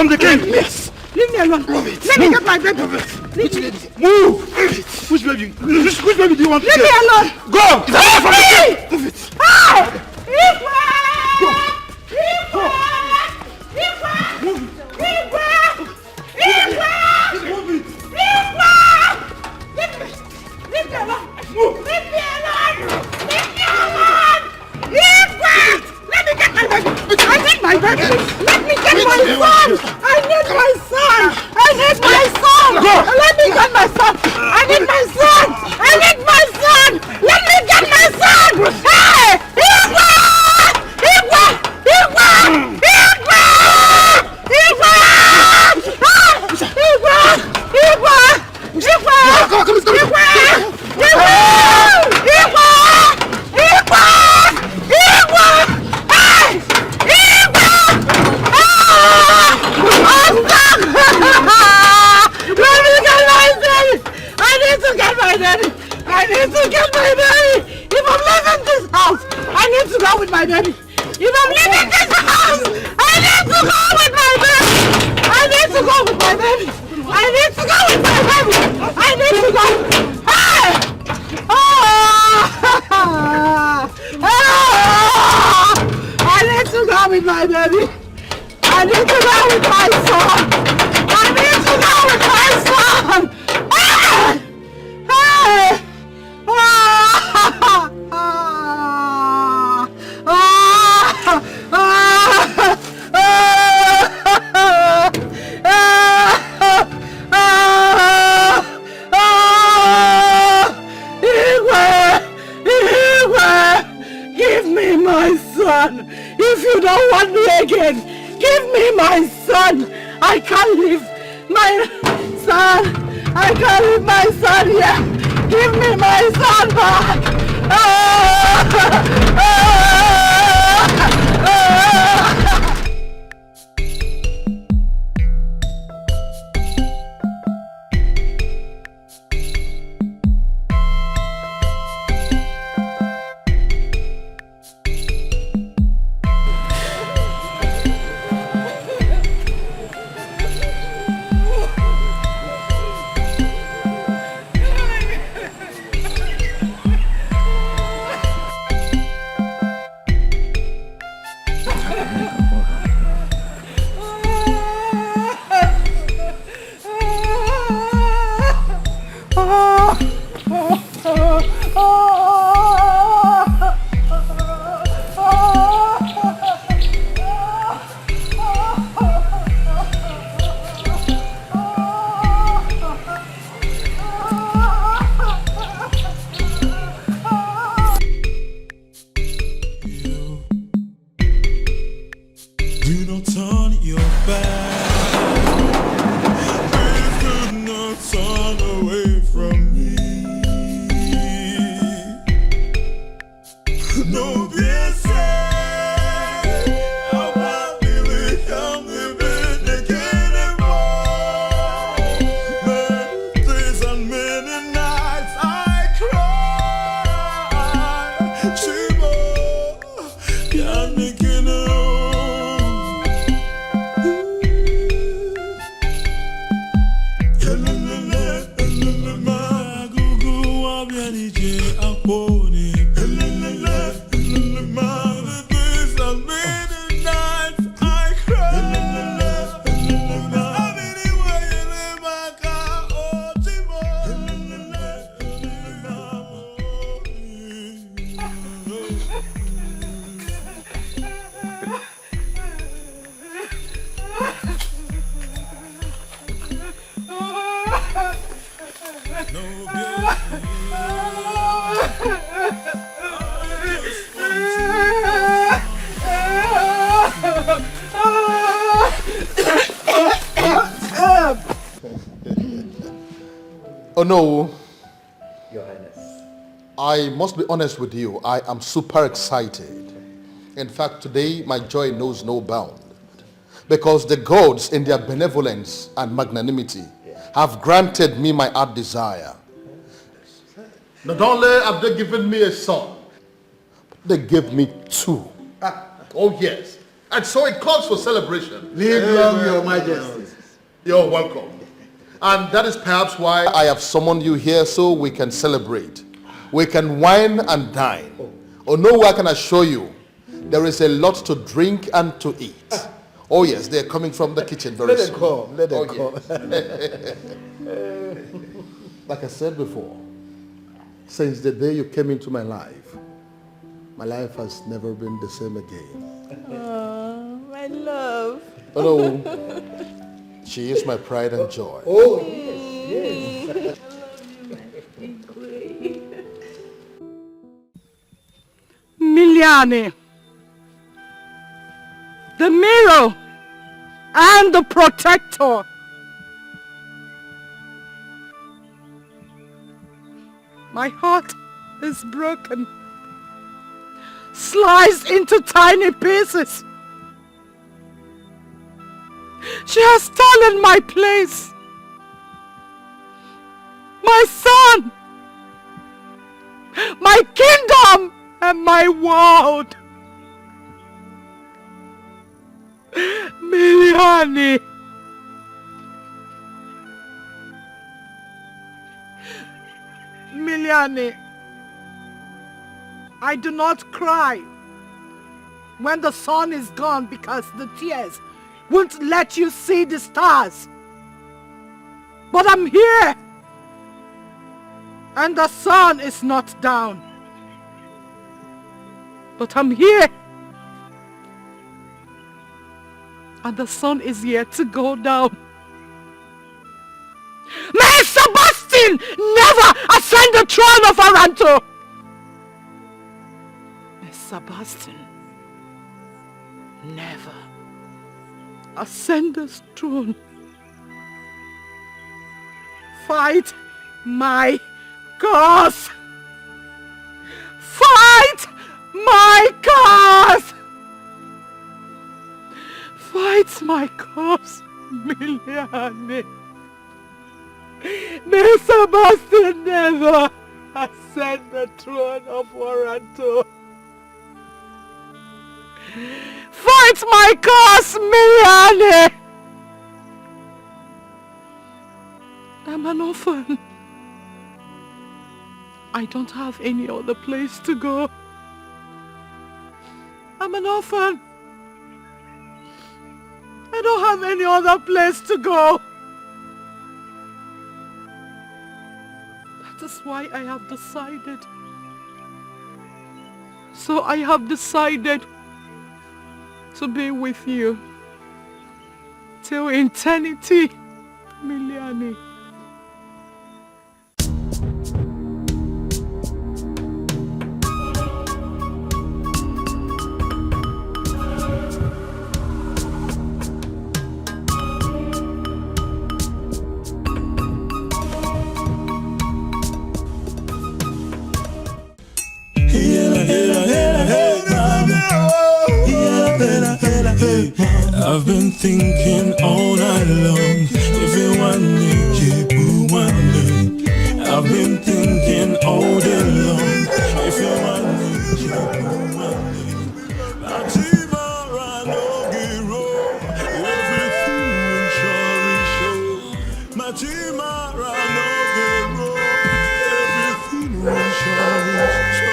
from the king. Yes. Leave me alone. Let me get my baby. Which baby? Move. Which baby? Which baby do you want to get? Leave me alone. Go. It's away from the king. Move it. Hey! My baby. Let me get my son! I need my son! I need my son! Let me get my son! I need my son! I need my son! Let me get my son! Hey! Igwe! Igwe! Igwe! Igwe! Igwe! Igwe! Igwe! Igwe! Igwe! I need to get my baby! If I'm leaving this house, I need to go with my baby! If I'm leaving this house, I need to go with my baby! I need to go with my baby! I need to go with my baby! I need to go! Hey! I need to go with my baby! I need to go with my son! I need to go with my son! Hey! Hey! Give me my son. If you don't want me again, give me my son. I can't leave my son. I can't leave my son here. Give me my son back! Oh no. Your Highness. I must be honest with you. I am super excited. In fact, today my joy knows no bound. Because the gods in their benevolence and magnanimity have granted me my heart desire. Not only have they given me a son, but they gave me two. Oh yes. And so it calls for celebration. Live long, Your Majesty. You're welcome. And that is perhaps why I have summoned you here, so we can celebrate. We can wine and dine. Oh no, I can assure you, there is a lot to drink and to eat. Oh yes, they're coming from the kitchen very soon. Let them come. Like I said before, since the day you came into my life has never been the same again. Oh, my love. Oh no, she is my pride and joy. Oh, yes. I love you, my queen. Miliani, the mirror and the protector. My heart is broken, sliced into tiny pieces. She has stolen my place, my son, my kingdom, and my world. Miliani. Miliani, I do not cry when the sun is gone because the tears won't let you see the stars. But I'm here and the sun is not down. But I'm here and the sun is yet to go down. May Sebastian never ascend the throne of Aranto! May Sebastian never ascend the throne. Fight my cause! Fight my cause! Fight my cause, Miliani. May Sebastian never ascend the throne of Aranto. Fight my cause, Miliani! I'm an orphan. I don't have any other place to go. I'm an orphan. I don't have any other place to go. That is why I have decided. So I have decided to be with you till eternity, Miliani. I've been thinking all night long. If you want me, keep want me. I've been thinking all day long. If you want me, keep want me. Tomorrow no hero. Everything will surely show. My tomorrow no hero. Everything will surely show.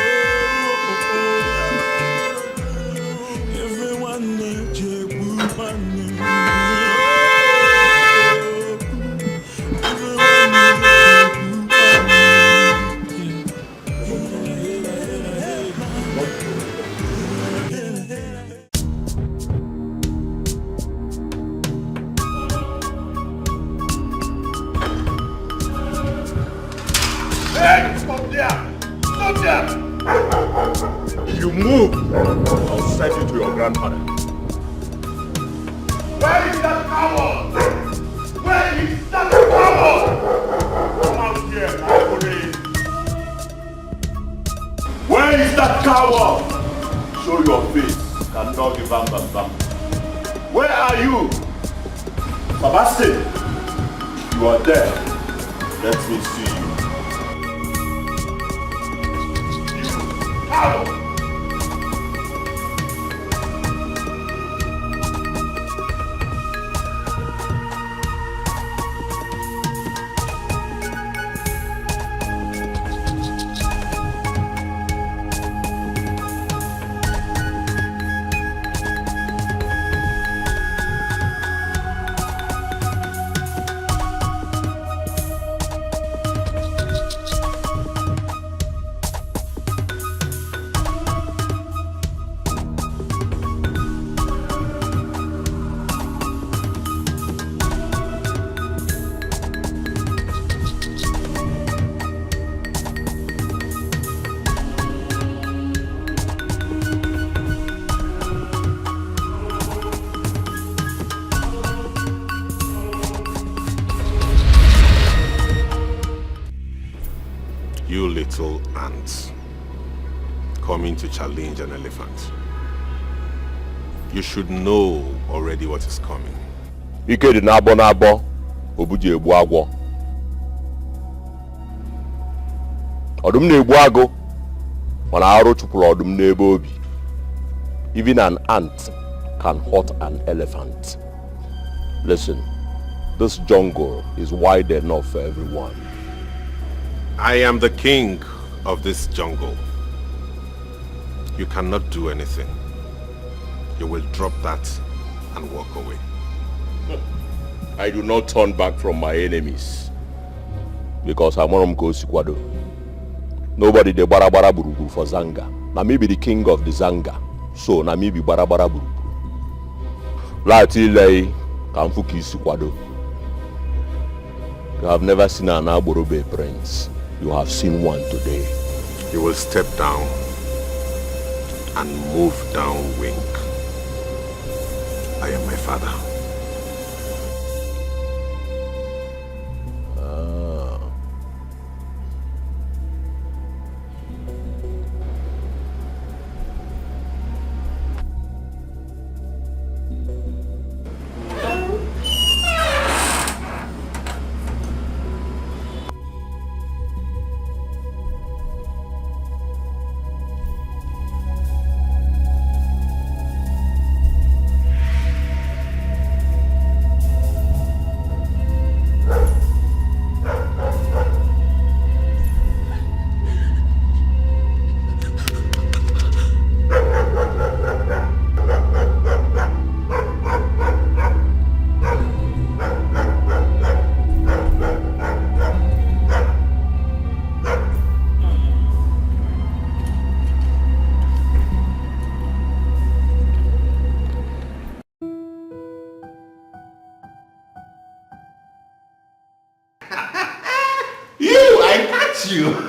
If you move, I'll send you to your grandfather. Where is that coward? Where is that coward? Come out here, my police. Where is that coward? Show your face. Cannot give bam bam bam. Where are you? Sebastian, you are there. Let me see you. ant coming to challenge an elephant. You should know already what is coming. Ike dị n'abọ obuji egbu agwọ. Ọdụm na-egbu agụ mana arụ chụpụrụ ọdụm n'ebe obi. Even an ant can hurt an elephant. Listen, this jungle is wide enough for everyone. I am the king of this jungle. You cannot do anything. You will drop that and walk away. I do not turn back from my enemies because I'm on Sikwado. Nobody de barabara burubu for Zanga. Na me be the king of the Zanga. So na me be barabara burubu. Lati lei kamfuki Sikwado. You have never seen an Aborobe prince. You have seen one today. You will step down and move downwind. I am my father.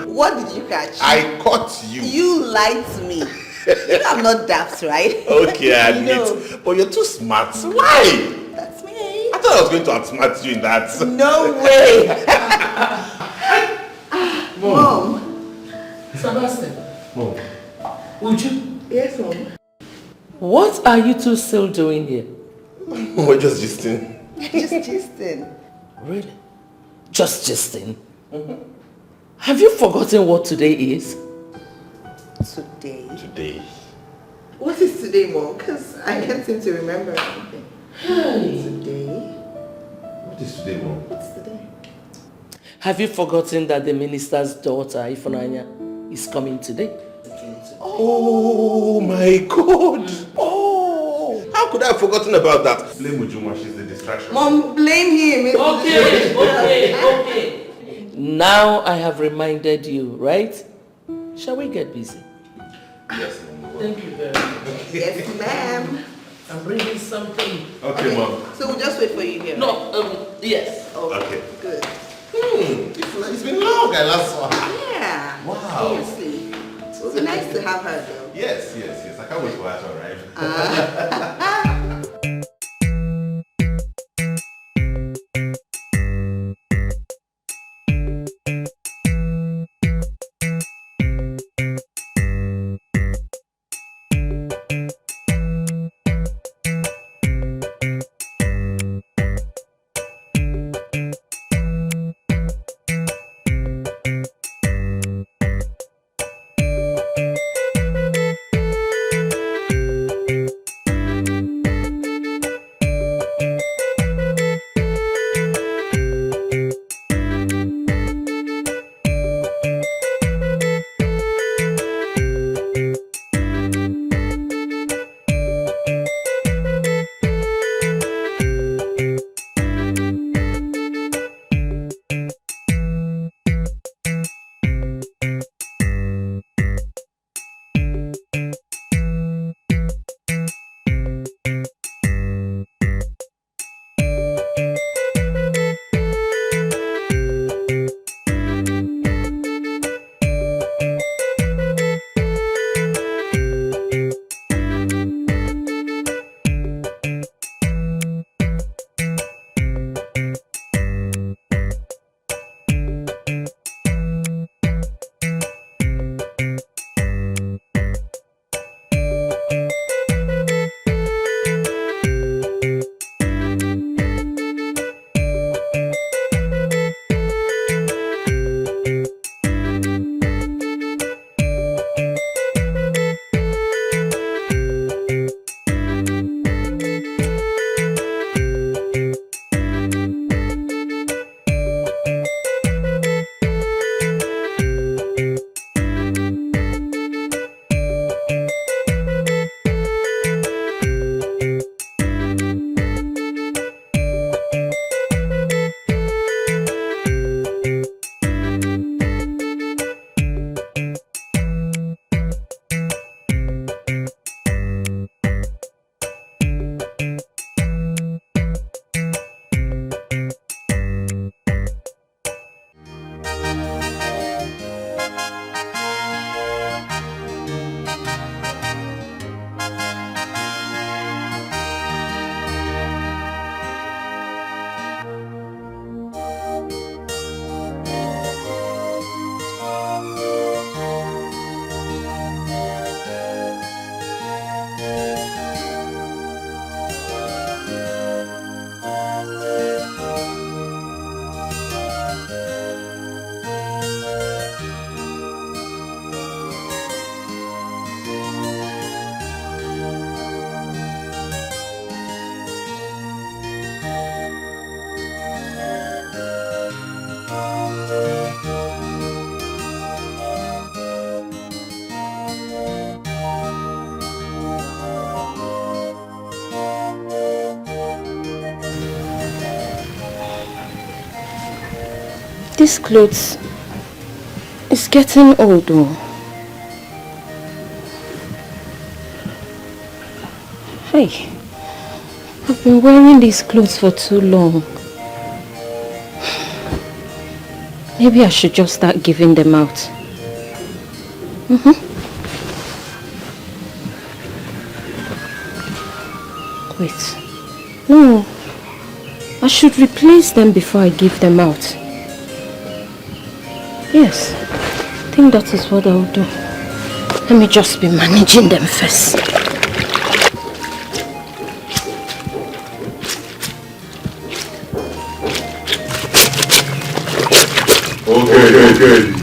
What did you catch? I caught you. You lied to me. You know I'm not daft, right? Okay, I admit. know. But you're too smart. Why? That's me. I thought I was going to outsmart you in that. No way. Mom. Sebastian. Mom. Would you? Yes, Mom. What are you two still doing here? We're just gisting. Just gisting. Really? Just gisting? Have you forgotten what today is? Today? Today. What is today, Mom? Because I can't seem to remember anything. Hey. Today? What is today, Mom? What's today? Have you forgotten that the minister's daughter, Ifunanya, is coming today? Oh my God! Oh! How could I have forgotten about that? Blame Ujuma, she's the distraction. Mom, blame him. Okay. Now I have reminded you, right? Shall we get busy? Yes, Mom. Thank you very much. Yes, ma'am. I'm bringing something. Okay, Mom. So we'll just wait for you here. No, yes. Okay. Good. It's been long, I last saw her. Yeah. Wow. Seriously. It would be nice to have her though. Yes. I can't wait for her to arrive. These clothes is getting old though. Hey, I've been wearing these clothes for too long. Maybe I should just start giving them out. Wait. No. I should replace them before I give them out. Yes. I think that is what I'll do. Let me just be managing them first. Okay.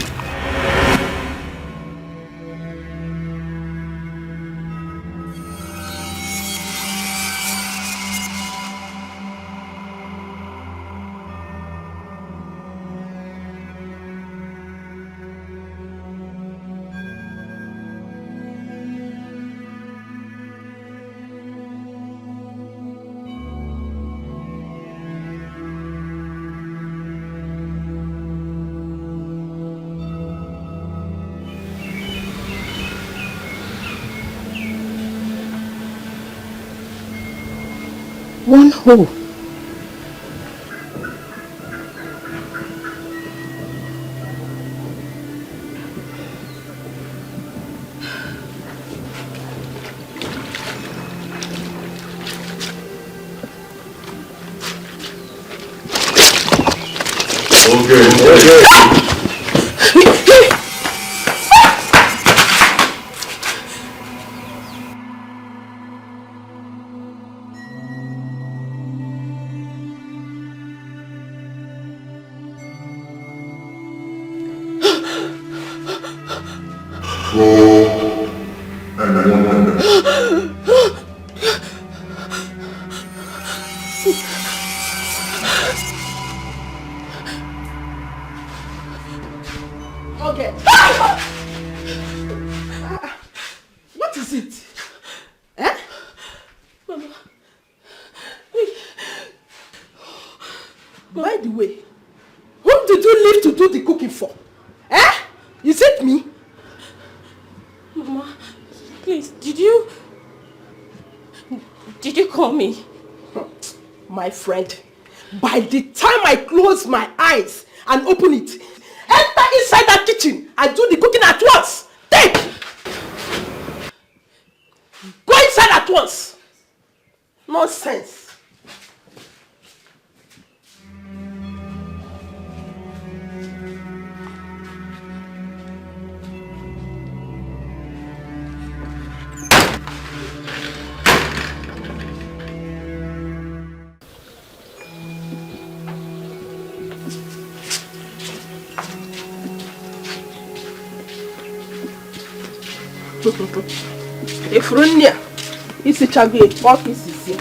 One hole. Okay. Okay. What is it? Eh? Mama. By the way, whom did you leave to do the cooking for? Eh? Is it me? Mama, please, did you call me? My friend, by the time I close my eyes and open it, enter inside that kitchen and do the cooking at once. Take! Go inside at once. Nonsense. Efrunia, isi chagwe, walk isi si.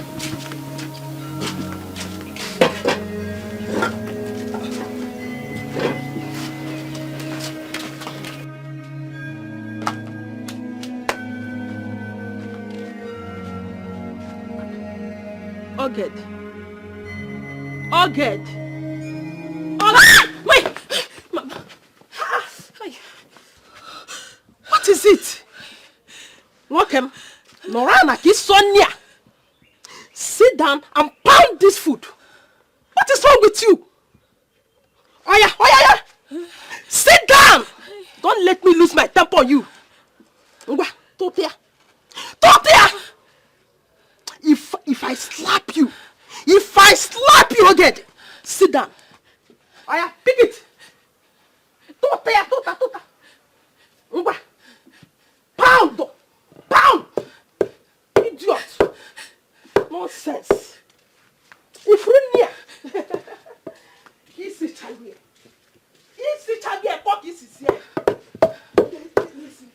Oged. Wait! What is it? Welcome. Norana Kisonia. Sit down and pound this food. What is wrong with you? Oya. Sit down. Don't let me lose my temper on you. Totia. If I slap you again, sit down. Oya, pick it. Totia. Pound! Idiot! Nonsense! Ifrunia! Easy chagwe, fuck easy here. Listen.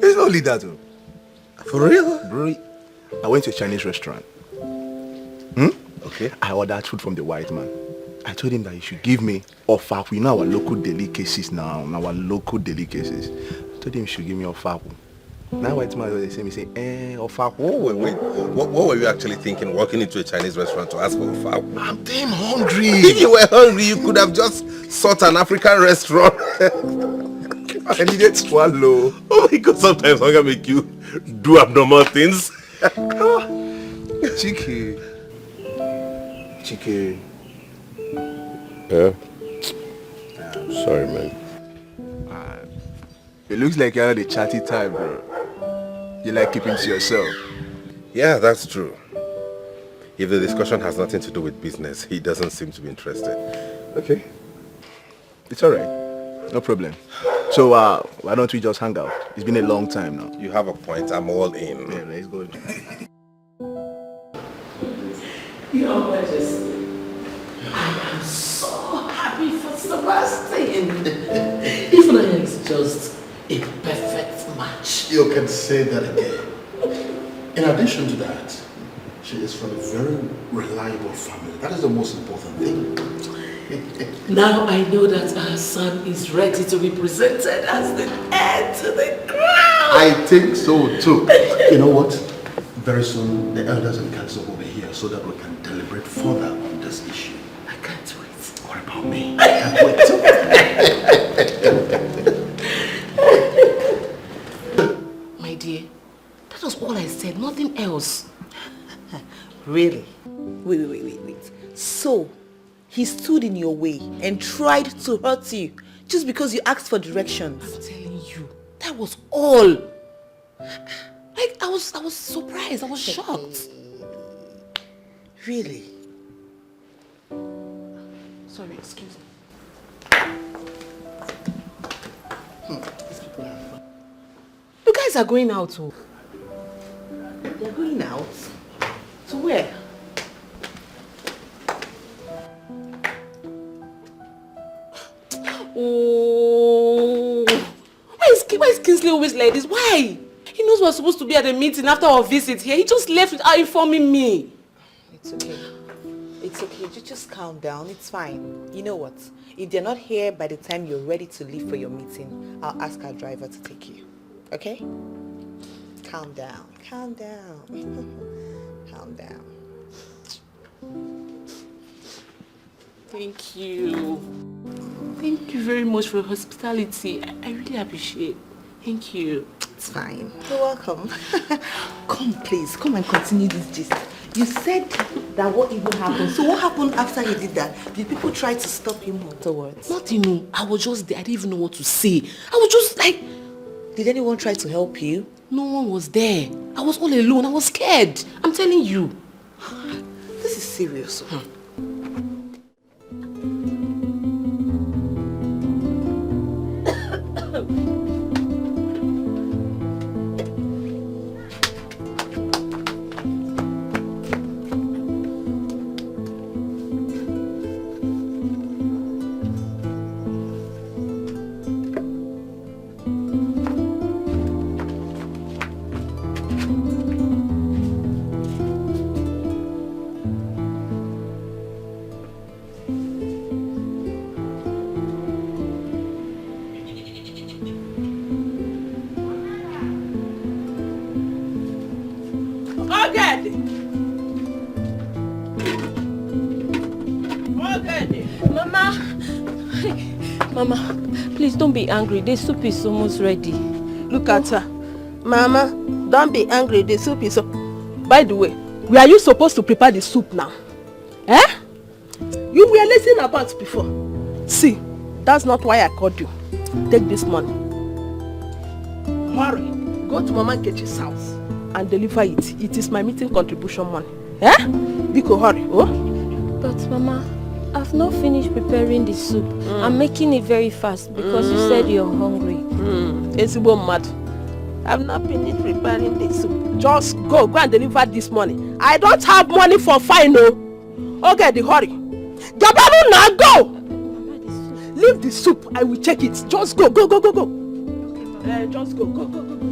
It's only that. Oh. For real? Bro, I went to a Chinese restaurant. Okay. I ordered food from the white man. I told him that he should give me ofaku. You know our local delicacies now. Our local delicacies. I told him he should give me ofaku. Now white man they say me say, ofaku. Wait. What were you actually thinking walking into a Chinese restaurant to ask for ofaku? I'm damn hungry. If you were hungry, you could have just sought an African restaurant. I needed to swallow. Oh my God, sometimes hunger make you do abnormal things. Chiki. Yeah. Sorry, man. It looks like you're the chatty type, bro. You like keeping to yourself. Yeah, that's true. If the discussion has nothing to do with business, he doesn't seem to be interested. Okay. It's alright. No problem. So, why don't we just hang out? It's been a long time now. You have a point. I'm all in. Yeah, let's go. Your Majesty, I am so happy for Sebastian. Even is just a perfect match. You can say that again. In addition to that, she is from a very reliable family. That is the most important thing. Now I know that our son is ready to be presented as the heir to the crown. I think so too. You know what? Very soon the elders and council will be here so that we can deliberate further on this issue. I can't wait. What about me? I can't wait too. My dear, that was all I said, nothing else. Really? Wait. So, he stood in your way and tried to hurt you just because you asked for directions. I'm telling you, that was all. Like, I was surprised, I was shocked. Really? Sorry, excuse me. These people are fun. You guys are going out, oh. They're going out? To where? Oh, why is Kingsley always like this? Why? He knows we're supposed to be at a meeting after our visit here. He just left without informing me. It's okay. It's okay. Just calm down. It's fine. You know what? If they're not here by the time you're ready to leave for your meeting, I'll ask our driver to take you. Okay? Calm down. Calm down. Calm down. Thank you. Thank you very much for your hospitality. I really appreciate it. Thank you. It's fine. You're welcome. Come, please. Come and continue this gist. You said that what even happened. So what happened after you did that? Did people try to stop him afterwards? Nothing. I was just there. I didn't even know what to say. I was just like... Did anyone try to help you? No one was there. I was all alone. I was scared. I'm telling you. This is serious. Mama, please don't be angry. The soup is almost ready. Look at her. Mama, don't be angry. The soup is... By the way, were you supposed to prepare the soup now? Eh? You were listening about before. See, that's not why I called you. Take this money. Hurry. Go to Mama Nkechi's house and deliver it. It is my meeting contribution money. Eh? Biko, hurry. Oh? But Mama, I've not finished preparing the soup. I'm making it very fast because you said you're hungry. Esibo mad. I've not finished preparing the soup. Just go and deliver this money. I don't have money for fine, no. Okay, the hurry. Gabaru now, go! Mama, the soup leave the soup. I will check it. Just go. Just go.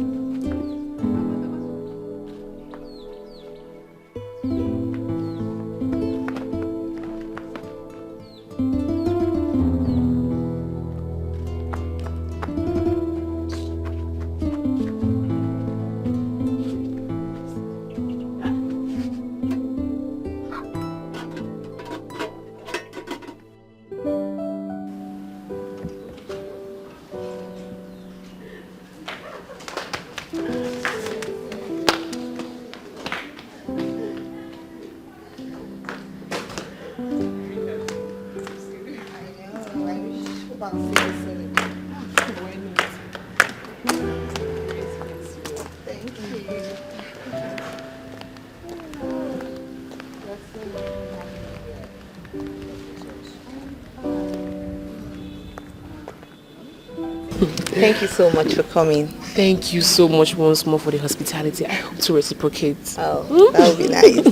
Thank you so much for coming. Thank you so much once more for the hospitality. I hope to reciprocate. Oh, that would be nice.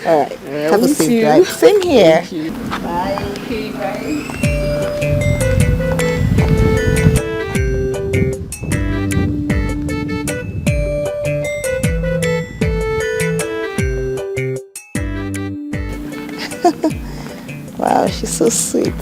All right. Have a safe drive. Same here. Bye. Okay, bye. Wow, she's so sweet.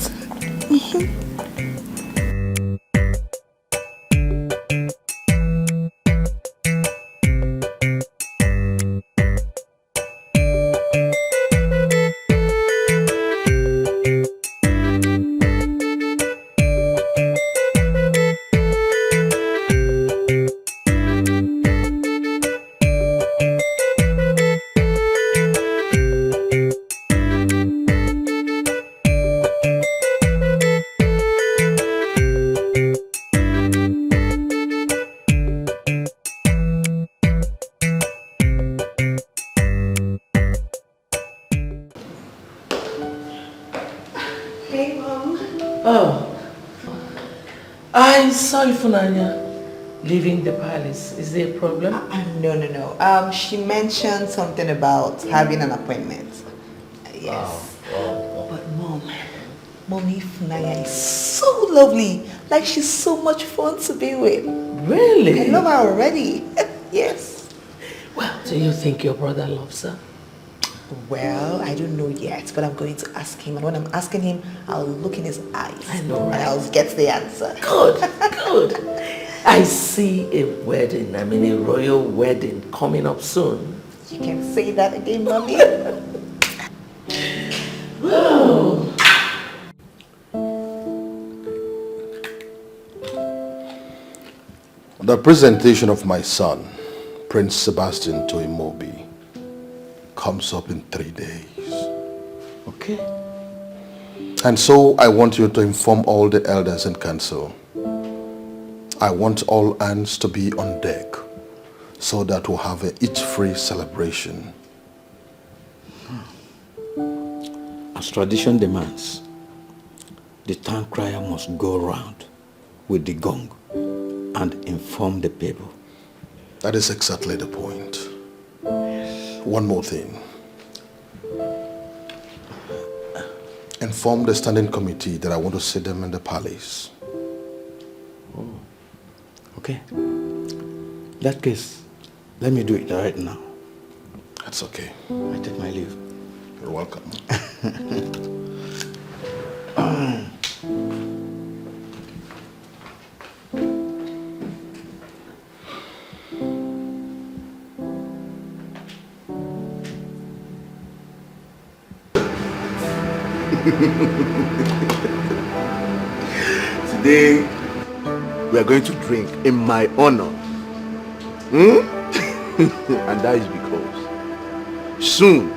I saw Ifunanya leaving the palace. Is there a problem? No. She mentioned something about having an appointment. Yes. But Mommy Ifunanya is so lovely. Like she's so much fun to be with. Really? I love her already. Yes. Well, do you think your brother loves her? Well, I don't know yet, but I'm going to ask him. And when I'm asking him, I'll look in his eyes. I know, right? And I'll get the answer. Good. I see a wedding, a royal wedding coming up soon. You can say that again, Mommy. Wow. The presentation of my son, Prince Sebastian, to Imobi comes up in 3 days. Okay. And so I want you to inform all the elders in council. I want all hands to be on deck so that we'll have a eat-free celebration. As tradition demands, the town crier must go round with the gong and inform the people. That is exactly the point. One more thing. Inform the standing committee that I want to see them in the palace. Oh, okay. In that case, let me do it right now. That's okay. I take my leave. You're welcome. Today, we are going to drink in my honor. And that is because soon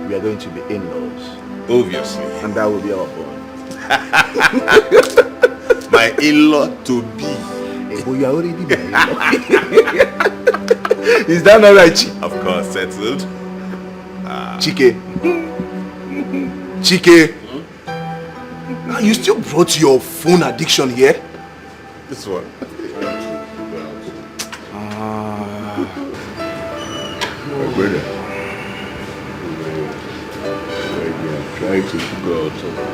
we are going to be in-laws. Obviously. And that will be our bond. My in-law to be. Oh, you are already my in-law. Is that not right, Chi? Of course, settled. Chike. Chike. Now you still brought your phone addiction here? This one. My brother. trying to figure out something.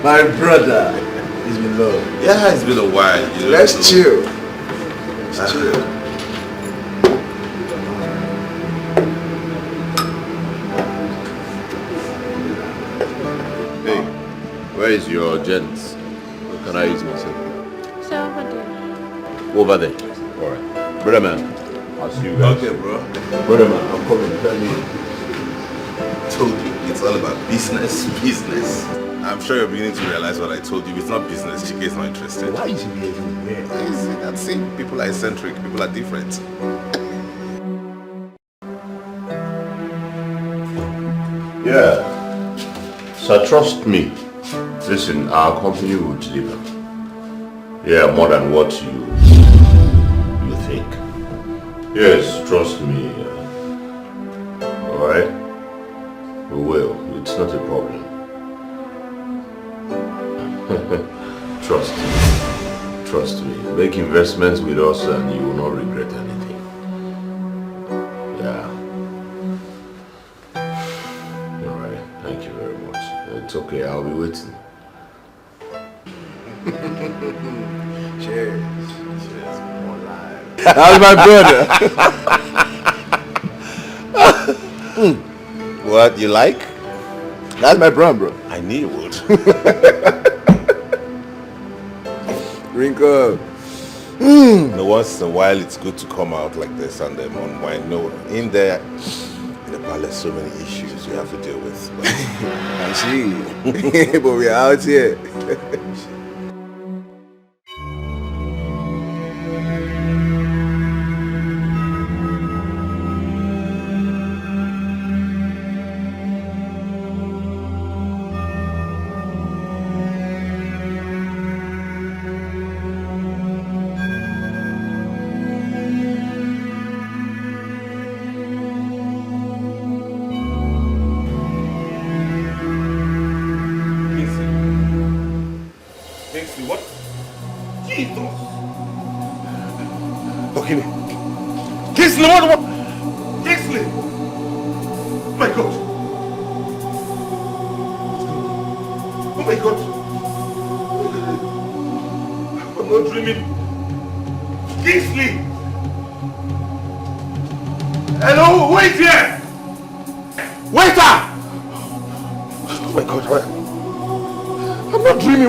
My brother, it's been long. Yeah, it's been a while. Let's chill. Let's chill. Hey, where is your gents? Can I use myself? So over there. Over there. Alright. Brother man, I'll see you guys. Okay, bro. Brother man, I'm coming. Tell me. Told you, it's all about business. I'm sure you're beginning to realize what I told you. It's not business. Chike is not interested. Why is he behaving weird? That's it. People are eccentric. People are different. Yeah. So trust me. Listen, our company will deliver. Yeah, more than what you think. Yes, trust me. Alright? We will. It's not a problem. Trust me. Make investments with us and you will not regret anything. Yeah. Alright, thank you very much. It's okay, I'll be waiting. Cheers. Cheers. More live. How's my brother? What, you like? That's my bro. I knew you would. Drink up. No, once in a while it's good to come out like this and then unwind. No, in the palace, so many issues you have to deal with. I see. But we're out here.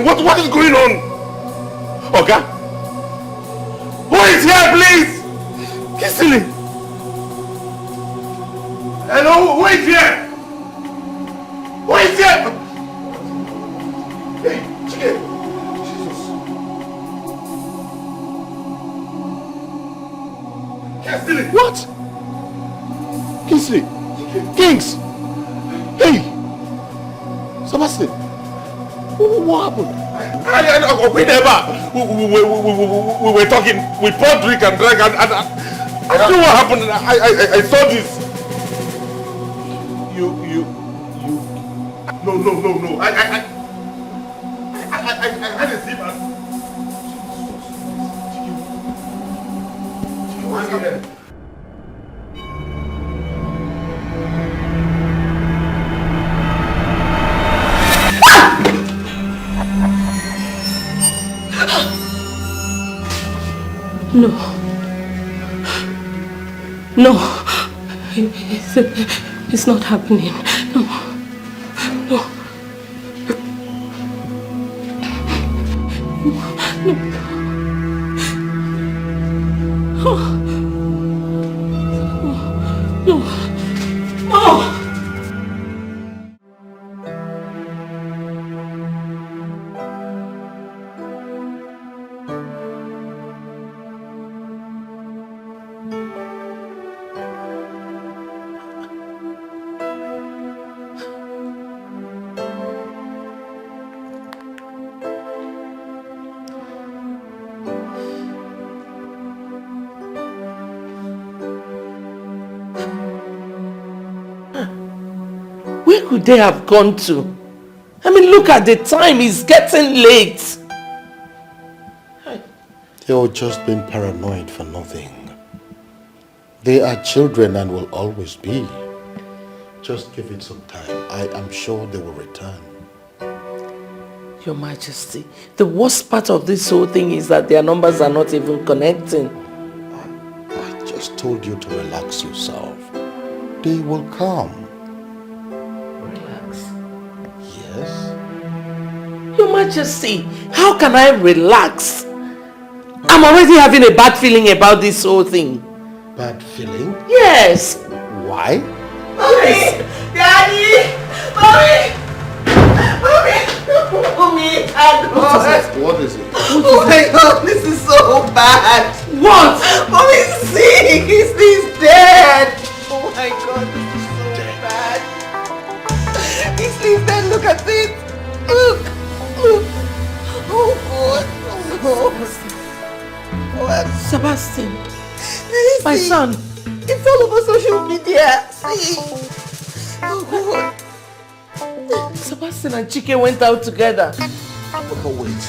What is going on? Oga? Who is here, please? Kissily? Hello? Who is here? Who is here? Hey, Chike. Jesus. Kissily? What? Kingsley? Kings? Hey! Sebastian? What happened? We never. We were talking. We poured drink and drank, and I don't know what happened. I saw this. You. No. I had a zip. What's happening? No, it's not happening. No. Where could they have gone to? I mean, look at the time. It's getting late. They were just being paranoid for nothing. They are children and will always be. Just give it some time. I am sure they will return. Your Majesty, the worst part of this whole thing is that their numbers are not even connecting. I just told you to relax yourself. They will come. Relax? Yes? Your Majesty, how can I relax? I'm already having a bad feeling about this whole thing. Bad feeling? Yes. Why? Mommy! Daddy! Mommy! Mommy! What is it? Oh my God, this is so bad. What? Mommy's sick. He's dead. Oh my God, this is so bad. He's dead. Look at it. Look. Oh God. Oh God. Sebastian. My son. It's all over social media. See. Oh God. Sebastian and Chike went out together. Wait.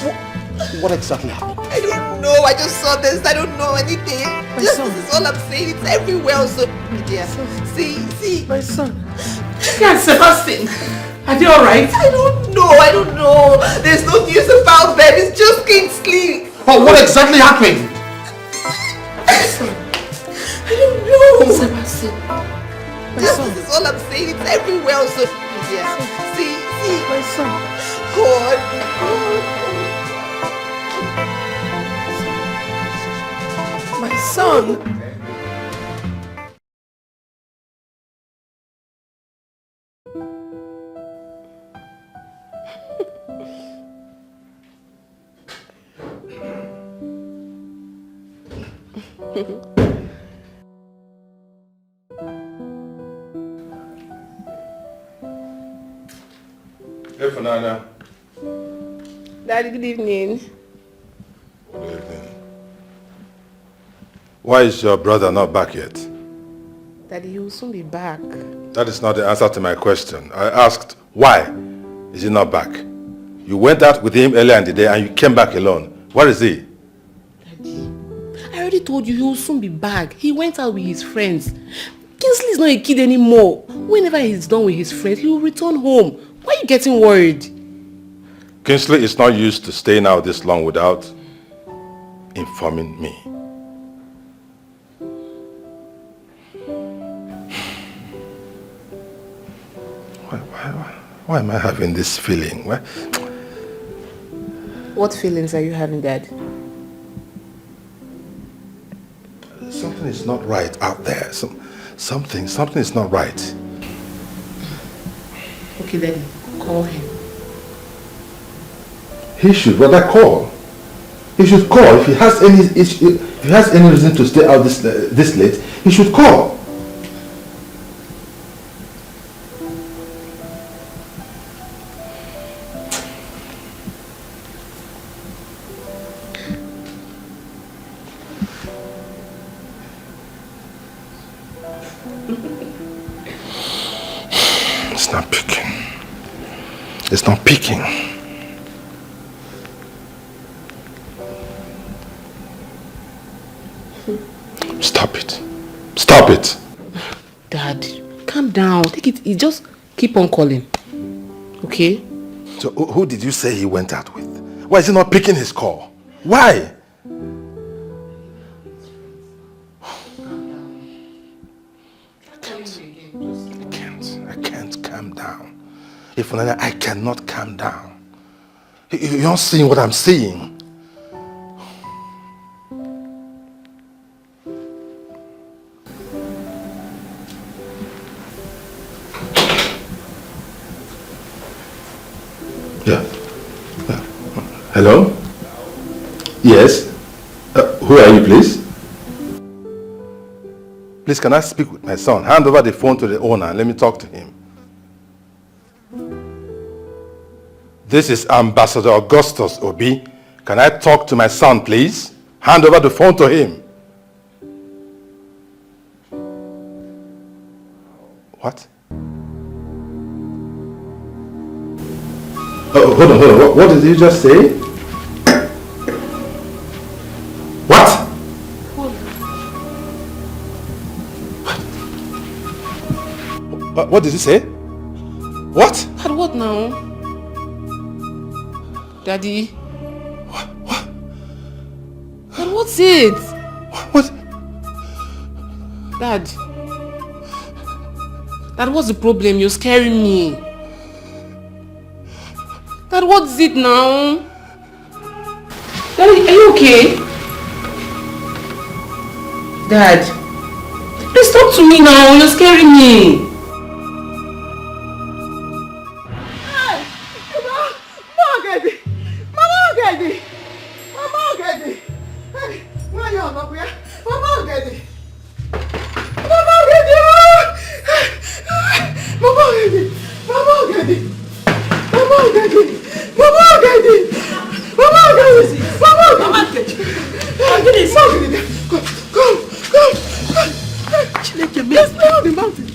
What exactly happened? I don't know. I just saw this. I don't know anything. This is all I'm saying. It's everywhere on social media. See. My son. Chike and Sebastian. Are they alright? I don't know. There's no news about them. It's just Kingsley. But what exactly happened? I don't know. Sebastian. This is all I'm saying. It's everywhere on social media. See. My son. God. My son. Hey, Fernanda. Daddy, good evening. Good evening. Why is your brother not back yet? Daddy, he will soon be back. That is not the answer to my question. I asked, why is he not back? You went out with him earlier in the day and you came back alone. Where is he? Daddy, I already told you he will soon be back. He went out with his friends. Kingsley is not a kid anymore. Whenever he's done with his friends, he will return home. Why are you getting worried? Kingsley is not used to staying out this long without informing me. Why am I having this feeling? What feelings are you having, Dad? Something is not right out there. Something is not right. Okay, Daddy, call him. He should rather call. He should call. If he has any issue, if he has any reason to stay out this late, he should call. It's not picking. It's not picking. Stop it. Stop it. Dad, calm down. Take it easy. Just keep on calling. Okay? So who did you say he went out with? Why is he not picking his call? Why? I can't calm down. If I cannot calm down. You're not seeing what I'm seeing. Yeah. Hello? Yes? Who are you, please? Please, can I speak with my son? Hand over the phone to the owner and let me talk to him. This is Ambassador Augustus Obi. Can I talk to my son, please? Hand over the phone to him. What? Oh, hold on. What did you just say? What? What did he say? What? Dad, what now? Daddy? What? Dad, what's it? What? Dad, what's the problem? You're scaring me. Dad, what's it now? Daddy, are you okay? Dad, please talk to me now. You're scaring me.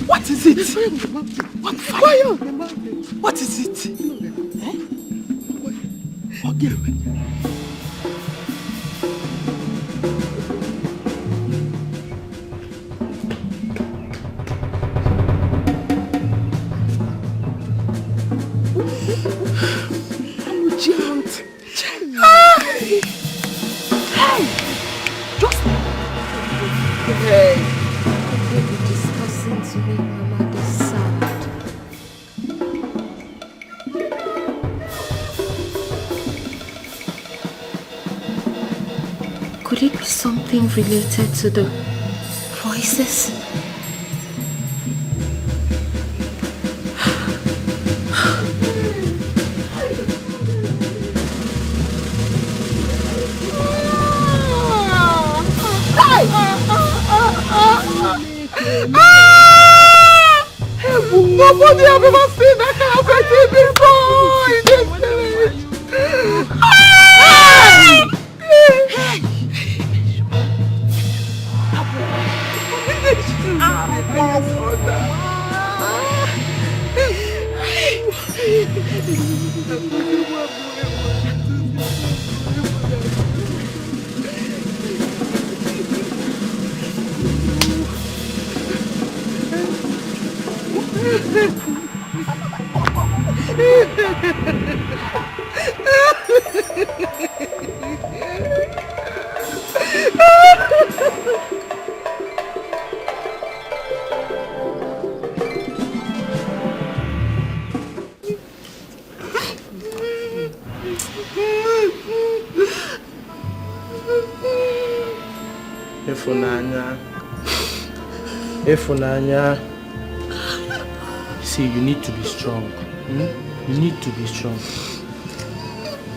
What is it? What fire on the mountain? What is it? Okay. I'm a giant. Hey! Just... Hey! To make Mama be sad. Could it be something related to the voices? Nobody have ever seen that kind of thing before in this village. Efunanya, see, you need to be strong. You need to be strong.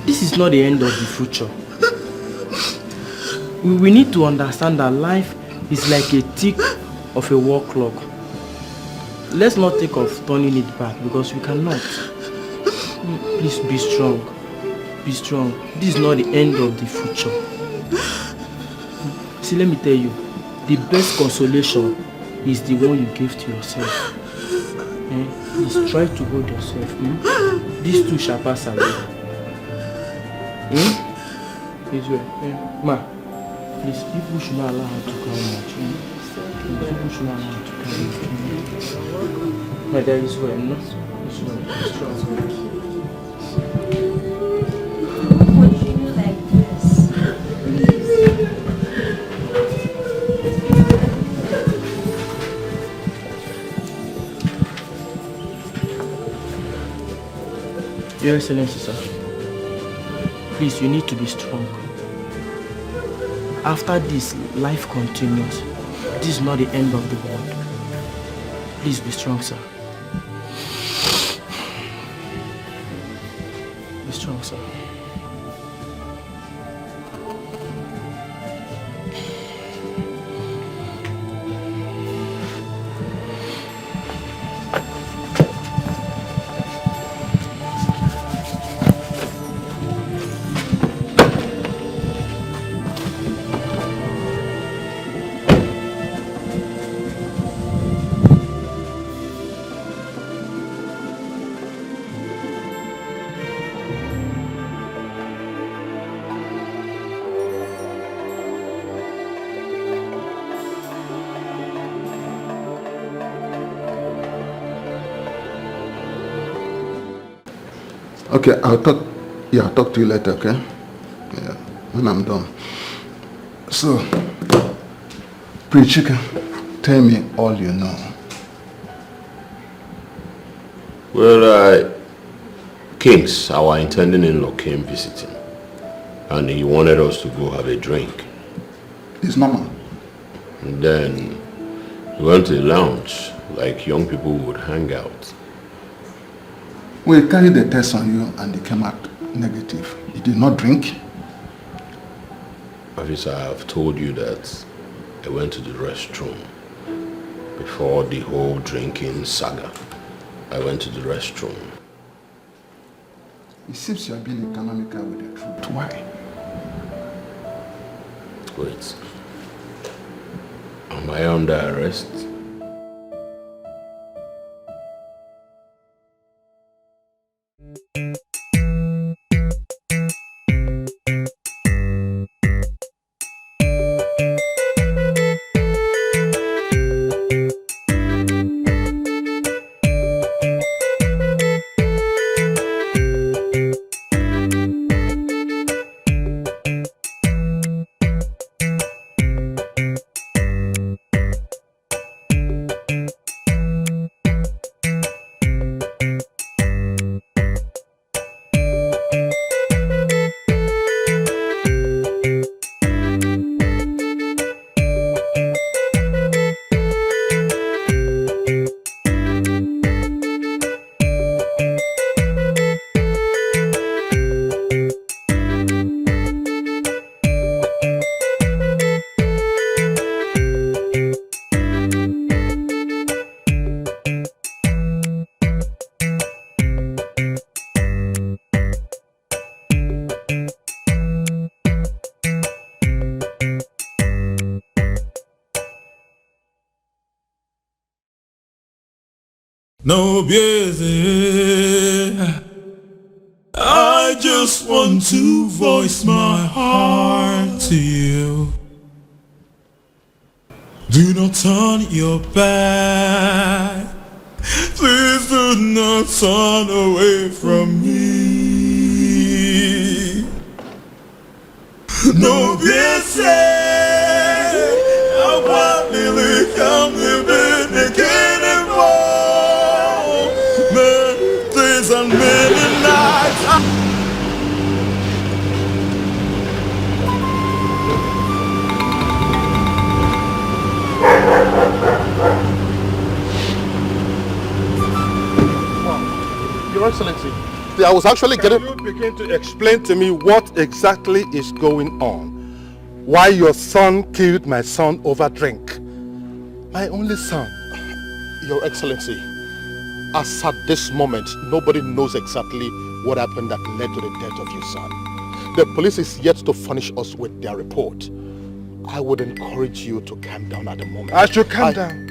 This is not the end of the future. We need to understand that life is like a tick of a wall clock. Let's not think of turning it back because we cannot. Please be strong. Be strong. This is not the end of the future. See, let me tell you, the best consolation is the one you give to yourself. Please try to hold yourself. These two shall pass away. Ma, please, people should not allow her to cry much. People should not allow her to cry much. My dad is well, no? It's well. It's strong. Your Excellency, sir. Please, you need to be strong. After this, life continues. This is not the end of the world. Please be strong, sir. Be strong, sir. Okay, I'll talk to you later, okay? Yeah, when I'm done. So, Pretty Chicken, tell me all you know. Well, Kings, our intending-in-law, came visiting. And he wanted us to go have a drink. It's normal. And then we went to the lounge, like young people would hang out. We carried the test on you and they came out negative. You did not drink? Officer, I have told you that I went to the restroom before the whole drinking saga. I went to the restroom. It seems you are being economical with the truth. Why? Wait. Am I under arrest? No busy. I just want to voice my heart to you. Do not turn your back. Please do not turn away from me. No busy. I want to come living again. And many nights Your Excellency, I was actually Can you begin to explain to me what exactly is going on? Why your son killed my son over drink? My only son. Your Excellency, as at this moment, nobody knows exactly what happened that led to the death of your son. The police is yet to furnish us with their report. I would encourage you to calm down at the moment. I should calm down?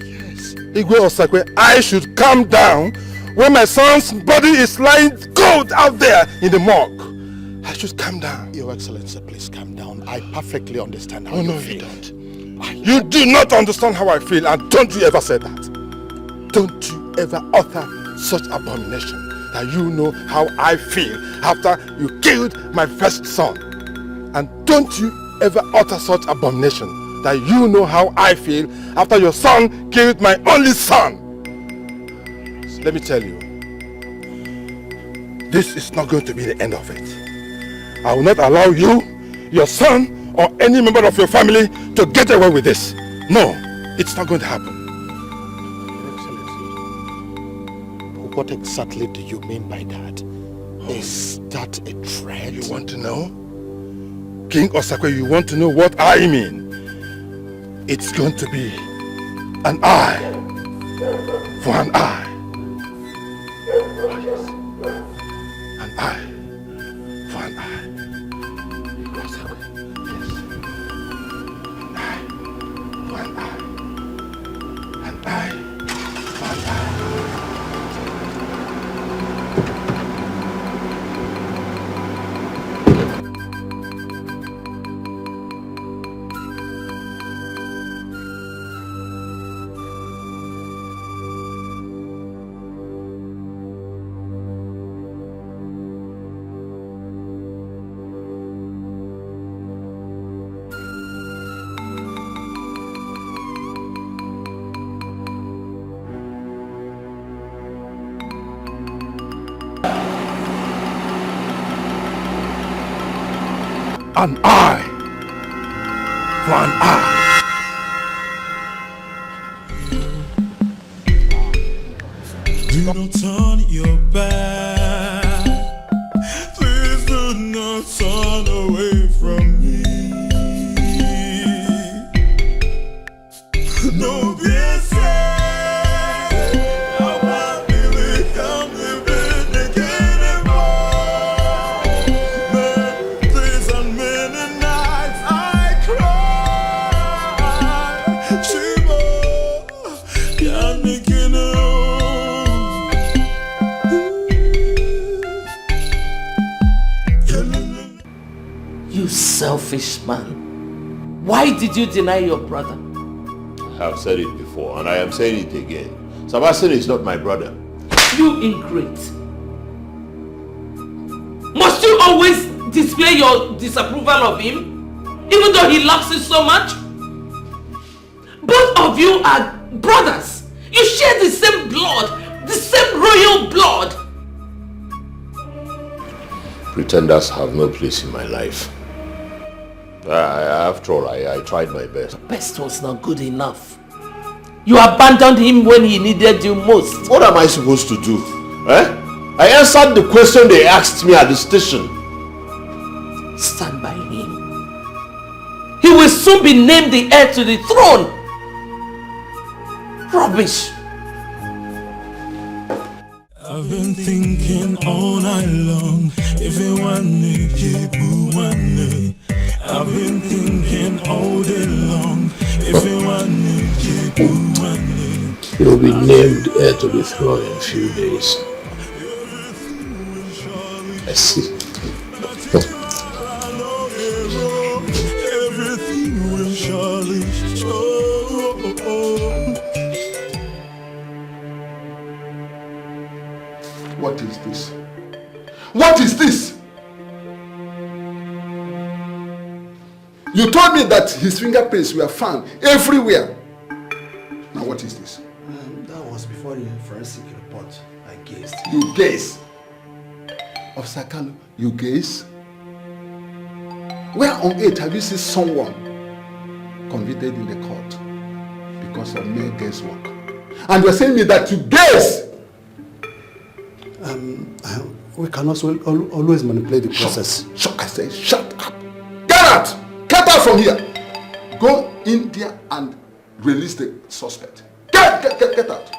Yes. Igwe Osakwe, I should calm down when my son's body is lying cold out there in the morgue. I should calm down. Your Excellency, please calm down. I perfectly understand how you feel. You do not understand how I feel, and don't you ever say that. Don't you ever utter such abomination that you know how I feel after you killed my first son. And don't you ever utter such abomination that you know how I feel after your son killed my only son. So let me tell you, this is not going to be the end of it. I will not allow you, your son, or any member of your family to get away with this. No, it's not going to happen. What exactly do you mean by that? Is that a threat? You want to know? King Osakwe, you want to know what I mean? It's going to be an eye for an eye. An eye for an eye. Osakwe, yes. An eye for an eye. An eye for an eye. an eye for an eye. Do not turn your back. Please do not turn away from me. No, be sad. How I really come living again anymore. Many days and many nights I cry. Shiva, can't make it You selfish man. Why did you deny your brother? I have said it before and I am saying it again. Sebastian is not my brother. You ingrate. Must you always display your disapproval of him? Even though he loves you so much? Both of you are brothers. You share the same blood, the same royal blood. Pretenders have no place in my life. After all, I tried my best. Best was not good enough. You abandoned him when he needed you most. What am I supposed to do? I answered the question they asked me at the station. Stand by him. He will soon be named the heir to the throne. Rubbish. I've been thinking all night long. If you want me, keep moving. I've been thinking all day long. If you want me, keep moving. He'll be named heir to the throne in a few days. I see. Everything will surely show. What is this? What is this? You told me that his fingerprints were found everywhere. Now what is this? That was before the forensic report. I guessed. You guess? Officer Kalu, you guess? Where on earth have you seen someone convicted in the court because of mere guesswork? And you're saying me that you guess? We can also always manipulate the process. I say, shut up. Get out! Get out from here. Go in there and release the suspect. Get out.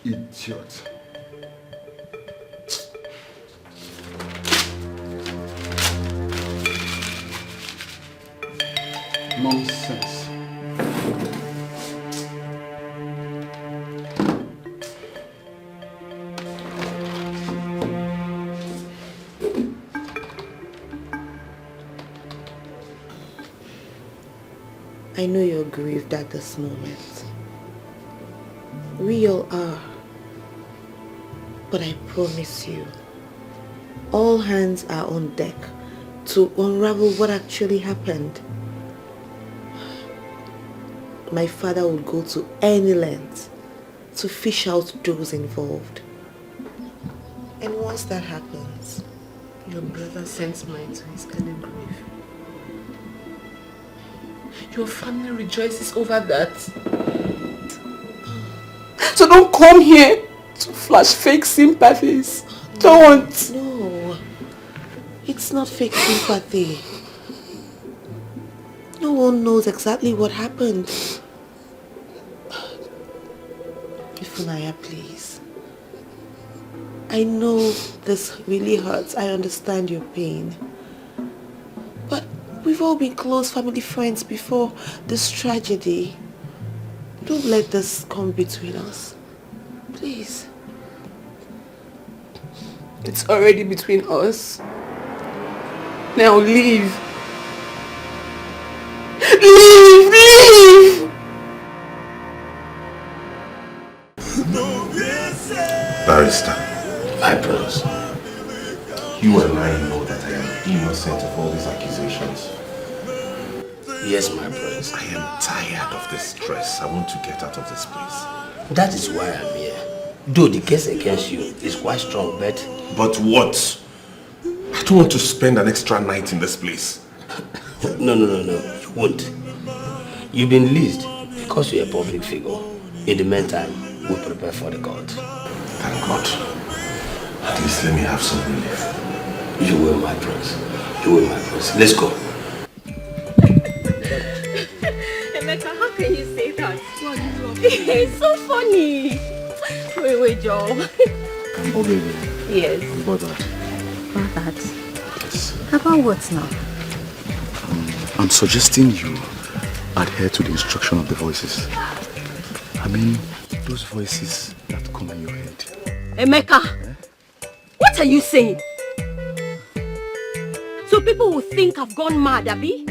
Idiot. Nonsense. I know you're grieved at this moment. We all are. But I promise you, all hands are on deck to unravel what actually happened. My father would go to any length to fish out those involved. And once that happens, your brother sends mine to his early grave. Your family rejoices over that. So don't come here to flash fake sympathies. Don't. No. It's not fake sympathy. No one knows exactly what happened. Ifunaya, please. I know this really hurts. I understand your pain. But we've all been close family friends before this tragedy. Don't let this come between us. Please. It's already between us. Now leave. Leave! Barrister, my prince, you and I know that I am innocent of all these accusations. Yes, my prince. I am tired of this stress. I want to get out of this place. That is why I'm here. Though the case against you is quite strong, but... But what? I don't want to spend an extra night in this place. No, you won't. You've been leased because you're a public figure. In the meantime, we'll prepare for the court. Thank God. At least let me have some relief. You will, my prince. You will, my prince. Let's go. Emeka, how can you say that? It's so funny. Wait, Joe. Oh, baby. Yes. I'm bothered. About that? Yes. About what now? I'm suggesting you adhere to the instruction of the voices. I mean, those voices that come in your head. Emeka, what are you saying? So people will think I've gone mad, Abi?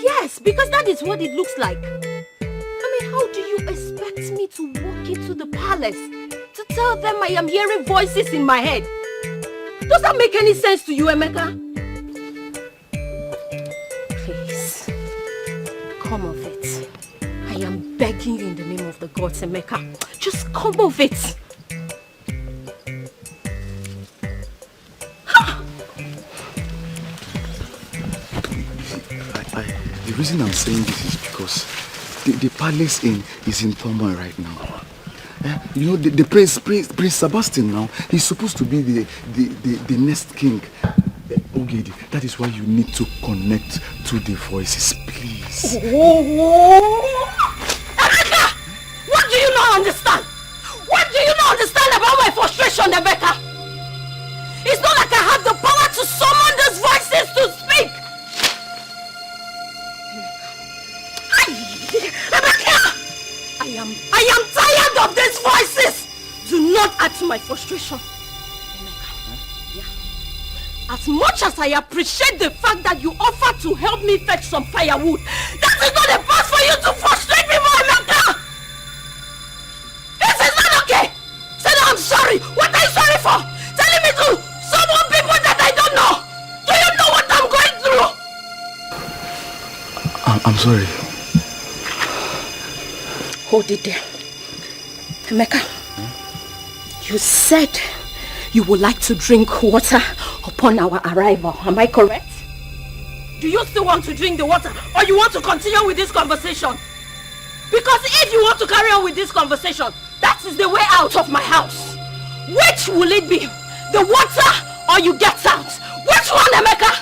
Yes, because that is what it looks like. I mean, how do you expect me to walk into the palace to tell them I am hearing voices in my head? Does that make any sense to you, Emeka? Please, come of it. I am begging you in the name of the gods, Emeka. Just come of it. The reason I'm saying this is because the palace is in turmoil right now. You know, the Prince Sebastian now, he's supposed to be the next king. Ogedi, that is why you need to connect to the voices, please. Emeka! What do you not understand? What do you not understand about my frustration, Emeka? It's not like I have the power to summon those voices to speak. Emeka! I am tired of these voices. Do not add to my frustration. Emeka, yeah. As much as I appreciate the fact that you offered to help me fetch some firewood, that is not a path for you to frustrate me more, Emeka! This is not okay! Say that I'm sorry! What are you sorry for? Telling me to summon people that I don't know! Do you know what I'm going through? I'm sorry. Hold it there. Emeka, you said you would like to drink water upon our arrival. Am I correct? Do you still want to drink the water, or you want to continue with this conversation? Because if you want to carry on with this conversation, that is the way out of my house. Which will it be? The water or you get out? Which one, Emeka?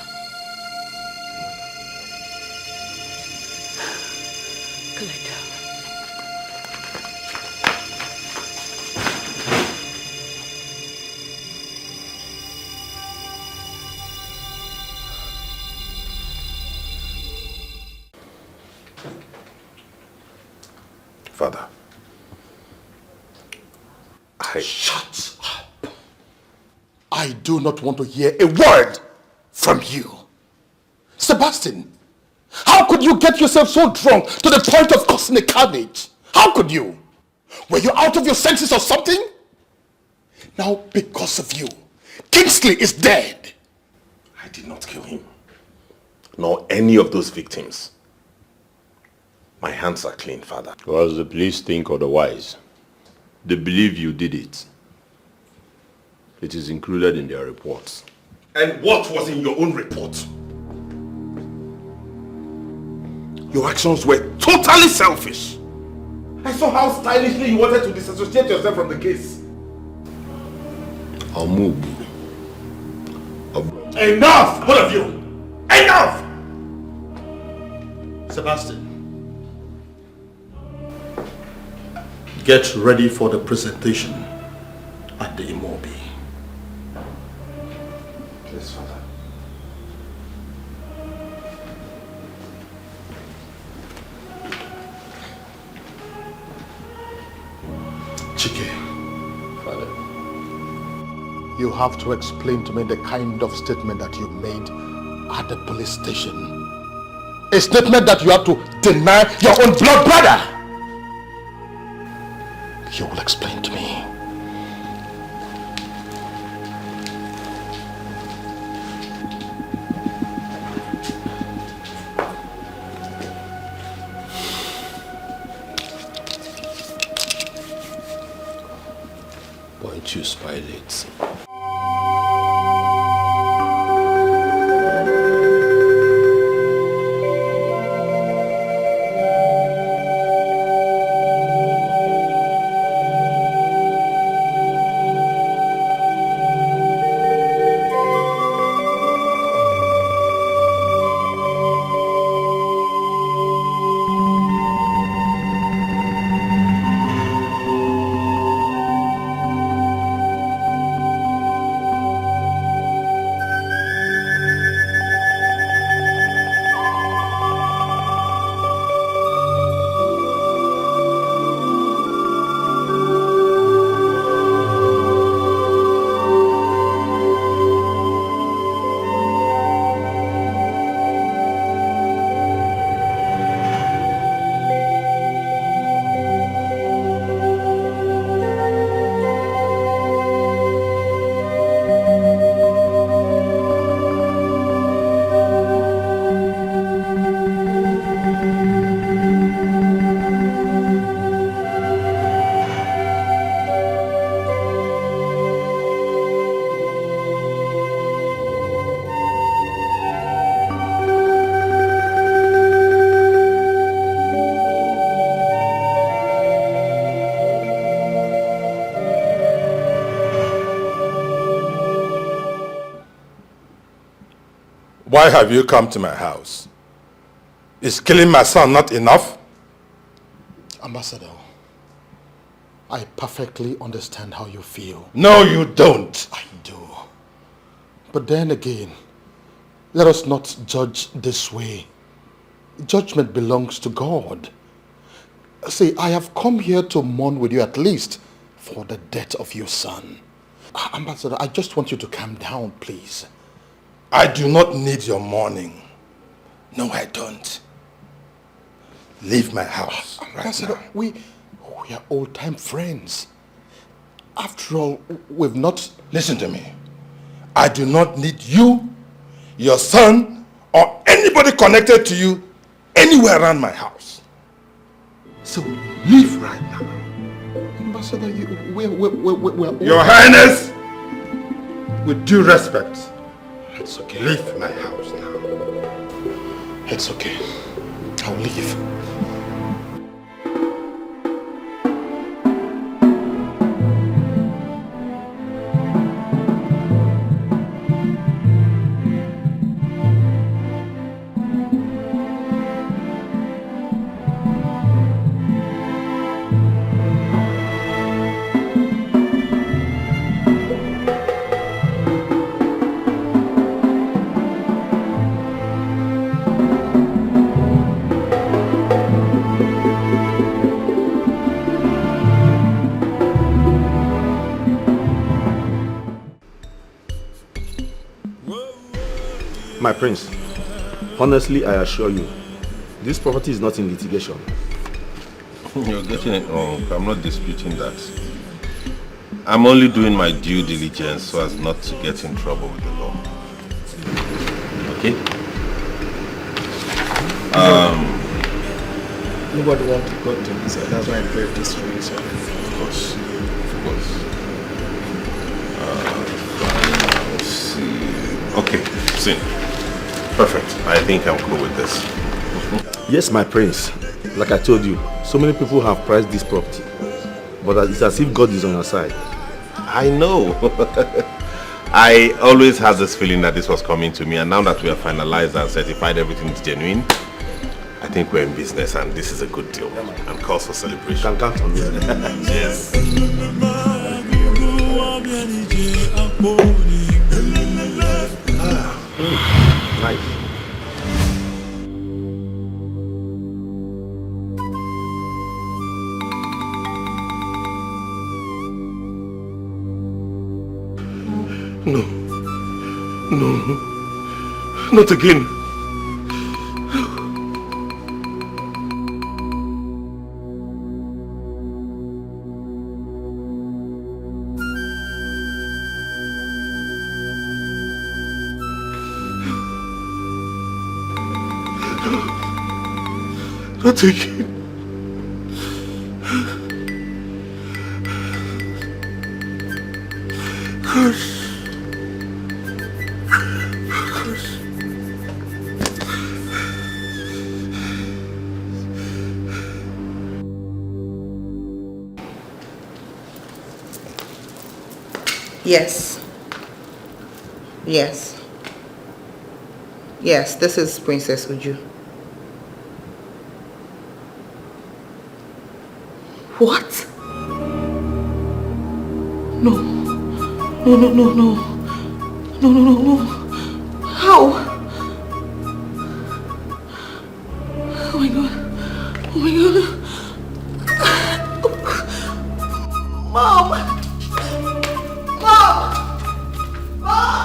Father, Shut up. I do not want to hear a word from you. Sebastian, how could you get yourself so drunk to the point of causing a carnage? How could you? Were you out of your senses or something? Now, because of you, Kingsley is dead. I did not kill him, nor any of those victims. My hands are clean, Father. Because the police think otherwise. They believe you did it. It is included in their reports. And what was in your own report? Your actions were totally selfish. I saw how stylishly you wanted to disassociate yourself from the case. I'll move. Enough, both of you! Enough! Sebastian, get ready for the presentation at the Immerse. Yes, Father. Chike, Father, you have to explain to me the kind of statement that you made at the police station. A statement that you have to deny your own blood brother. You will explain to me. let you spoil it. Why have you come to my house? Is killing my son not enough? Ambassador, I perfectly understand how you feel. No, you don't. I do. But then again, let us not judge this way. Judgment belongs to God. See, I have come here to mourn with you at least for the death of your son. Ambassador, I just want you to calm down, please. I do not need your mourning. No, I don't. Leave my house Ambassador, right now. we are old-time friends. After all, we've not... Listen to me. I do not need you, your son, or anybody connected to you anywhere around my house. So leave right now. Ambassador, we're Your Highness, with due respect, it's okay. Leave my house now. It's okay. I'll leave. My prince, honestly, I assure you, this property is not in litigation. You're getting it wrong. I'm not disputing that. I'm only doing my due diligence so as not to get in trouble with the law. Okay? Nobody wants to go to me, so that's why I played this for you, sir. Of course. Of course. Let's see. Okay, see. Perfect. I think I'm cool with this. Yes, my prince. Like I told you, so many people have prized this property. But it's as if God is on your side. I know. I always had this feeling that this was coming to me, and now that we have finalized and certified everything is genuine, I think we're in business and this is a good deal and cause for celebration. Can count on me. Yes. Nice. No. No. Not again. Not again. Yes. Yes. Yes, this is Princess Uju. What? No. No, no, no, no. No, no, no, no. How? Oh my god. Oh my god. Mom! Mom! Mom!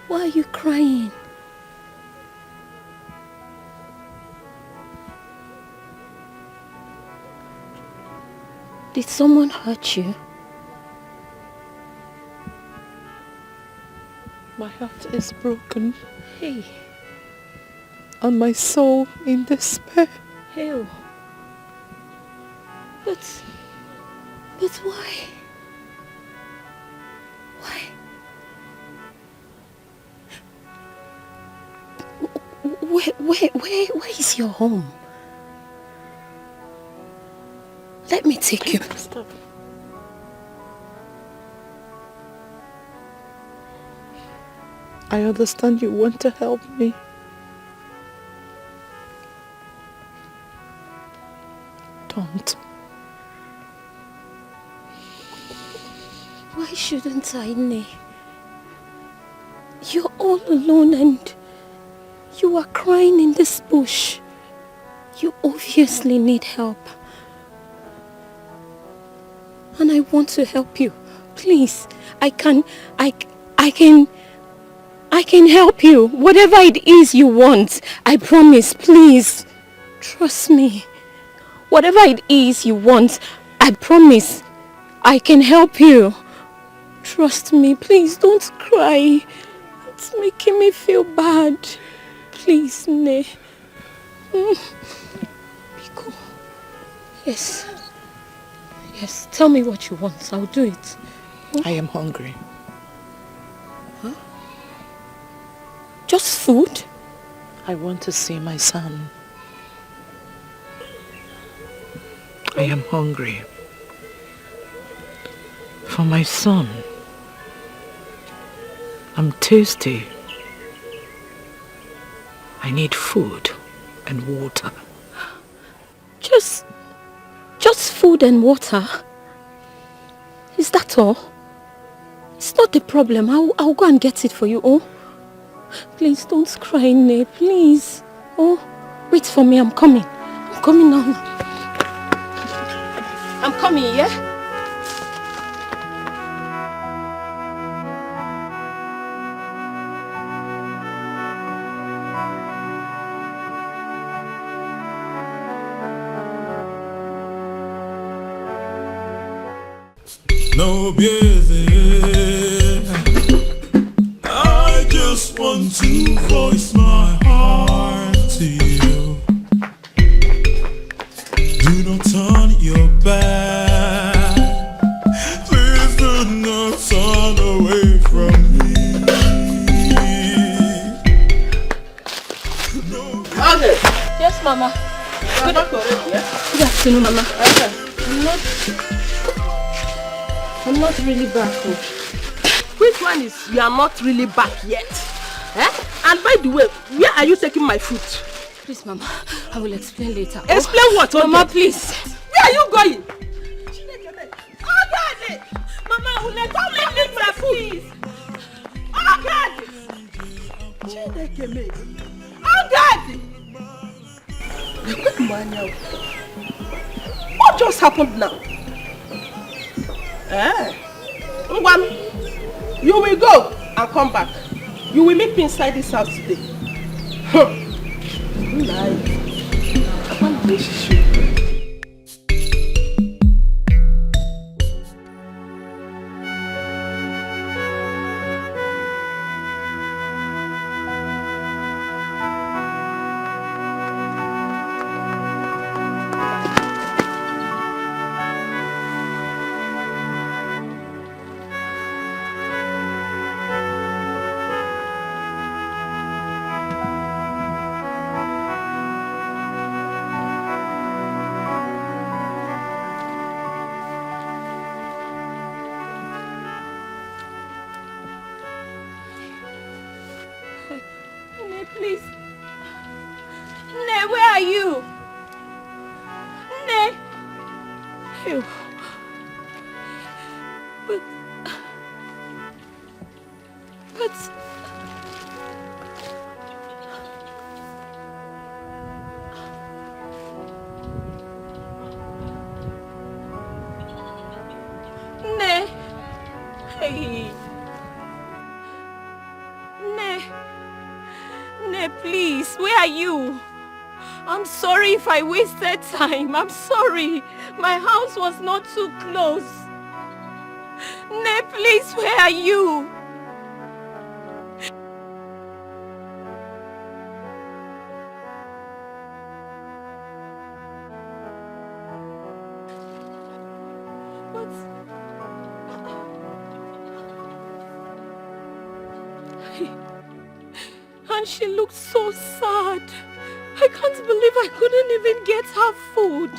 Why are you crying? Did someone hurt you? My heart is broken. Hey. And my soul in despair. Hey. But why? Why? Where is your home? Let me take you. Stop. I understand you want to help me. Don't. Why shouldn't I, Ne? You're all alone and you are crying in this bush. You obviously need help. And I want to help you. Please, I can help you. Whatever it is you want, I promise, please. Trust me. Whatever it is you want, I promise, I can help you. Trust me, please don't cry. It's making me feel bad. Please, Ne. Be cool. Yes. Yes, tell me what you want. I'll do it. I am hungry. Huh? Just food? I want to see my son. I am hungry. For my son. I'm thirsty. I need food and water. Just food and water? Is that all? It's not the problem. I'll go and get it for you, oh? Please don't cry, Ne, please. Oh, wait for me, I'm coming. I'm coming now. I'm coming, yeah? No busy. I just want to voice my heart to you. Do not turn your back. Please do not turn away from me. Okay. Yes, Mama. Good afternoon, yeah? Good afternoon, Mama. I'm not really back home. Which one is you are not really back yet? Eh? And by the way, where are you taking my food? Please, Mama, I will explain later. Explain what? Mama, please. Where are you going? Oh, God! Mama, will you don't let me my food? Oh, God! Oh, God! What just happened now? Ngwan, you will go and come back. You will meet me inside this house today. Please. Ne, where are you? Ne. Phew. But Ne. Hey. Ne, please, where are you? I'm sorry if I wasted time. I'm sorry. My house was not too close. Ne, please, where are you? And she looked so sad. I can't believe I couldn't even get her food.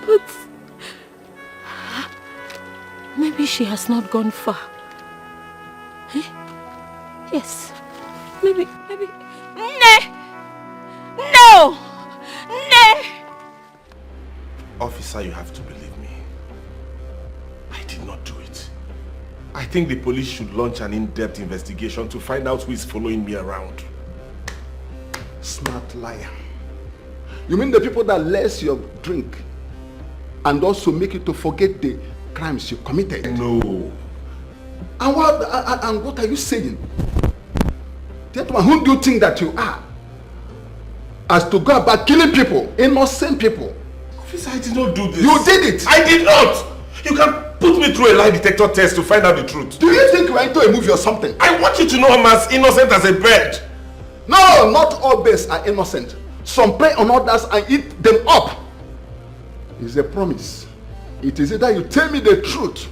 But maybe she has not gone far. Eh? Yes. Maybe. Ne! No! Ne! Officer, you have to believe me. I did not do it. I think the police should launch an in-depth investigation to find out who is following me around. Smart liar. You mean the people that less your drink and also make you to forget the crimes you committed? No. And what are you saying? Gentlemen, who do you think that you are? As to go about killing people, innocent people. Officer, I did not do this. You did it. I did not. You can put me through a lie detector test to find out the truth. Do you think you are into a movie or something? I want you to know I'm as innocent as a bird. No, not all birds are innocent. Some prey on others and eat them up. It's a promise. It is either you tell me the truth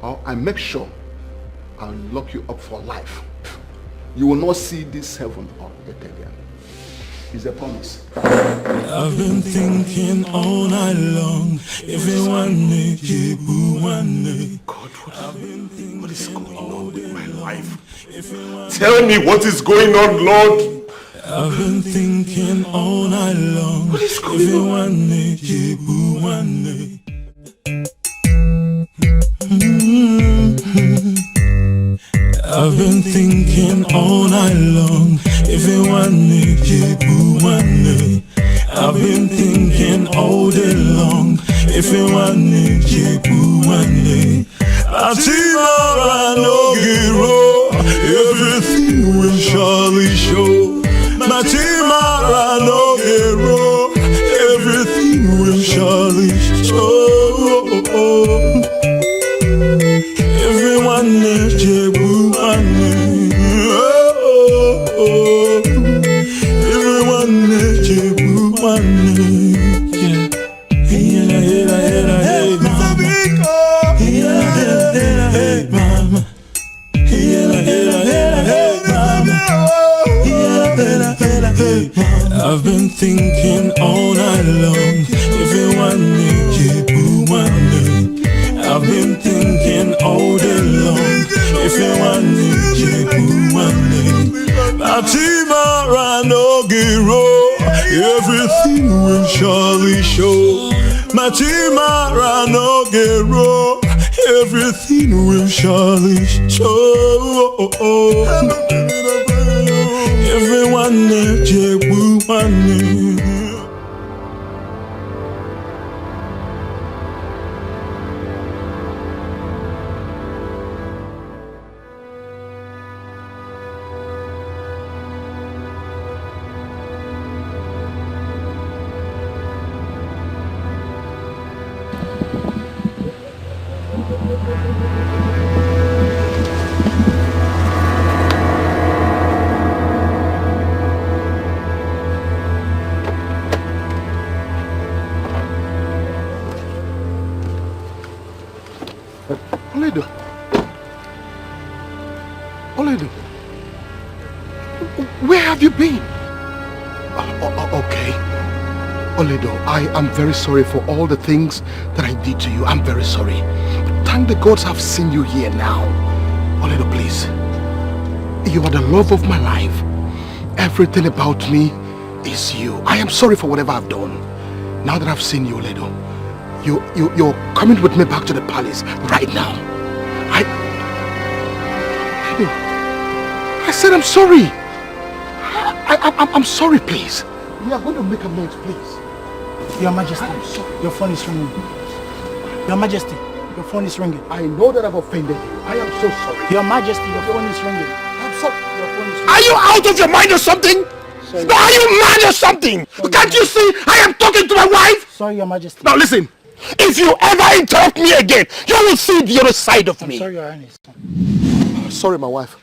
or I make sure I'll lock you up for life. You will not see this heaven or earth again. It's a promise. I've been thinking all night long. If you want me, you want me. God, what is going on with my life? Tell me what is going on, Lord. I've been thinking all night long. What is going on? I've been thinking all night long. If you want me, I've been thinking all day long. If you want me, Atimara no giro, everything will surely show. Matimara no giro, everything will surely show. Everyone is everyone is I've been thinking all night long. If you want me, I've been thinking all day long. If you want me, Atimara no giro, everything will surely show. Matimara no giro, everything will surely show. Everyone Oledo, where have you been? Okay. Oledo, I am very sorry for all the things that I did to you. I'm very sorry. Thank the gods I've seen you here now. Oledo, please. You are the love of my life. Everything about me is you. I am sorry for whatever I've done. Now that I've seen you, Oledo, you're coming with me back to the palace right now. I said I'm sorry. I'm sorry, please. We are going to make amends, please. Your Majesty, your phone is ringing. Your Majesty, your phone is ringing. I know that I've offended you. I am so sorry. Your Majesty, your phone is ringing. I'm sorry. Your phone is ringing. Are you out of your mind or something? Sorry. No, are you mad or something? Sorry, Can't you see I am talking to my wife? Sorry, Your Majesty. Now listen, if you ever interrupt me again, you will see the other side of me. Sorry, Your Highness. Sorry, my wife.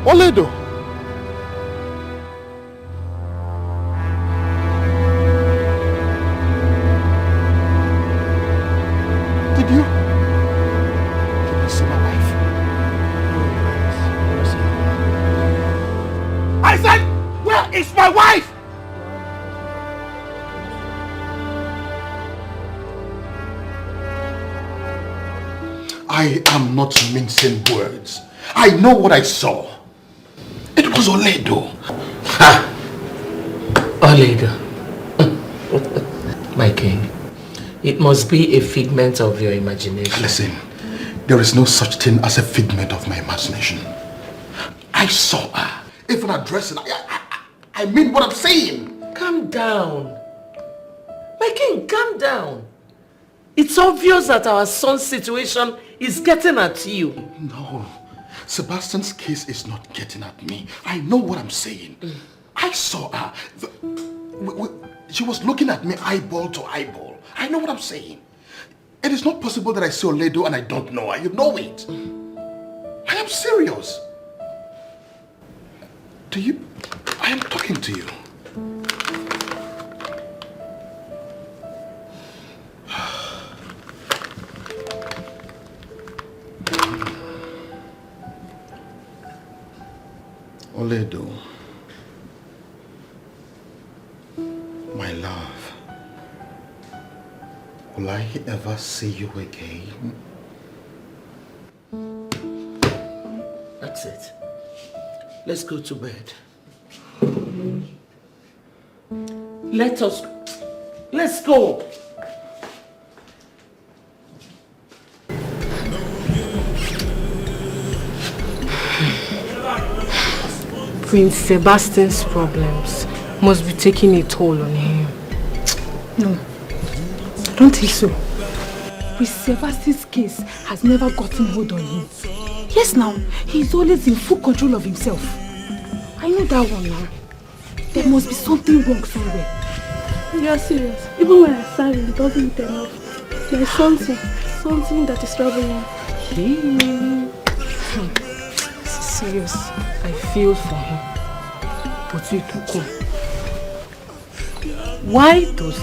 Oledo. Did you see my wife? I said, where is my wife? I am not mincing words. I know what I saw. It was Oledo. Ha! Oledo. My king. It must be a figment of your imagination. Listen, there is no such thing as a figment of my imagination. I saw her. Even addressing her. I mean what I'm saying. Calm down. My king, calm down. It's obvious that our son's situation is getting at you. No. Sebastian's case is not getting at me. I know what I'm saying. I saw her. She was looking at me eyeball to eyeball. I know what I'm saying. It is not possible that I see Oledo and I don't know her. You know it. I am serious. I am talking to you. Oledo, my love, will I ever see you again? That's it. Let's go to bed. Let's go. Prince Sebastian's problems must be taking a toll on him. No, I don't think so. Prince Sebastian's case has never gotten hold on him. Yes, now, he's always in full control of himself. I know that one now. There must be something wrong somewhere. You're serious. Even when I sang, it doesn't turn off. There's something that is troubling him. Serious. I feel for him. But it will come. Why does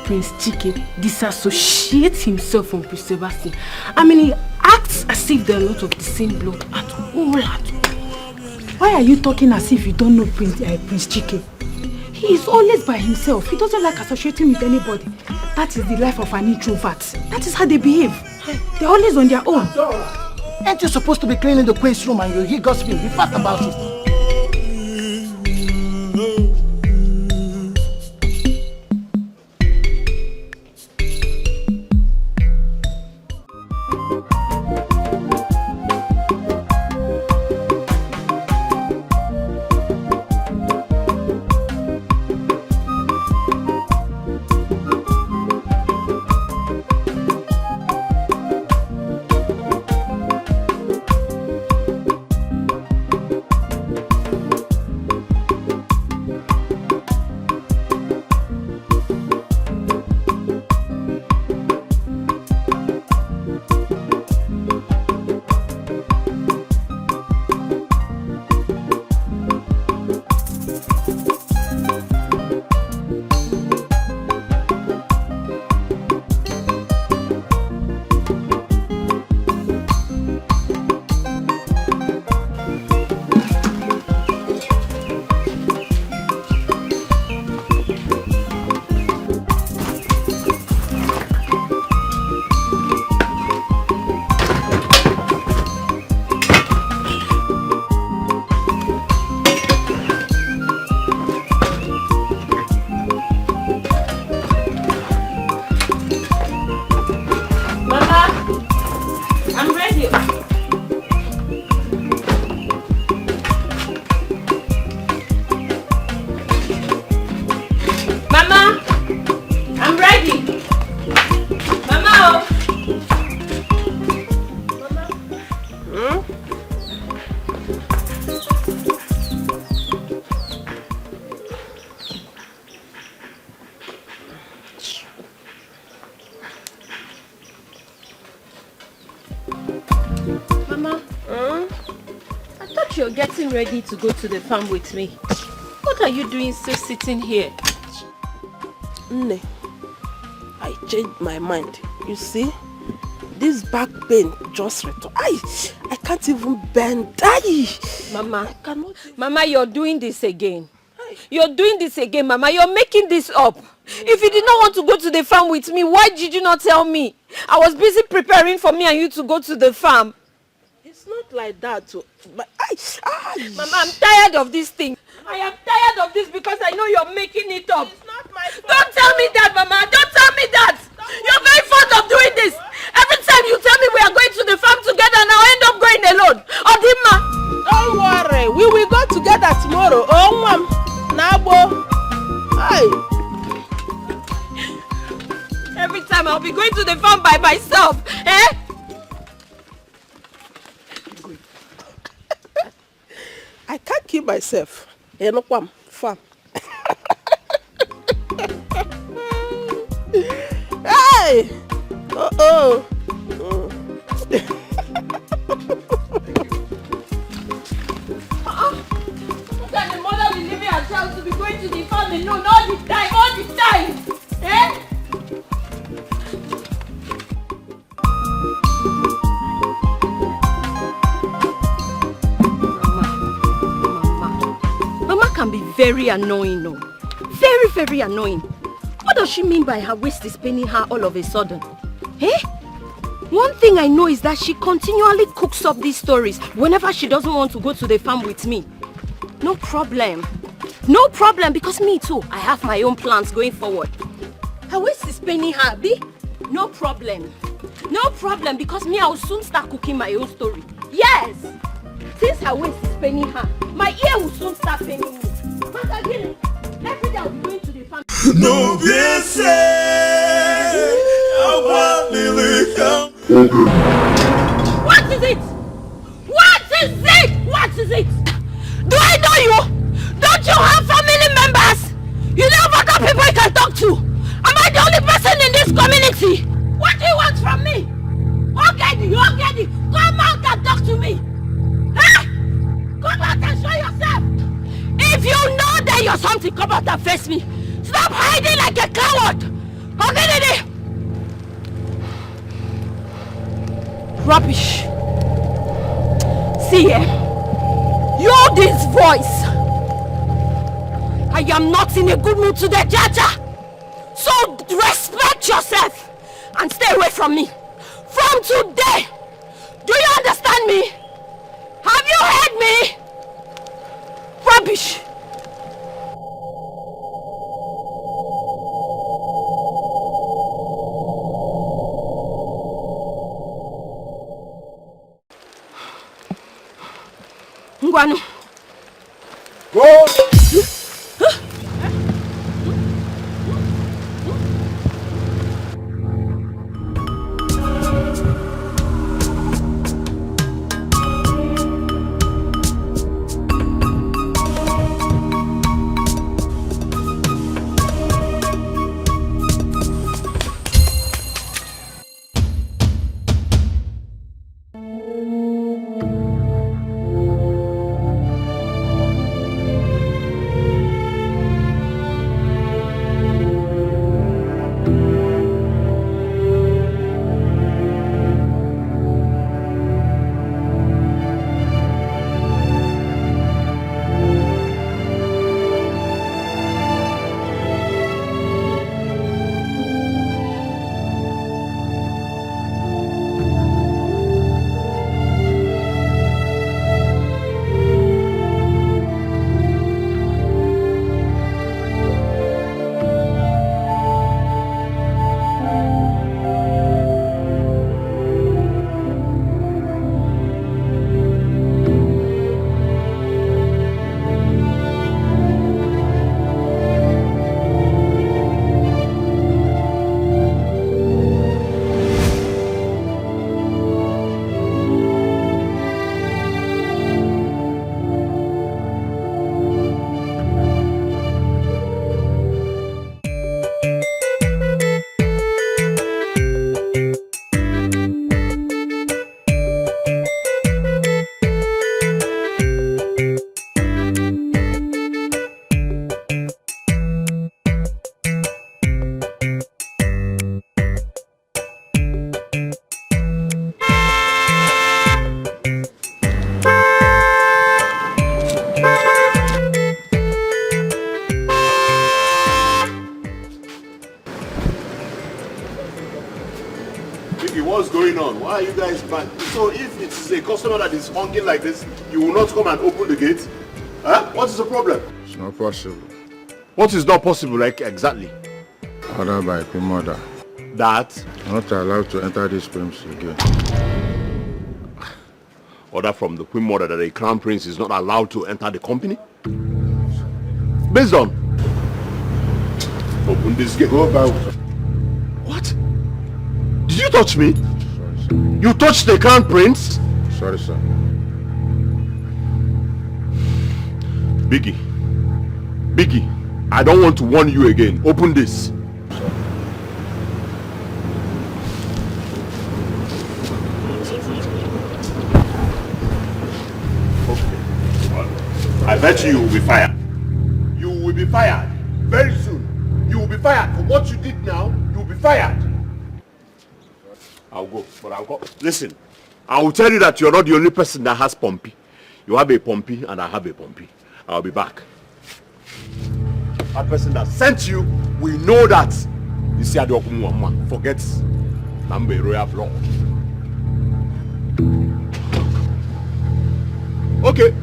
Prince Chike disassociate himself from Prince Sebastian? I mean, he acts as if there are a lot of the same blood at all. Why are you talking as if you don't know Prince Chike? He is always by himself. He doesn't like associating with anybody. That is the life of an introvert. That is how they behave. They're always on their own. Ain't you supposed to be cleaning the queen's room and you hear gossiping? Be fast about it. Ready to go to the farm with me. What are you doing still sitting here? Nne, I changed my mind. You see, this back pain just returned. I can't even bend. Mama, you're doing this again. You're doing this again, Mama. You're making this up. If you did not want to go to the farm with me, why did you not tell me? I was busy preparing for me and you to go to the farm. It's not like that. Mama, I'm tired of this thing. I am tired of this because I know you're making it up. It's not my fault. Don't tell me that, Mama. Don't tell me that. You're very fond of doing this. Every time you tell me we are going to the farm together and I'll end up going alone. Odima. Don't worry. We will go together tomorrow. Oh, Mom. Nabo. Every time I'll be going to the farm by myself. Eh? I can't keep myself. Farm. Hey! Look at the mother will leave her child to be going to the farm alone all the time. Eh? very annoying, no. Very, very annoying. What does she mean by her waist is paining her all of a sudden? Eh? One thing I know is that she continually cooks up these stories whenever she doesn't want to go to the farm with me. No problem. No problem, because me too, I have my own plans going forward. Her waist is paining her, B? No problem. No problem, because me, I will soon start cooking my own story. Yes! Since her waist is paining her, my ear will soon start paining me. But again, every day I'll be going to the farm. No, this What is it? What is it? What is it? Do I know you? Don't you have family members? You know what other people you can talk to? Am I the only person in this community? What do you want from me? Okay, come out and talk to me. Huh? Come out and show yourself. If you know that you're something, come out and face me. Stop hiding like a coward. Okay, rubbish. See here. You this voice. I am not in a good mood today, Jaja. So respect yourself and stay away from me. From today. Do you understand me? Have you heard me? Rubbish. Ngwanu. Go! What's going on? Why are you guys back? So if it's a customer that is honking like this, you will not come and open the gate? Huh? What is the problem? It's not possible. What is not possible, like exactly? Order by Queen Mother. That? I'm not allowed to enter this premises again. Order from the Queen Mother that a crown prince is not allowed to enter the company? Based on? Open this gate. Go back. What? Did you touch me? Sorry, sir. You touched the crown prince? Sorry, sir. Biggie, I don't want to warn you again. Open this. I bet you will be fired. You will be fired very soon. You will be fired. For what you did now, you will be fired. I'll go, but I'll go. Listen, I will tell you that you're not the only person that has Pompey. You have a Pompey and I have a Pompey. I'll be back. that person that sent you will know that this is the forget number royal blood. Okay,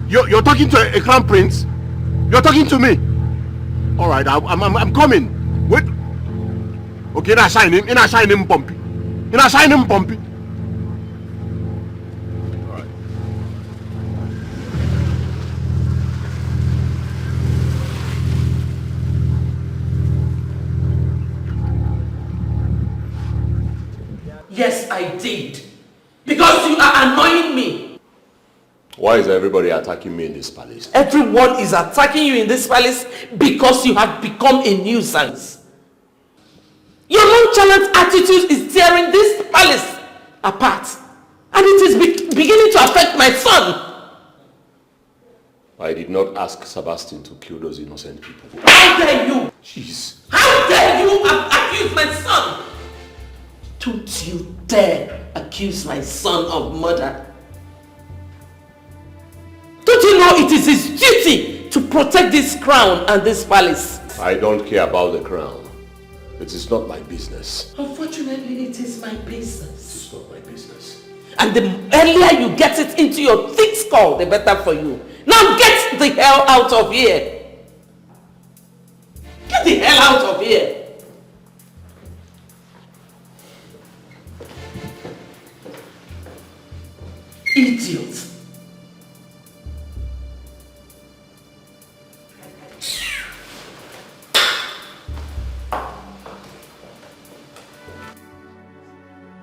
you're talking to a crown prince. You're talking to me. All right, I'm coming. Wait. Okay, I sign him. I sign him, Pompey. I sign him, Pompey. All right. Yes, I did. Because you are annoying me. Why is everybody attacking me in this palace? Everyone is attacking you in this palace because you have become a nuisance. Your nonchalant attitude is tearing this palace apart. And it is beginning to affect my son. I did not ask Sebastian to kill those innocent people. How dare you? Jeez. How dare you accuse my son? Don't you dare accuse my son of murder. Don't you know it is his duty to protect this crown and this palace? I don't care about the crown. It is not my business. Unfortunately, it is my business. It's not my business. And the earlier you get it into your thick skull, the better for you. Now get the hell out of here. Get the hell out of here. Idiot.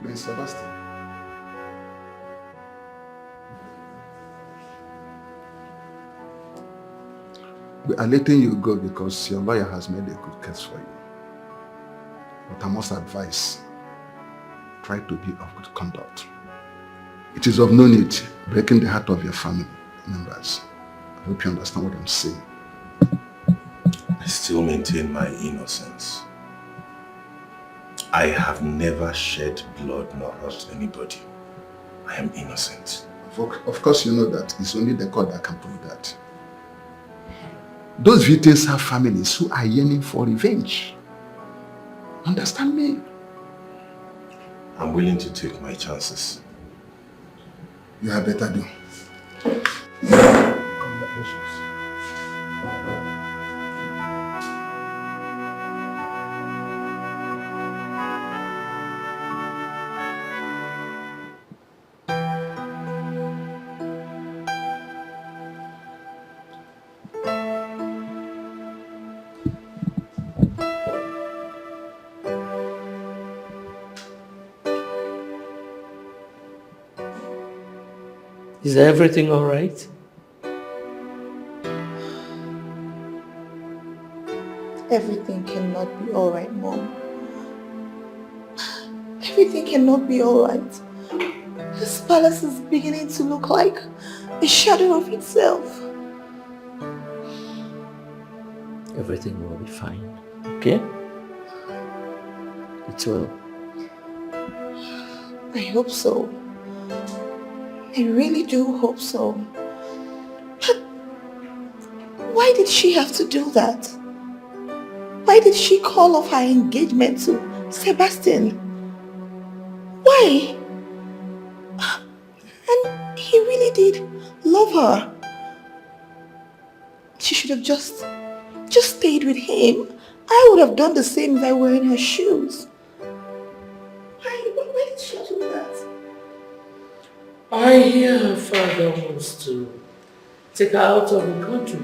Prince Sebastian. We are letting you go because your lawyer has made a good case for you. But I must advise, try to be of good conduct. It is of no need breaking the heart of your family members. I hope you understand what I'm saying. I still maintain my innocence. I have never shed blood nor hurt anybody. I am innocent. Of course you know that. It's only the court that can prove that. Those victims have families who are yearning for revenge. Understand me? I'm willing to take my chances. You had better do. Is everything all right? Everything cannot be all right, Mom. Everything cannot be all right. This palace is beginning to look like a shadow of itself. Everything will be fine, okay? It will. I hope so. I really do hope so. But why did she have to do that? Why did she call off her engagement to Sebastian? Why? And he really did love her. She should have just stayed with him. I would have done the same if I were in her shoes. Why did she do that? I hear her father wants to take her out of the country.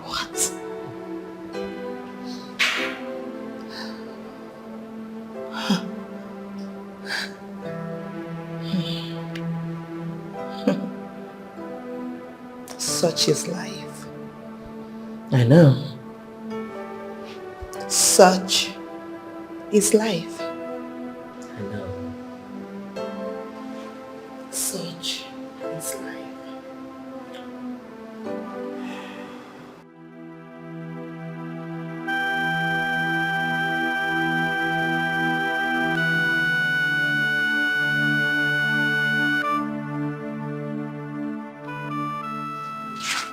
What? Such is life. I know. Such is life. I know. Such is life.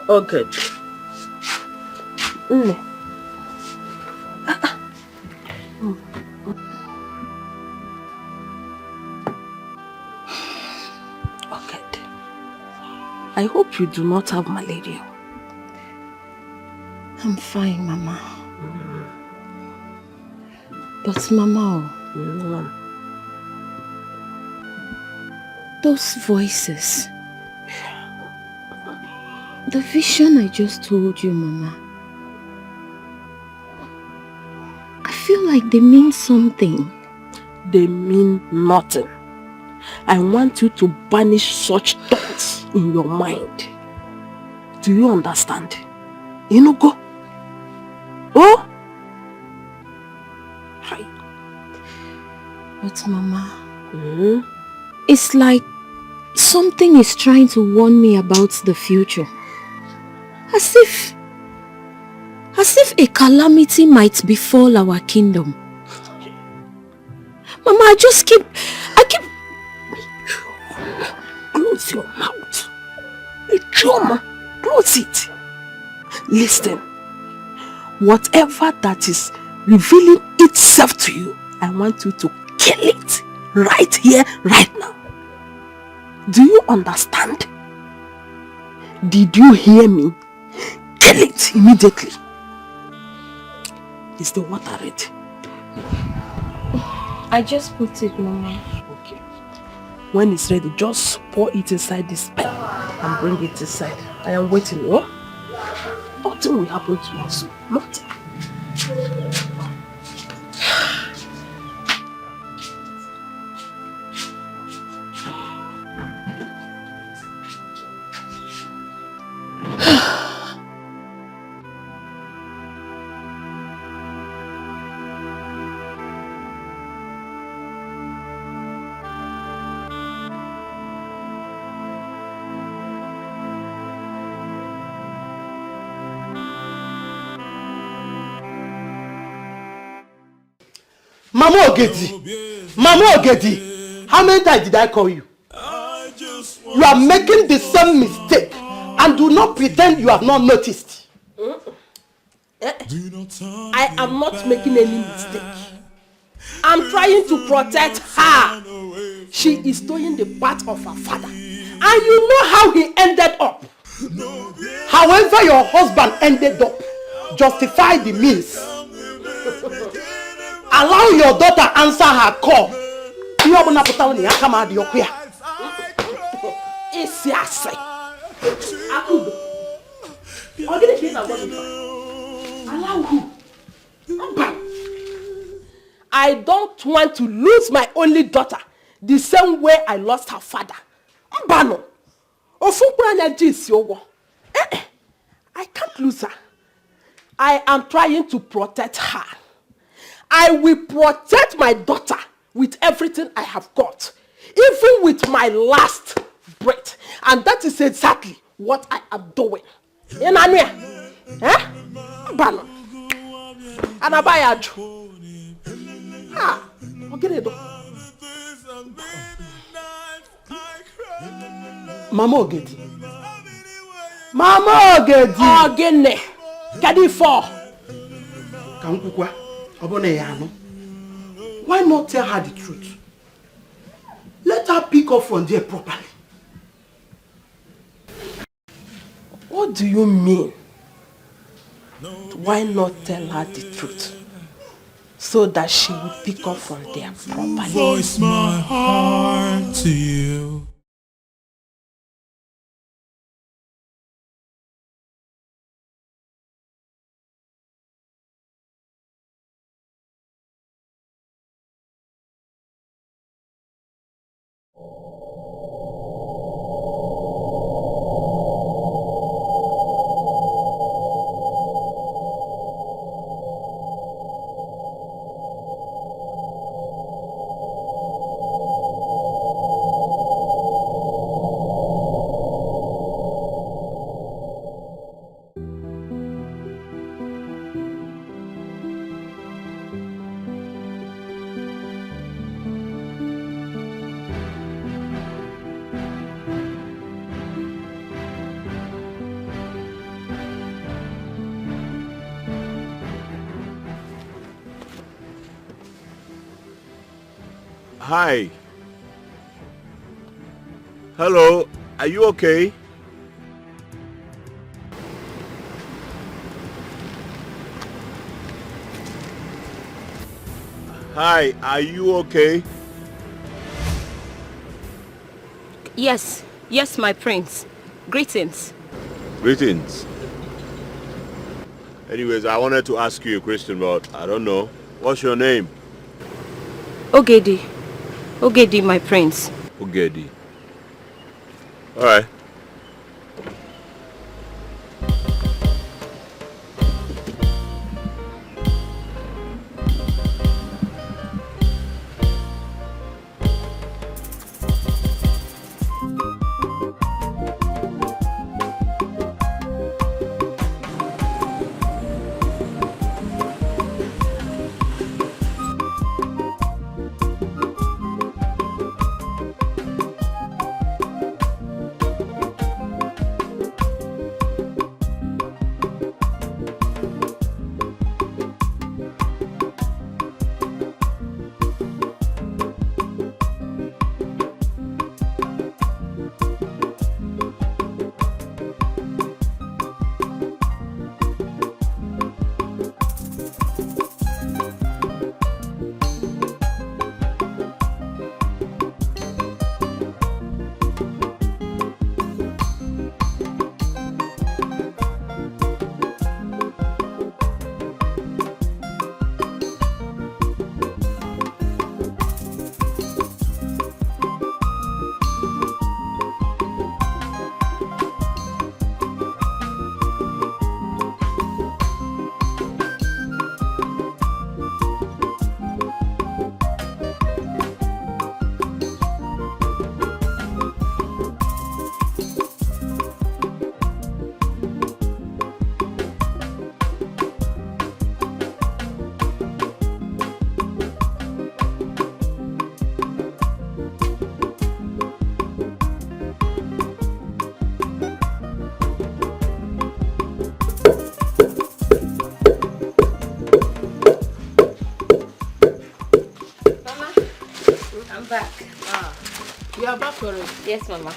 Okay. Okay. I hope you do not have malaria. I'm fine, Mama. But Mama, those voices, the vision I just told you, Mama, I feel like they mean something. They mean nothing. I want you to banish such thoughts in your mind. Do you understand? You know, go. Oh? Hi. But Mama, it's like something is trying to warn me about the future. As if a calamity might befall our kingdom. Mama, I keep... Close your mouth. Choma, close it. Listen. Whatever that is revealing itself to you, I want you to kill it right here, right now. Do you understand? Did you hear me? Kill it immediately. Is the water ready? I just put it, Mama. Okay. When it's ready, just pour it inside this pen and bring it inside. I am waiting, oh? Nothing will happen to us. Nothing. Mama Ogedi, how many times did I call you? You are making the same mistake and do not pretend you have not noticed. I am not making any mistake. I'm trying to protect her. She is doing the part of her father. And you know how he ended up. However your husband ended up, justify the means. Allow your daughter answer her call. Isi ase. Akudo. Allow who? I don't want to lose my only daughter the same way I lost her father. Mbano. I can't lose her. I am trying to protect her. I will protect my daughter with everything I have got, even with my last breath. And that is exactly what I am doing. Mbano. Anabayaju. Mama Ogedi. Ogene. Kadi for. Why not tell her the truth? Let her pick up from there properly. What do you mean? Why not tell her the truth? So that she will pick up from there properly. Voice my heart to you. Hi. Hello, are you okay? Hi, are you okay? Yes, yes, my prince. Greetings. Greetings. Anyways, I wanted to ask you a question, but I don't know. What's your name? Ogedi. Ogedi, my prince. Ogedi. Alright. Back. You are back already? Yes, Mama.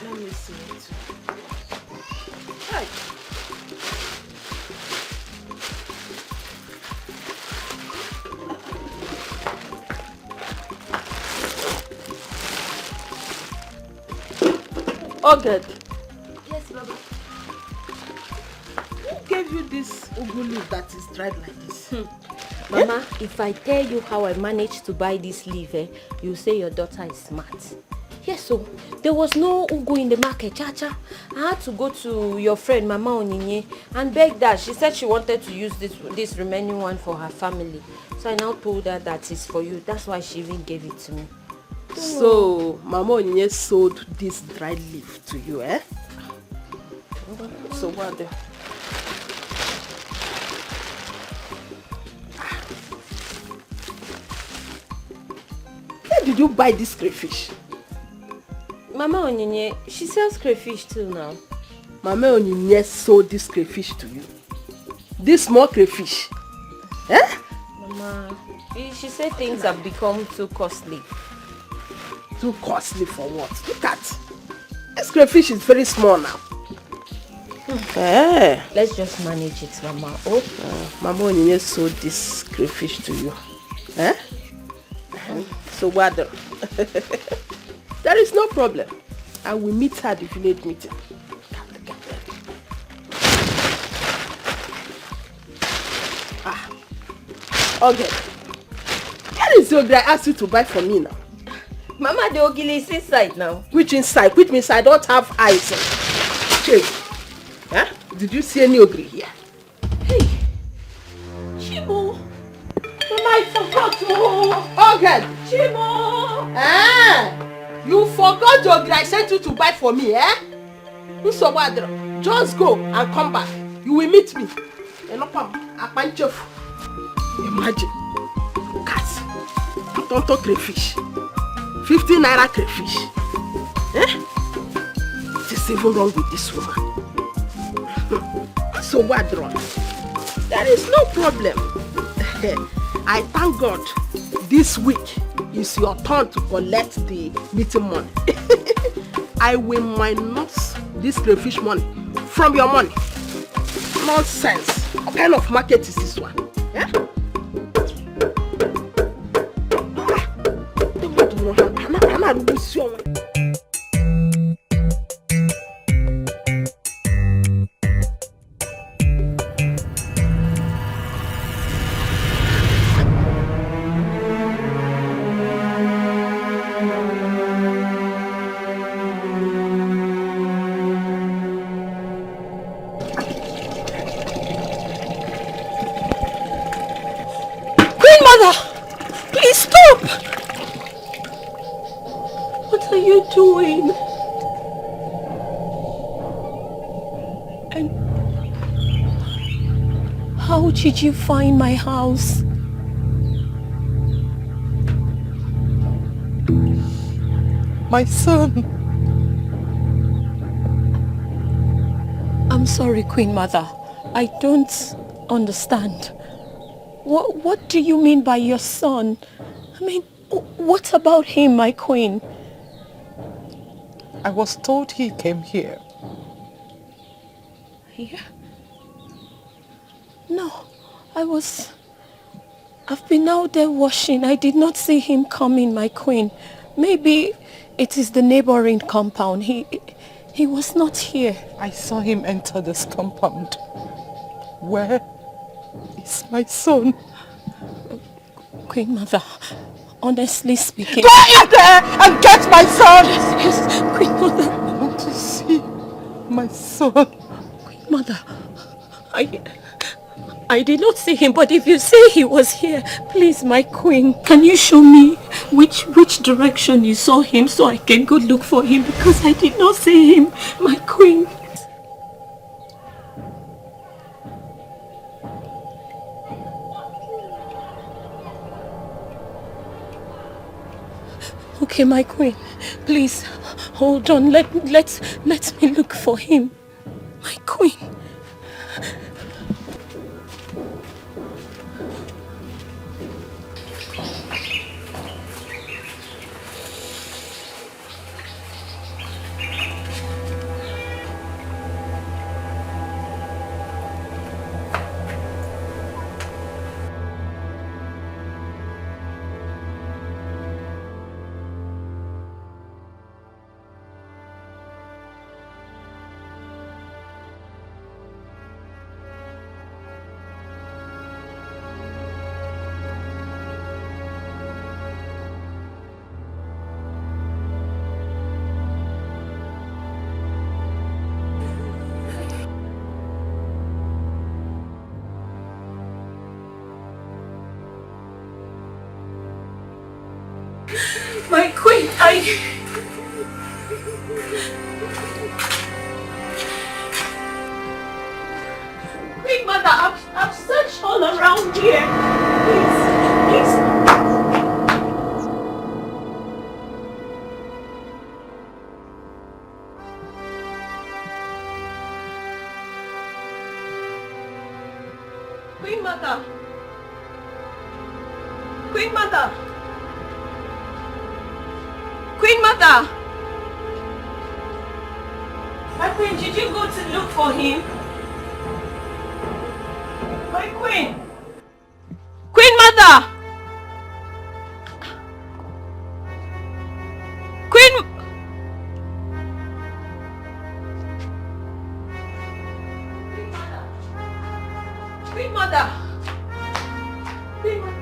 Let me see it. Hi. Oh, good. Yes, Baba. Who gave you this ugu leaf that is dried like this? Mama, if I tell you how I managed to buy this leaf, you say your daughter is smart. Yes, so there was no ugu in the market, Chacha. I had to go to your friend, Mama Onyinye, and beg that. She said she wanted to use this remaining one for her family. So I now told her that it's for you. That's why she even gave it to me. So, Mama Onyinye sold this dried leaf to you, eh? So what the... Where did you buy this crayfish? Mama Onyinye, she sells crayfish too now. Mama Onyinye sold this crayfish to you. This small crayfish. Eh? Mama, she said things have become too costly. Too costly for what? Look at. This crayfish is very small now. Eh. Let's just manage it, Mama. Oh. Mama Onyinye sold this crayfish to you. Eh? So what? There is no problem. I will meet her at the village meeting. Okay. Where is the ogre I asked you to buy for me now? Mama, the ogre is inside now. Which inside? Which means I don't have eyes. Okay. Huh? Did you see any ogre here? Hey. Chibo. Mama, I forgot to. Okay. Chibo. You forgot the ogre I sent you to buy for me, eh? Just go and come back. You will meet me. Imagine. Cats. Tonto crayfish. 50 naira crayfish. Eh? What is even wrong with this woman? So what, Ron? There is no problem. I thank God this week is your turn to collect the meeting money. I will minus this crayfish money from your money. Nonsense. What kind of market is this one? Yeah? Doing? And how did you find my house? My son. I'm sorry, Queen Mother. I don't understand. What do you mean by your son? I mean, what about him, my queen? I was told he came here. Here? No, I've been out there washing. I did not see him coming, my queen. Maybe it is the neighboring compound. He was not here. I saw him enter this compound. Where is my son? Queen Mother, honestly speaking... Go in there and get my son! Yes, Queen Mother. I want to see my son. Queen Mother, I did not see him, but if you say he was here, please, my queen, can you show me which direction you saw him so I can go look for him, because I did not see him, my queen. Okay, my queen, please, hold on, let me look for him, my queen. My queen, Queen Mother, I've searched all around here. Please. Queen Mother. Queen Mother. Queen Mother! My queen, did you go to look for him? My queen! Queen Mother! Queen... Queen Mother! Queen Mother! Queen Mother!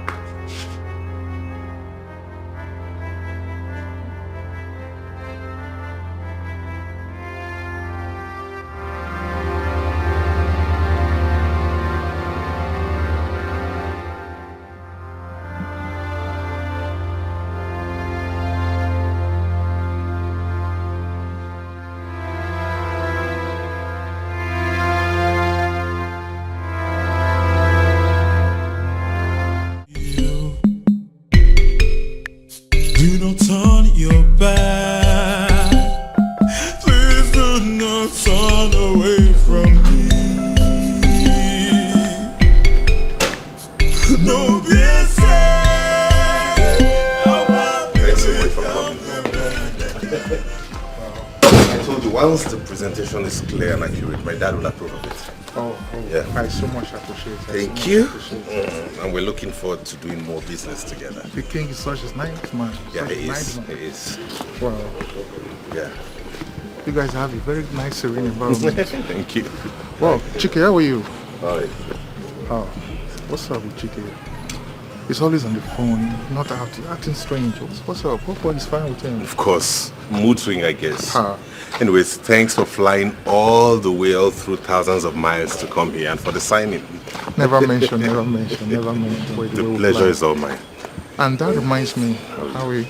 once the presentation is clear and accurate, my dad will approve of it. Yeah. I so much appreciate it. Thank you. And we're looking forward to doing more business together. The king is such a nice man. Yeah, Such he a nice is. man. He is. Wow. Yeah. You guys have a very nice, serene environment. Thank you. Wow, Chike, how are you? Alright. Oh, what's up with Chike? He's always on the phone, not out, acting strange. What's up? What is fine with him? Of course. Mood swing, I guess. Ha. Anyways, thanks for flying all the way all through thousands of miles to come here and for the signing. Never mention. The pleasure is all mine. And that reminds me, Howie,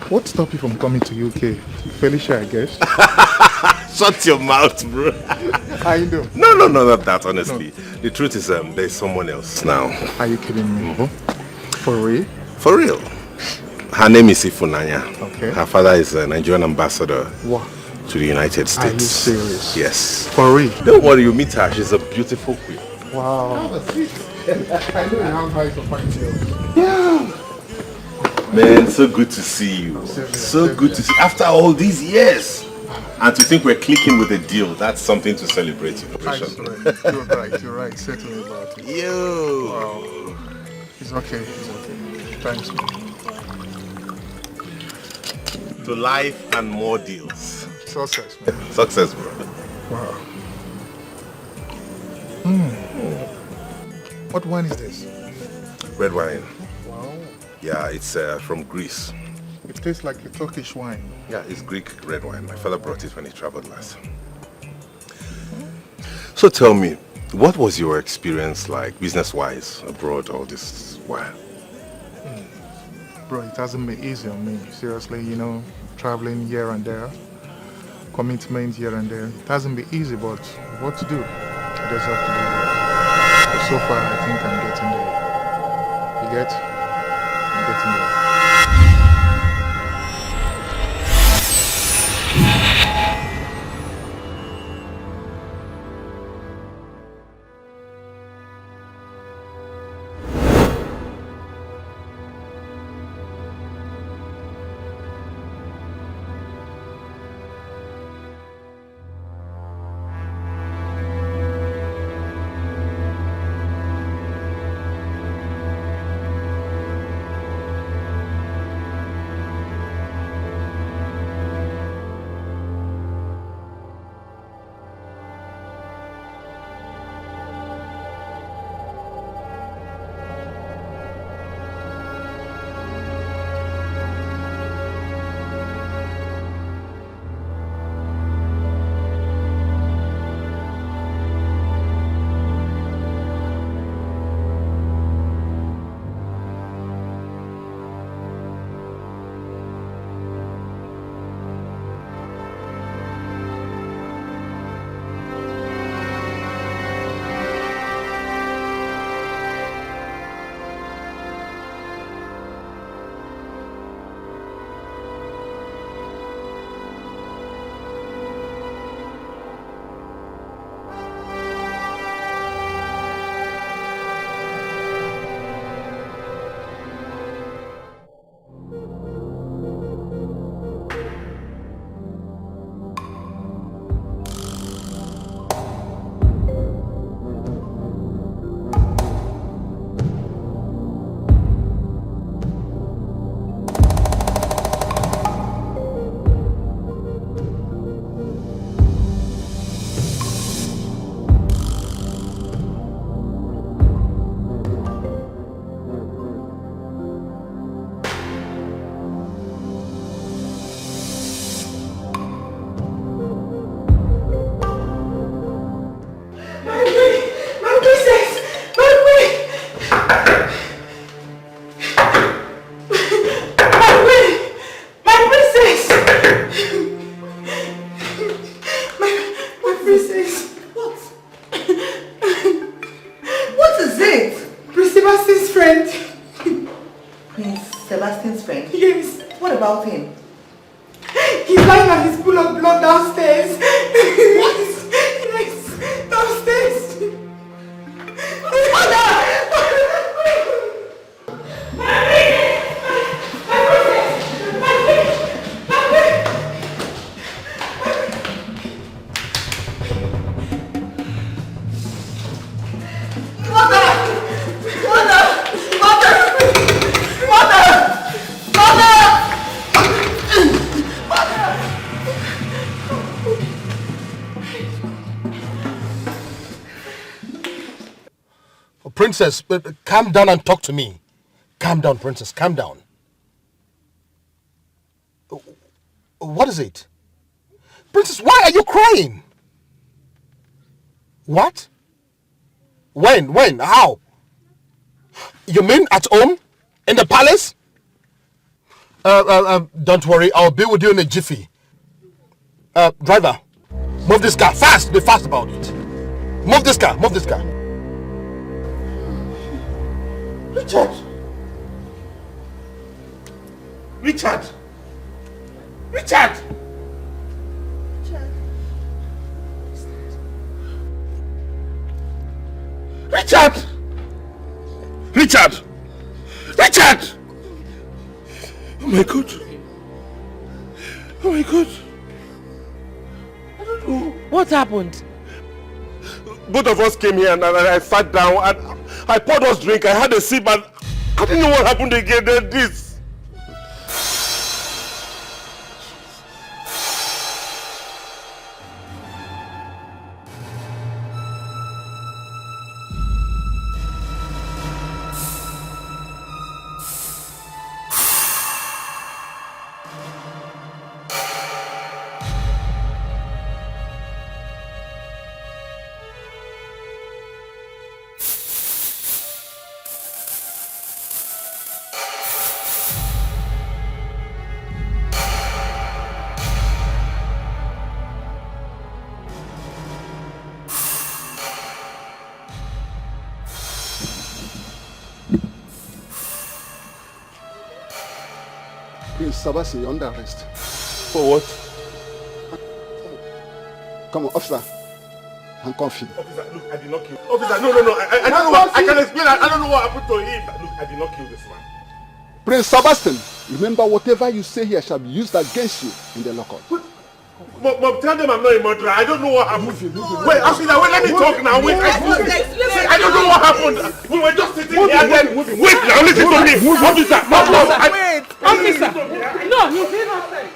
what stopped you from coming to UK? Felicia, I guess. Shut your mouth, bro. I know. No, not that, honestly. No. The truth is, there's someone else now. Are you kidding me? For real? For real. Her name is Ifunanya. Okay. Her father is a Nigerian ambassador to the United States. Are you serious? Yes. For real? Don't worry, you meet her. She's a beautiful queen. Wow. I know you have eyes for fine girls. Yeah. Man, so good to see you. So good to see you. After all these years. And to think we're clicking with a deal, that's something to celebrate. You're right. Say to me about it. Yo. Wow. It's okay. Thanks, man. To life and more deals. Success, man. Success, bro. Wow. What wine is this? Red wine. Wow. Yeah, it's from Greece. It tastes like a Turkish wine. Yeah, it's Greek red wine. My father brought it when he traveled last. So tell me, what was your experience like, business-wise, abroad all this while? Bro, it hasn't been easy on me. Seriously, traveling here and there, commitment here and there. It hasn't been easy, but what to do? I just have to do it. But so far, I think I'm getting there. You get? I'm getting there. Sebastian's friend? Yes. What about him? He's lying and he's full of blood downstairs. What? Yes, downstairs. Princess, calm down and talk to me. Calm down, Princess, calm down. What is it? Princess, why are you crying? What? When? How? You mean at home? In the palace? Don't worry, I'll be with you in a jiffy. Driver, move this car, fast, be fast about it. Move this car. Richard! Richard! Oh my God! I don't know. What happened? Both of us came here and I sat down and I poured us drink. I had a sip and I didn't know what happened again. Then this. Prince Sabasi under arrest. For what? Come on, officer. Handcuff him. Officer, look, I did not kill. Officer, no. I don't know. I can explain. I don't know what happened to him. Look, I did not kill this man. Prince Sebastian, remember whatever you say here shall be used against you in the lockup. Mom, tell them I'm not a murderer. I don't know what happened. Wait, officer, wait, let me talk now. Wait, I don't know what happened. We were just sitting here and then. Wait now, listen to me. Officer, Wait, officer. No, you did not say.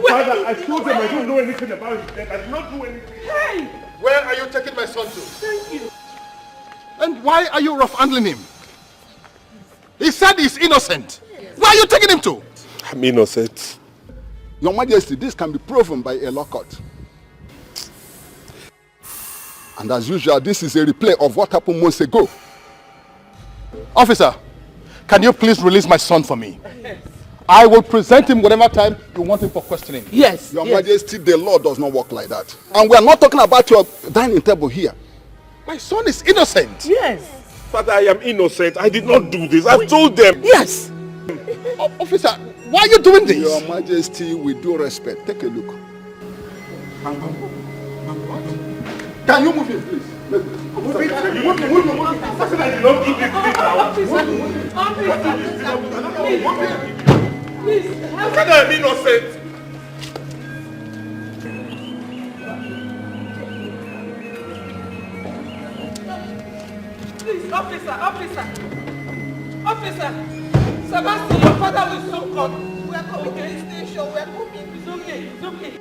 Father, I told them I don't know anything about his death. I did not do anything. Hey! Where are you taking my son to? Thank you. And why are you rough handling him? He said he's innocent. Where are you taking him to? I'm innocent. Your Majesty, this can be proven by a law court. And as usual, this is a replay of what happened months ago. Officer, can you please release my son for me? I will present him whatever time you want him for questioning. Yes. Your Majesty, the law does not work like that. And we are not talking about your dining table here. My son is innocent. Yes. Father, I am innocent. I did not do this. I've told them. Yes. Officer, why are you doing this? Your Majesty, with due respect, take a look. Can you move him, please? I said I did not do this. Please, I said I am innocent. Please, officer. Sebastian, your father will soon come. We are coming to the station. We are coming. It's okay.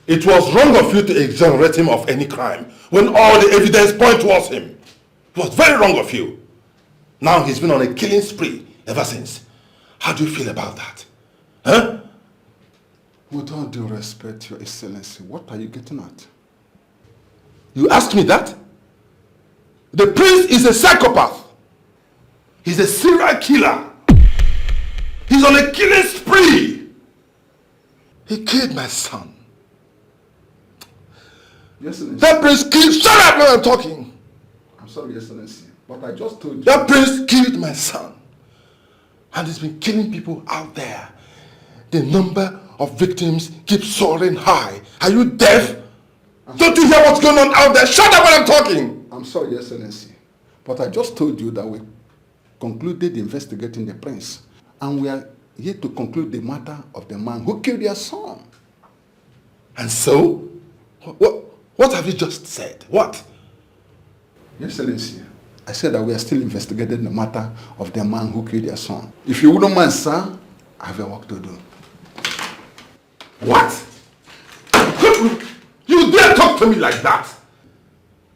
It was wrong of you to exonerate him of any crime when all the evidence points towards him. It was very wrong of you. Now he's been on a killing spree ever since. How do you feel about that? Huh? With all due respect, Your Excellency, what are you getting at? You asked me that? The prince is a psychopath. He's a serial killer. He's on a killing spree. He killed my son. Your Excellency. That prince killed... Shut up when I'm talking. I'm sorry, Your Excellency, but I just told you. That prince killed my son. And he's been killing people out there. The number of victims keeps soaring high. Are you deaf? Don't you hear what's going on out there? Shut up when I'm talking. I'm sorry, Your Excellency, but I just told you that we concluded investigating the prince. And we are here to conclude the matter of the man who killed your son. And so? What have you just said? What? Your Excellency, I said that we are still investigating the matter of the man who killed your son. If you wouldn't mind, sir, I have a work to do. What? You dare talk to me like that?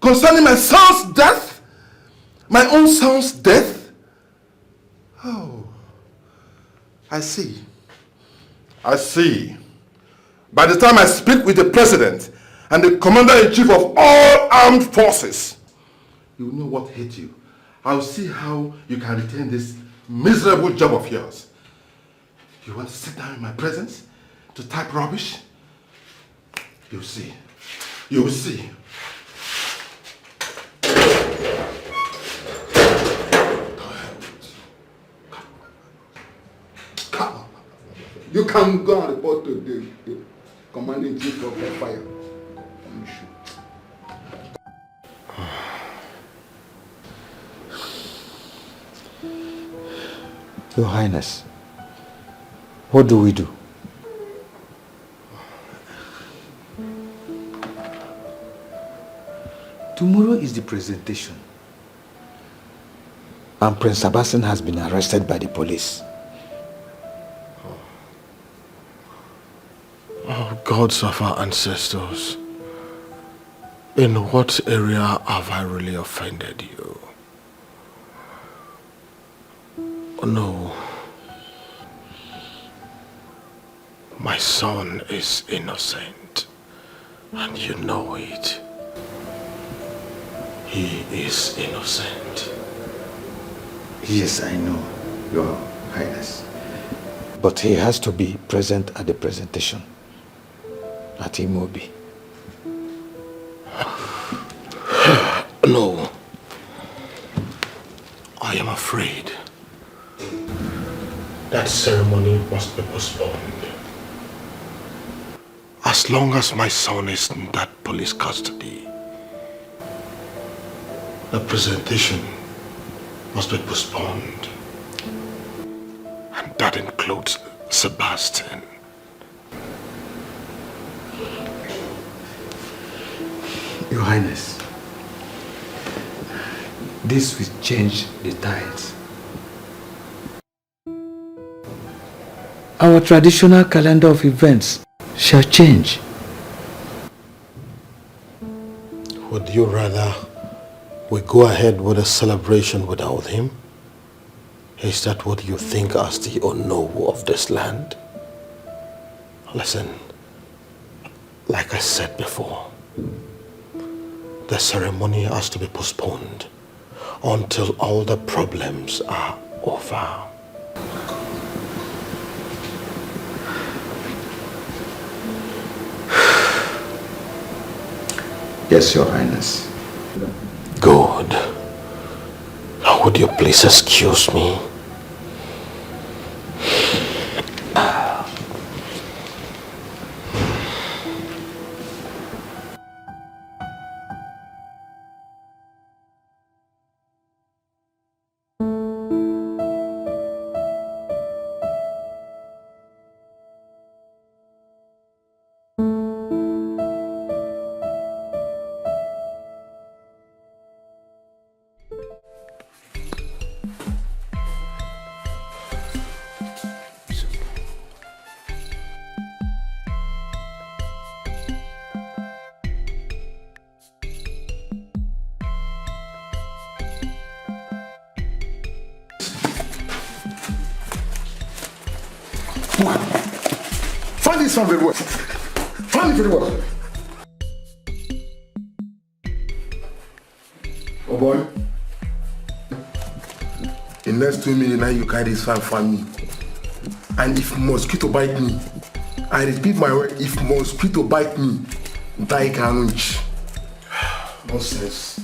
Concerning my son's death? My own son's death? Oh, I see. I see. By the time I speak with the president and the commander-in-chief of all armed forces, you will know what hit you. I'll see how you can retain this miserable job of yours. You want to sit down in my presence to type rubbish? You'll see. You'll see. You can go and report to the commander-in-chief of the fire. Your Highness, what do we do? Tomorrow is the presentation. And Prince Sebastian has been arrested by the police. Oh, gods of our ancestors, in what area have I really offended you? Oh, no. My son is innocent, and you know it. He is innocent. Yes, I know, Your Highness. But he has to be present at the presentation at Imobi. No. I am afraid that ceremony must be postponed. As long as my son is in that police custody, the presentation must be postponed. And that includes Sebastian. Your Highness, this will change the tides. Our traditional calendar of events shall change. Would you rather we go ahead with a celebration without him? Is that what you think as the Onowu of this land? Listen, like I said before, the ceremony has to be postponed until all the problems are over. Yes, Your Highness. Good. Now would you please excuse me? Find this one very well. Find it very well. Oh boy. In next 2 minutes now you carry this fan for me. And if mosquito bite me, I repeat my word, if mosquito bite me, die can't. Nonsense.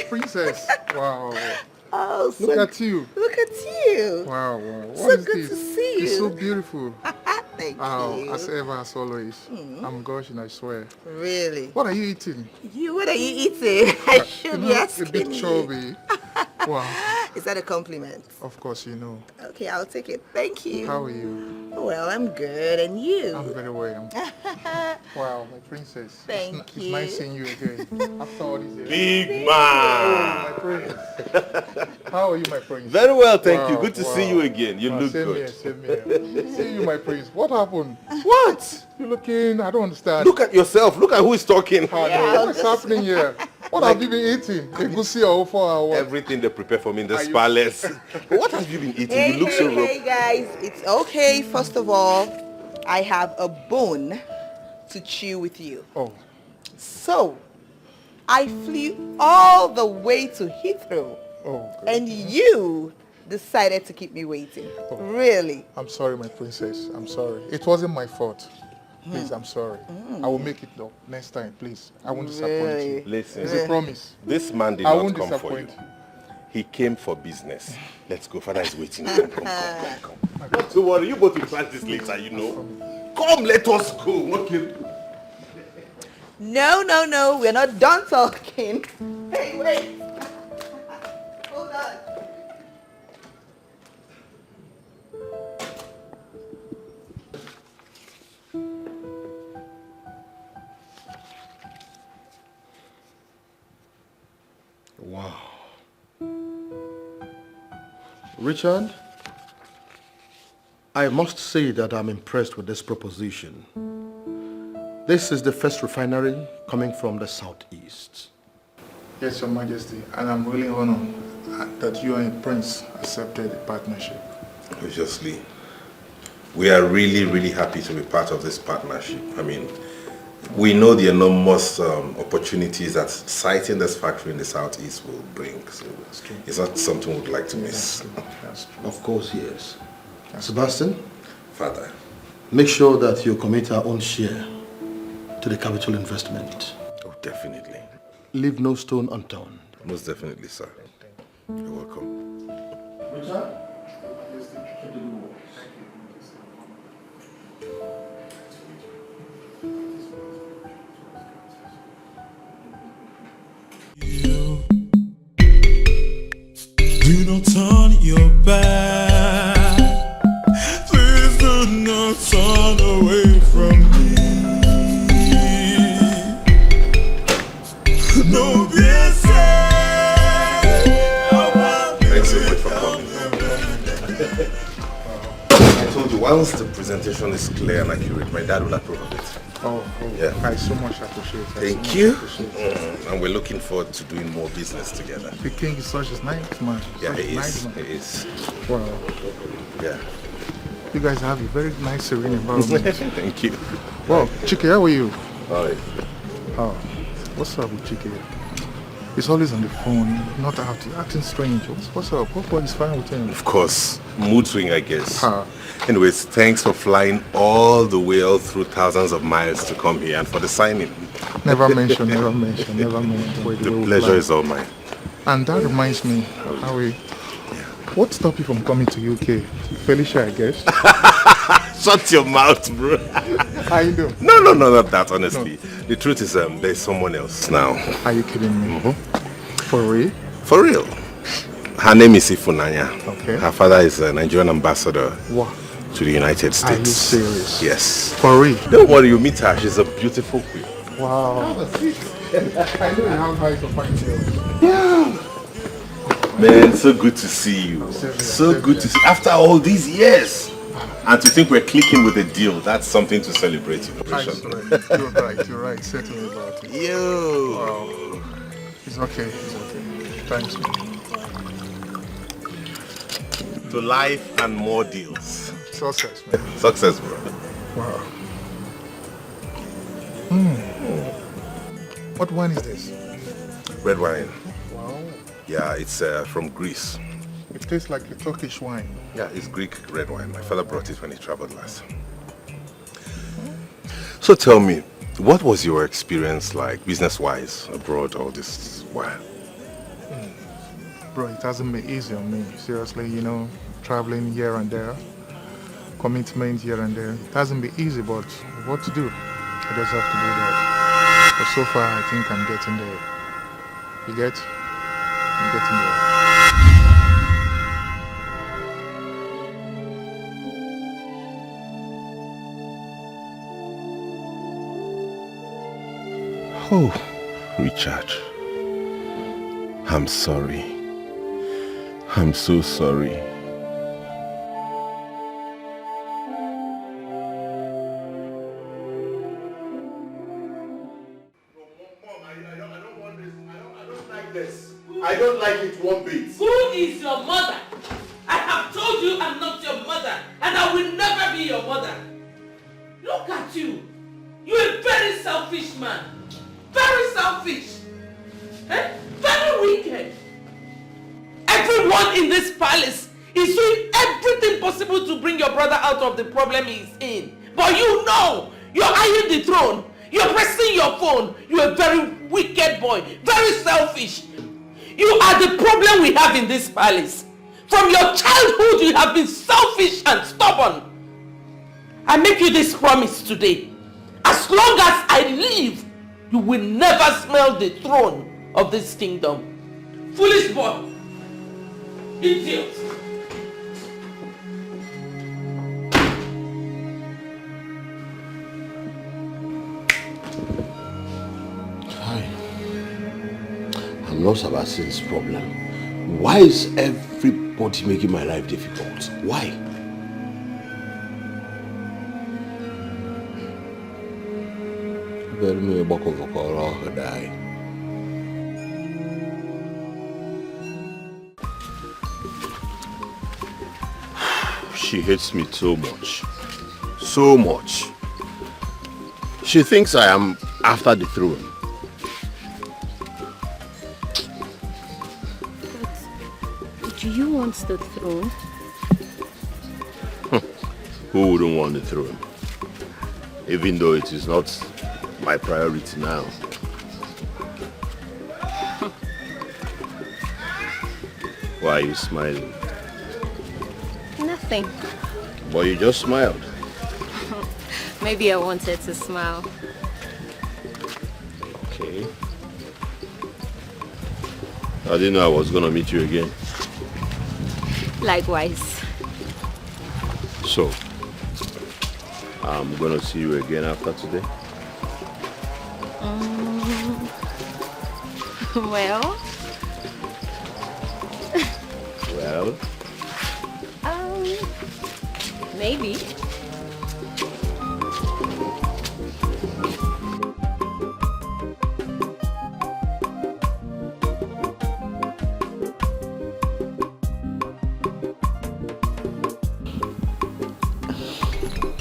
Princess, wow. Oh, so look at you. Look at you. Wow, wow. What so is good this? to see you. It's so beautiful. Thank you. As ever, as always. I'm gushing, I swear. Really? What are you eating? What are you eating? I should be asking a bit chubby. Wow. Is that a compliment? Of course, you know. Okay, I'll take it. Thank you. How are you? Well, I'm good. And you? I'm very well. Wow, my princess. Thank you. It's nice seeing you again. After all these years. Big man! Oh, my princess. How are you, my prince? Very well, thank you. Good to see you again. You look same good. Here, same here. See you, my prince. What happened? What? You're looking, I don't understand. Look at yourself. Look at who is talking. What's happening here? What have you been eating? Egusi or 4 hours? Everything they prepare for me in this palace. What have you been eating? Hey, you look so rough. Hey guys, it's okay. First of all, I have a bone to chew with you. Oh. So, I flew all the way to Heathrow. Oh. And you decided to keep me waiting. Oh. Really? I'm sorry, my princess. I'm sorry. It wasn't my fault. Please, I'm sorry. I will make it though. Next time, please. I won't disappoint you. Listen. It's a promise. This man did I not won't come for you. disappoint. He came for business. Let's go. Father is waiting. Come. Not to worry. You both will try this later, you know. Come, let us go. Okay. No. We're not done talking. Hey, wait. Hold on. Wow. Richard, I must say that I'm impressed with this proposition. This is the first refinery coming from the southeast. Yes, Your Majesty, and I'm really honored that you and Prince accepted the partnership. Obviously, we are really happy to be part of this partnership. I mean, we know the enormous opportunities that siting this factory in the southeast will bring. So it's not something we'd like to miss. Of course, yes. Sebastian? Father. Make sure that you commit our own share to the capital investment. Oh, definitely. Leave no stone unturned. Most definitely, sir. You're welcome. Richard? Do not turn your back. Please do not turn away from me. No, thanks so much for coming. I told you once the presentation is clear and accurate, my dad will approve of it. Oh, Yeah. I so much appreciate it. Thank you. And we're looking forward to doing more business together. The king is such a nice man. Yeah, Such a he nice is. man. He is. Wow. Yeah. You guys have a very nice, serene environment. Thank you. Well, Chike, how are you? Alright. Oh, what's up with Chike? He's always on the phone, not out, acting strange. What's up? What is fine with him? Of course. Mood swing, I guess. Huh. Anyways, thanks for flying all the way all through thousands of miles to come here and for the signing. Never mention. The pleasure is all mine. And that reminds me, Harry, what stopped you from coming to UK? Felicia, I guess. Shut your mouth, bro. I know. No, not that, honestly. No. The truth is, there's someone else now. Are you kidding me? For real? For real. Her name is Ifunanya. Okay. Her father is a Nigerian ambassador to the United States. Are you serious? Yes. For real? Don't worry, you meet her. She's a beautiful queen. Wow. I know you have high to find you. Yeah. Man, so good to see you. So good to see you. After all these years. And to think we're clicking with a deal, that's something to celebrate. You're right. Settle me about it. Yo. Wow. It's okay. Thanks. To life and more deals. Success, man. Success, bro. Wow. What wine is this? Red wine. Wow. Yeah, it's from Greece. It tastes like a Turkish wine. Yeah, it's Greek red wine. My father brought it when he traveled last. So tell me, what was your experience like, business-wise, abroad all this while? Bro, it hasn't been easy on me. Seriously, traveling here and there, commitment here and there. It hasn't been easy, but what to do? I just have to do that. But so far, I think I'm getting there. You get? I'm getting there. Oh, Richard, I'm sorry. I'm so sorry. I don't like it one bit. Who is your mother? I have told you I'm not your mother, and I will never be your mother. Look at you. You're a very selfish man. Very selfish. Very wicked. Everyone in this palace is doing everything possible to bring your brother out of the problem he's in. But you're eyeing the throne. You're pressing your phone. You're a very wicked boy. Very selfish. You are the problem we have in this palace. From your childhood, you have been selfish and stubborn. I make you this promise today. As long as I live, you will never smell the throne of this kingdom. Foolish boy. Idiot. I'm not Sebastian's problem. Why is everybody making my life difficult? Why? She hates me so much. So much. She thinks I am after the throne. Do you want the throne? Who wouldn't want the throne? Even though it is not my priority now. Why are you smiling? Nothing. But you just smiled. Maybe I wanted to smile. Okay. I didn't know I was gonna meet you again. Likewise. So, I'm gonna see you again after today? Well? Well? Maybe.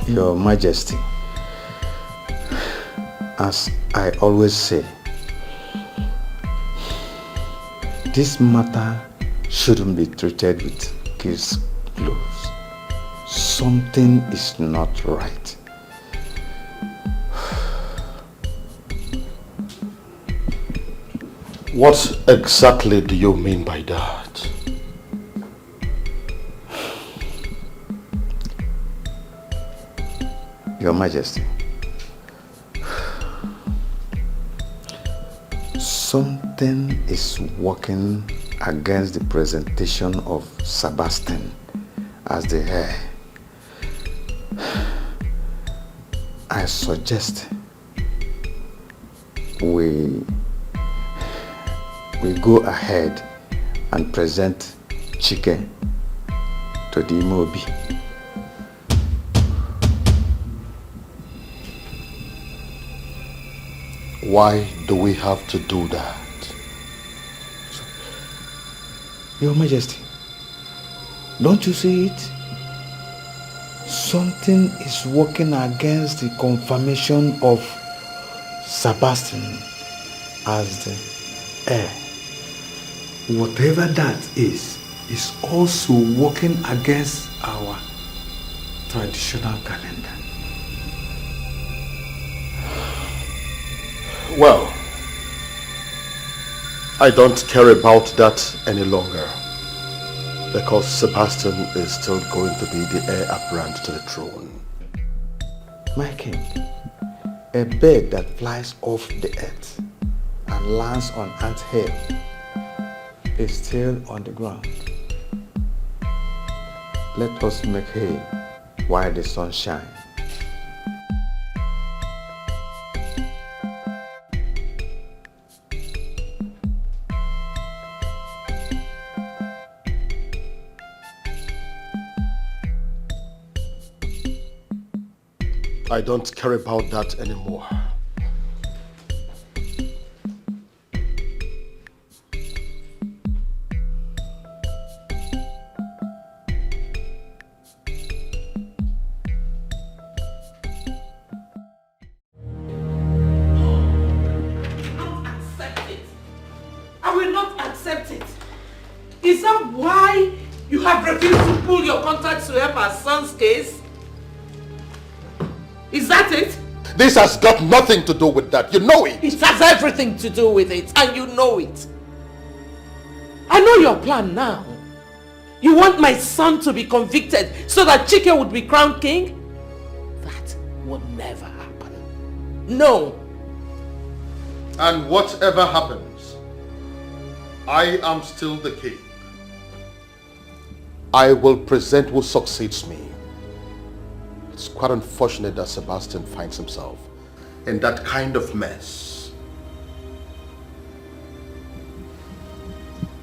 Your Majesty, as I always say, this matter shouldn't be treated with kids' gloves. Something is not right. What exactly do you mean by that? Your Majesty, something is working against the presentation of Sebastian as the heir. I suggest we go ahead and present Chike to the Imobi. Why do we have to do that? Your Majesty, don't you see it? Something is working against the confirmation of Sebastian as the heir. Whatever that is also working against our traditional calendar. Well, I don't care about that any longer, because Sebastian is still going to be the heir apparent to the throne. My king, a bird that flies off the earth and lands on ant hill is still on the ground. Let us make hay while the sun shines. I don't care about that anymore. I will not accept it. Is that why you have refused to pull your contacts to help our son's case? Is that it? This has got nothing to do with that. You know it. It has everything to do with it, and you know it. I know your plan now. You want my son to be convicted so that Chike would be crowned king? That will never happen. No. And whatever happens, I am still the king. I will present who succeeds me. It's quite unfortunate that Sebastian finds himself in that kind of mess.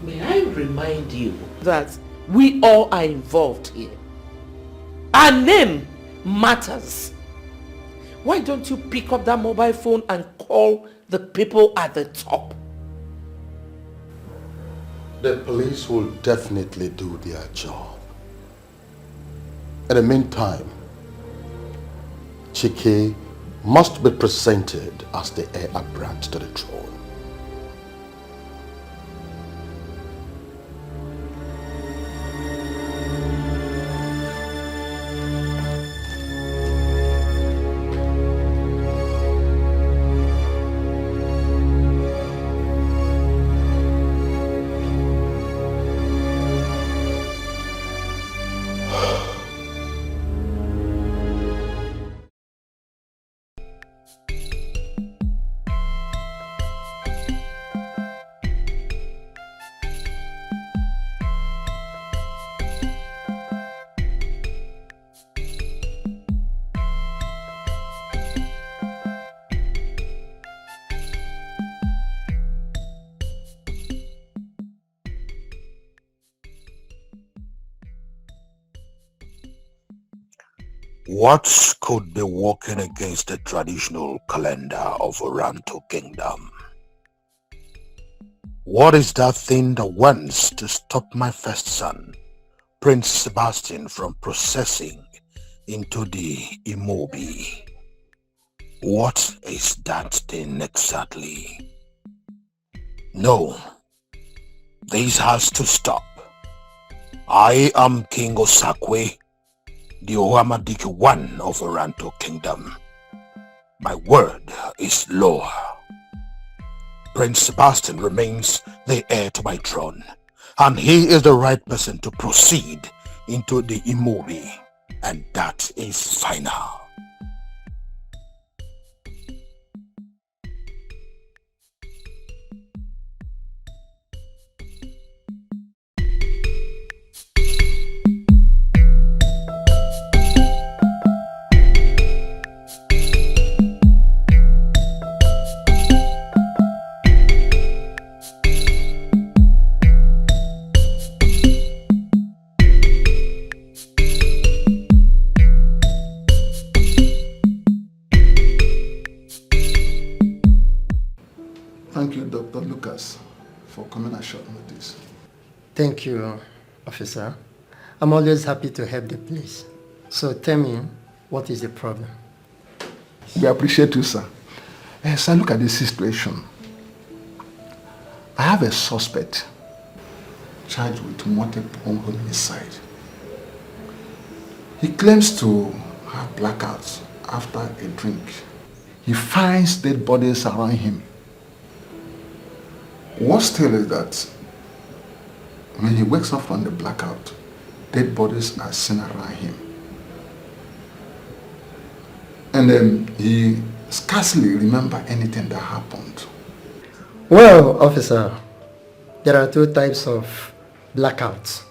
May I remind you that we all are involved here. Our name matters. Why don't you pick up that mobile phone and call the people at the top? The police will definitely do their job. In the meantime, Chike must be presented as the heir apparent to the throne. What could be working against the traditional calendar of Oranto Kingdom? What is that thing that wants to stop my first son, Prince Sebastian, from processing into the Imobi? What is that thing exactly? No, this has to stop. I am King Osakwe, the Ohamadike one of Oranto Kingdom. My word is law. Prince Sebastian remains the heir to my throne, and he is the right person to proceed into the Imobi, and that is final. Thank you, Dr. Lucas, for coming at short notice. Thank you, officer. I'm always happy to help the police. So tell me, what is the problem? We appreciate you, sir. Sir, look at this situation. I have a suspect charged with multiple homicide. He claims to have blackouts after a drink. He finds dead bodies around him. Worse still is that when he wakes up from the blackout, dead bodies are seen around him. And then he scarcely remembers anything that happened. Well, officer, there are two types of blackouts,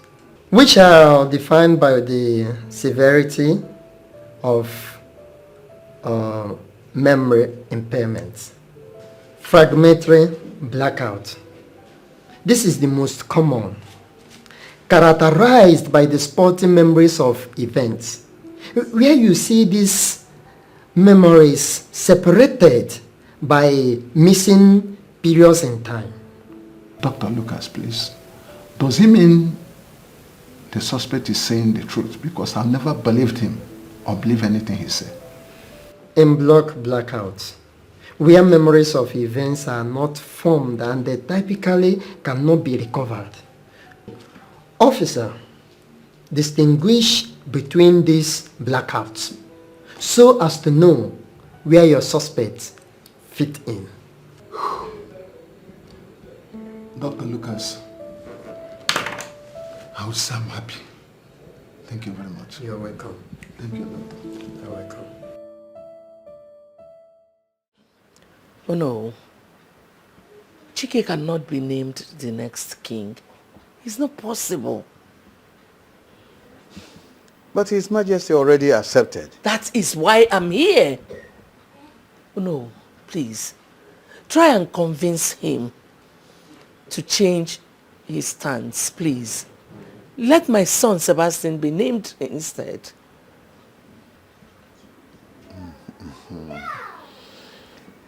which are defined by the severity of memory impairment. Fragmentary blackout. This is the most common, characterized by the spotty memories of events, where you see these memories separated by missing periods in time. Dr. Lucas, please. Does he mean the suspect is saying the truth? Because I never believed him or believe anything he said. In block blackouts, where memories of events are not formed and they typically cannot be recovered. Officer, distinguish between these blackouts so as to know where your suspects fit in. Dr. Lucas, I would say I'm happy. Thank you very much. You're welcome. Thank you, Doctor. You're welcome. Oh no. Chike cannot be named the next king. It's not possible. But His Majesty already accepted. That is why I'm here. Oh no, please. Try and convince him to change his stance, please. Let my son Sebastian be named instead.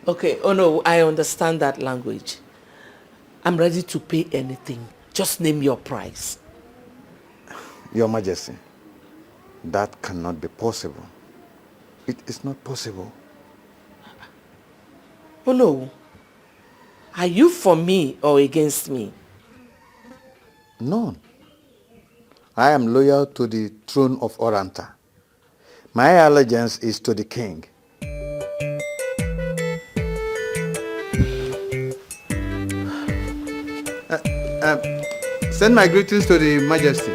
Okay, oh no, I understand that language. I'm ready to pay anything. Just name your price. Your Majesty, that cannot be possible. It is not possible. Oh no. Are you for me or against me? None. I am loyal to the throne of Oranta. My allegiance is to the king. Send my greetings to the Majesty.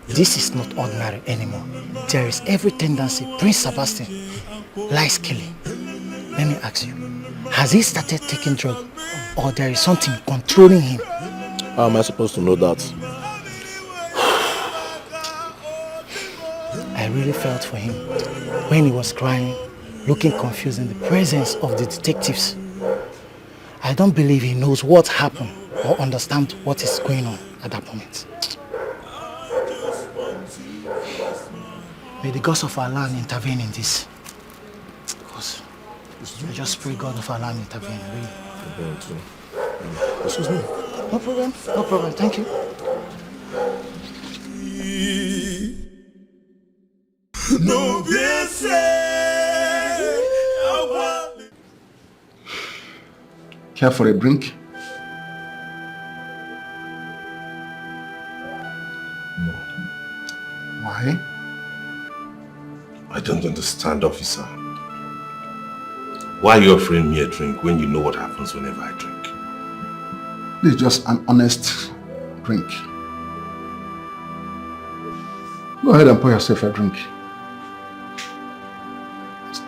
This is not ordinary anymore. There is every tendency Prince Sebastian likes killing. Let me ask you, has he started taking drugs or there is something controlling him? How am I supposed to know that? I really felt for him when he was crying, looking confused in the presence of the detectives. I don't believe he knows what happened or understands what is going on at that moment. May the gods of our land intervene in this. Because I just pray God of our land intervene, really. Excuse me. No problem, no problem, thank you. Care for a drink? Why? I don't understand, officer. Why are you offering me a drink when you know what happens whenever I drink? This is just an honest drink. Go ahead and pour yourself a drink.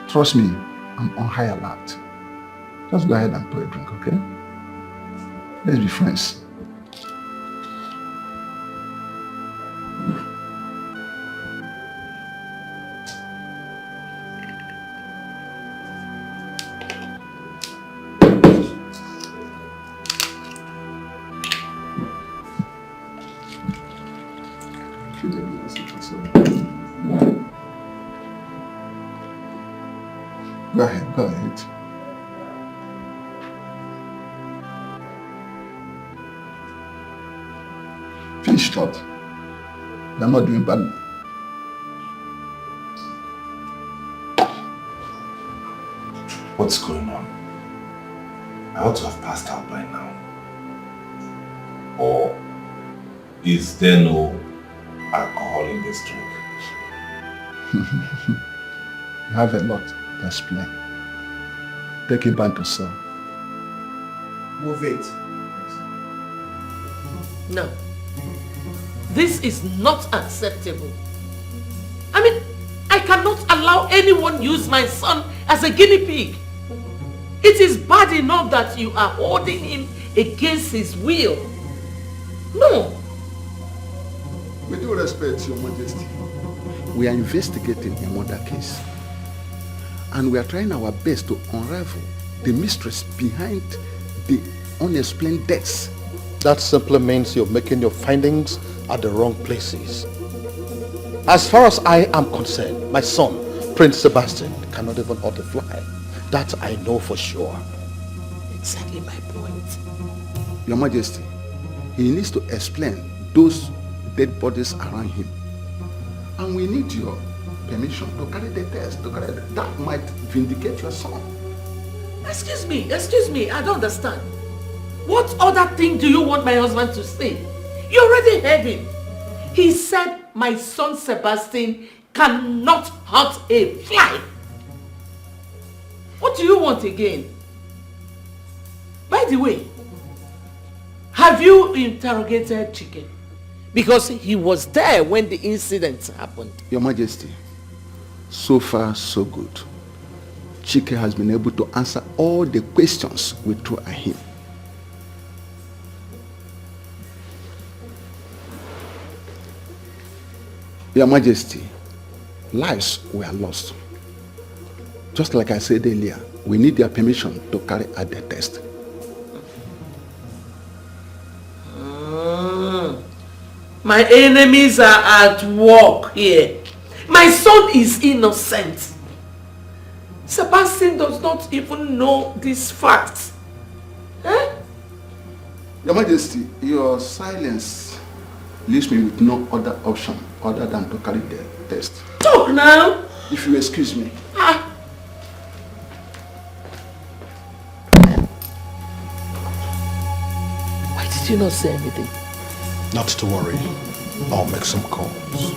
Trust me, I'm on high alert. Just go ahead and pour a drink, okay? Let's be friends. Go ahead, go ahead. Finish it out. You're not doing badly. What's going on? I ought to have passed out by now. Or is there no alcohol in this drink? You have a lot to explain. Take it back to cell. Move it. No. This is not acceptable. I mean, I cannot allow anyone use my son as a guinea pig. It is bad enough that you are holding him against his will. No. With due respect, Your Majesty, we are investigating a murder case. And we are trying our best to unravel the mysteries behind the unexplained deaths. That simply means you're making your findings at the wrong places. As far as I am concerned, my son, Prince Sebastian, cannot even hurt a fly. That I know for sure. Exactly my point. Your Majesty, he needs to explain those dead bodies around him. And we need your permission to carry the test, that might vindicate your son. Excuse me, I don't understand. What other thing do you want my husband to say? You already heard him. He said my son Sebastian cannot hurt a fly. What do you want again? By the way, have you interrogated Chike? Because he was there when the incident happened. Your Majesty, so far so good. Chike has been able to answer all the questions we threw at him. Your Majesty, lives were lost. Just like I said earlier, we need their permission to carry out the test. My enemies are at work here. My son is innocent. Sebastian does not even know these facts. Eh? Your Majesty, your silence leaves me with no other option other than to carry the test. Talk now. If you excuse me. Why did you not say anything? Not to worry. I'll make some calls.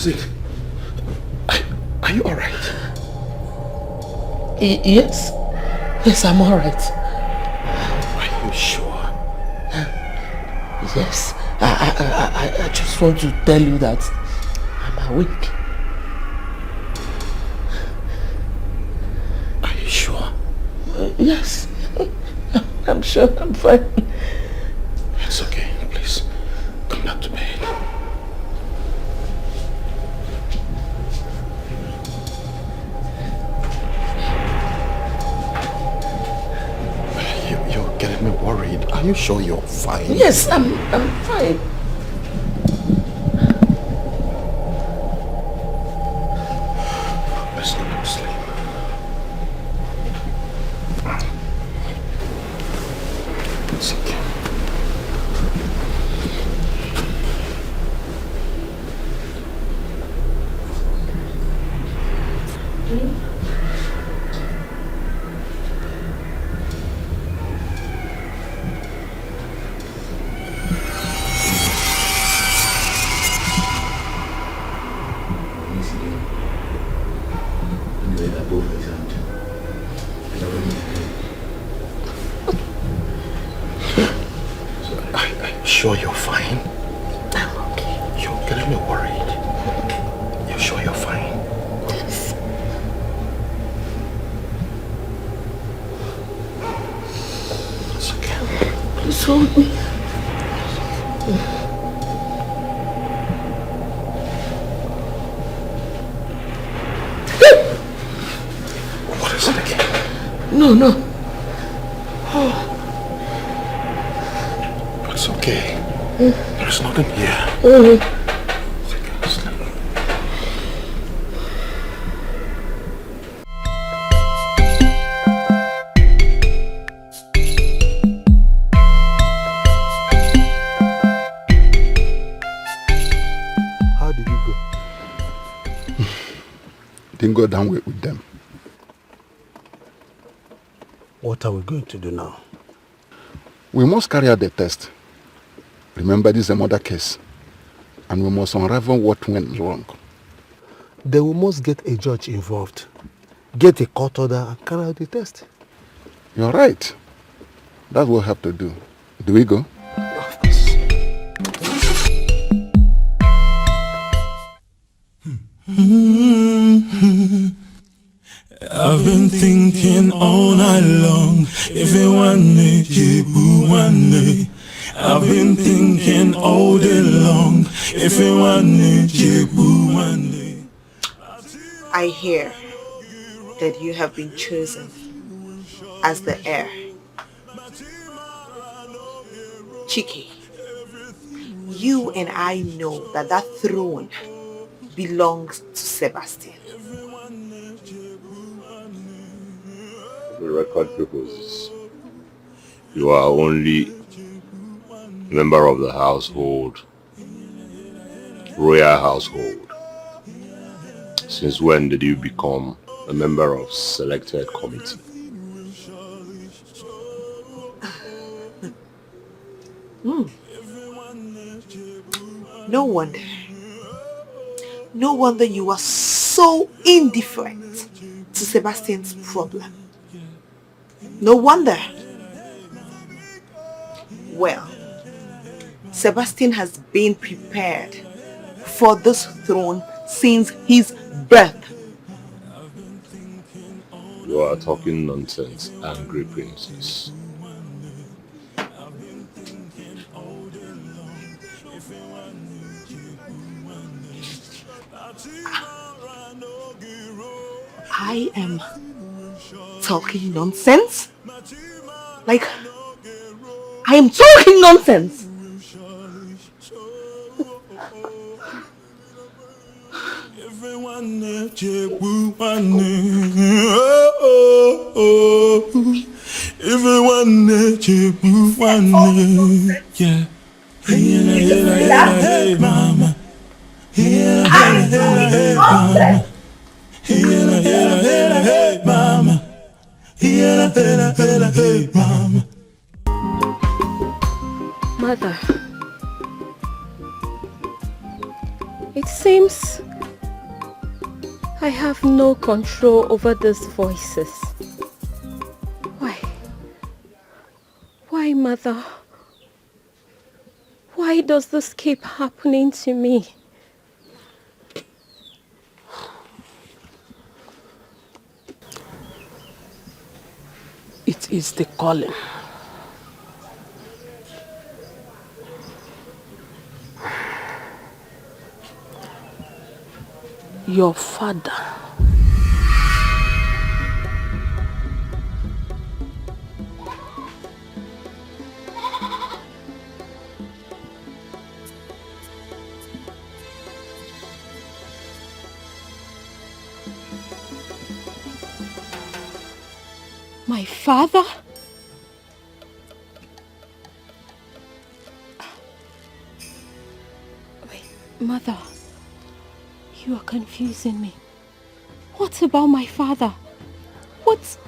is it? Are you alright? Yes. Yes, I'm alright. Are you sure? Yes. I just want to tell you that I'm awake. Are you sure? Yes. I'm sure I'm fine. It's okay. Please, come back to bed. You're getting me worried. Are you sure you're fine? Yes, I'm fine. Let's go to sleep. It's okay. Sure you're fine? I'm okay. You're getting me worried. You're sure you're fine? Yes. It's okay. Please hold me. What is it again? No. It's okay. There's nothing here. Take a sleep. How did you go? Didn't go down with them. What are we going to do now? We must carry out the test. Remember, this is a murder case. And we must unravel what went wrong. Then we must get a judge involved. Get a court order and carry out the test. You're right. That's what we have to do. Do we go? Of course. I've been thinking all night long. If you want me, you want me. I've been thinking all day long. If you want me, you want me. I hear that you have been chosen as the heir. Chiki, you and I know that that throne belongs to Sebastian. The record proposes you are only a member of the household, royal household. Since when did you become a member of selected committee? No wonder. No wonder you are so indifferent to Sebastian's problem. No wonder. Well, Sebastian has been prepared for this throne since his birth. You are talking nonsense, angry princess. I am talking nonsense? Like, I am talking nonsense? Yeah. Hey, mama. Hey, mama. Hey, mama. Hey, mama. Mother, it seems I have no control over these voices. Why? Why, Mother? Why does this keep happening to me? It is the calling. Your father. My father? Wait, Mother. You are confusing me. What about my father? What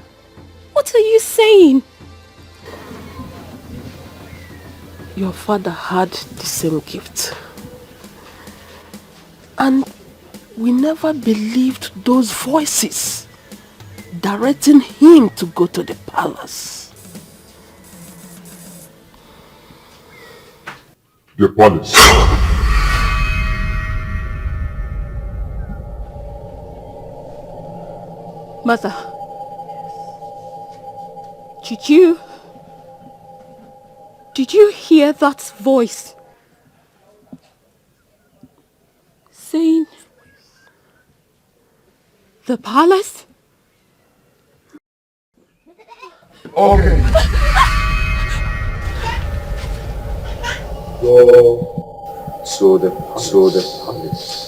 are you saying? Your father had the same gift. And we never believed those voices directing him to go to the palace. The palace. Mother, did you hear that voice saying the palace? Okay. Go to the palace.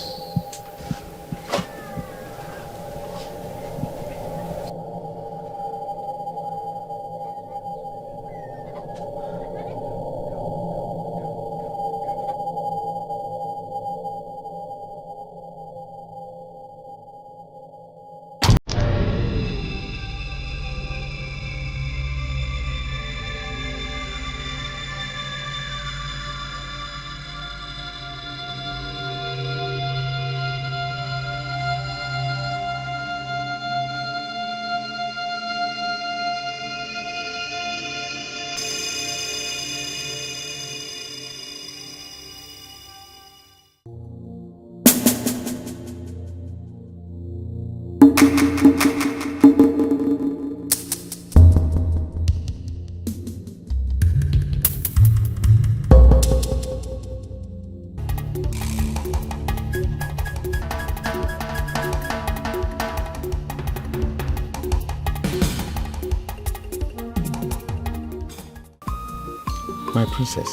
My princess,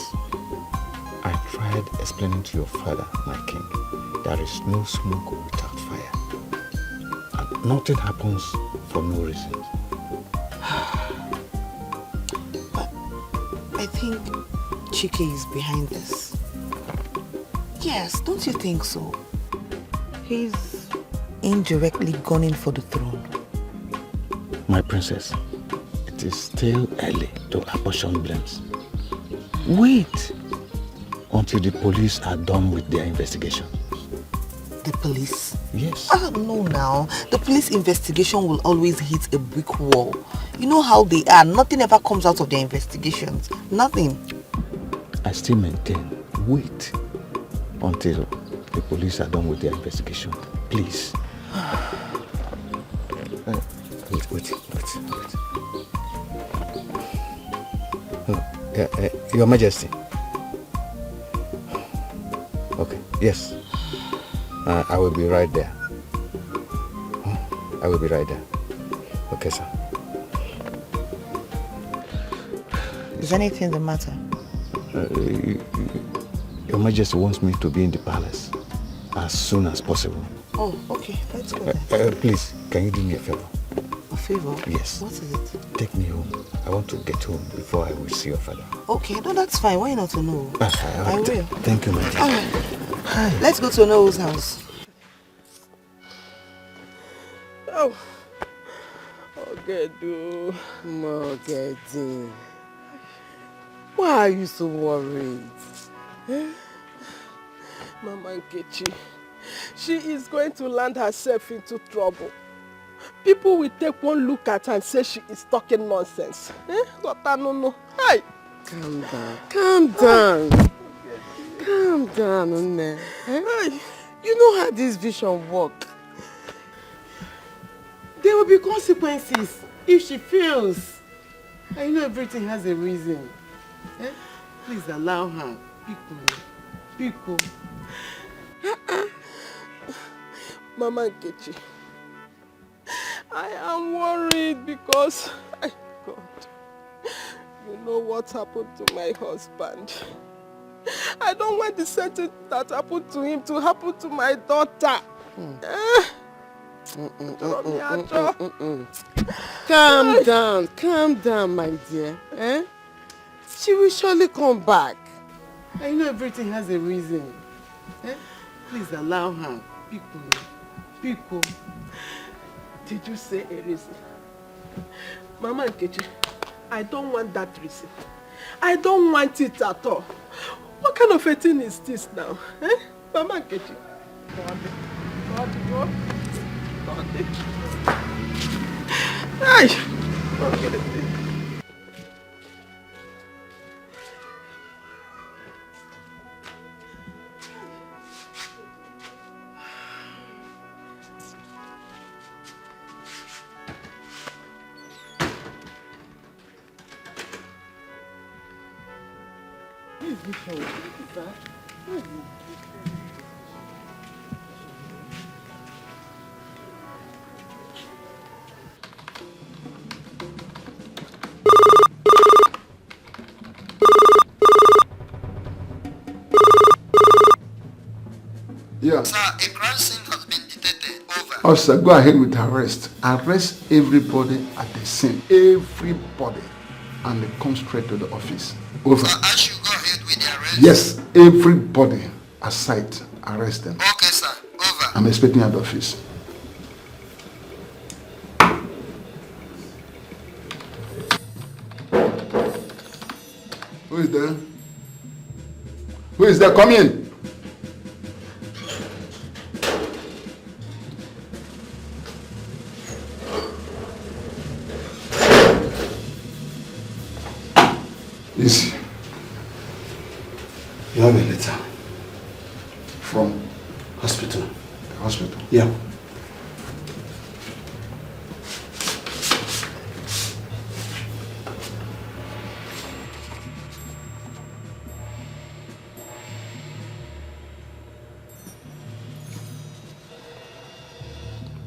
I tried explaining to your father, my king, there is no smoke without fire. And nothing happens for no reason. I think Chike is behind this. Yes, don't you think so? He's indirectly gunning for the throne. My princess, it is still early to apportion blames. Wait until the police are done with their investigation. The police? Yes. No now. The police investigation will always hit a brick wall. You know how they are. Nothing ever comes out of their investigations. Nothing. I still maintain, wait until the police are done with their investigation. Please. Wait. Your Majesty. Okay, yes. I will be right there. I will be right there. Okay, sir. Is anything the matter? Your Majesty wants me to be in the palace as soon as possible. Oh, okay. Let's go then. Please, can you do me a favor? A favor? Yes. What is it? Take me home. I want to get home before I will see your father. Okay, no, that's fine. Why not to know? I will. Thank you, my dear. All right. Hi. Let's go to Noah's house. Oh. Ogedu. Mogedi. Why are you so worried? Mama Nkechi, she is going to land herself into trouble. People will take one look at her and say she is talking nonsense. Hey. Calm down. Calm down. Calm down, Nne. Eh? You know how this vision works. There will be consequences if she fails. I know everything has a reason. Eh? Please allow her. Pico. Mama Nkechi, I am worried because, God, you know what happened to my husband. I don't want the same thing that happened to him to happen to my daughter. Calm down, my dear. Eh? She will surely come back. I know everything has a reason. Eh? Please allow her. Pico. Did you say a reason? Mama Nkechi, I don't want that reason. I don't want it at all. What kind of a thing is this now? Eh? Mama Nkechi. Yeah. Sir, a crime scene has been detected. Over. Officer, go ahead with arrest. Arrest everybody at the scene. Everybody. And come straight to the office. Over. Sir, I should go ahead with the arrest? Yes, everybody aside. Arrest them. Okay, sir. Over. I'm expecting you at the office. Who is there? Who is there? Come in. Easy. You have a letter. From? Hospital. The hospital? Yeah.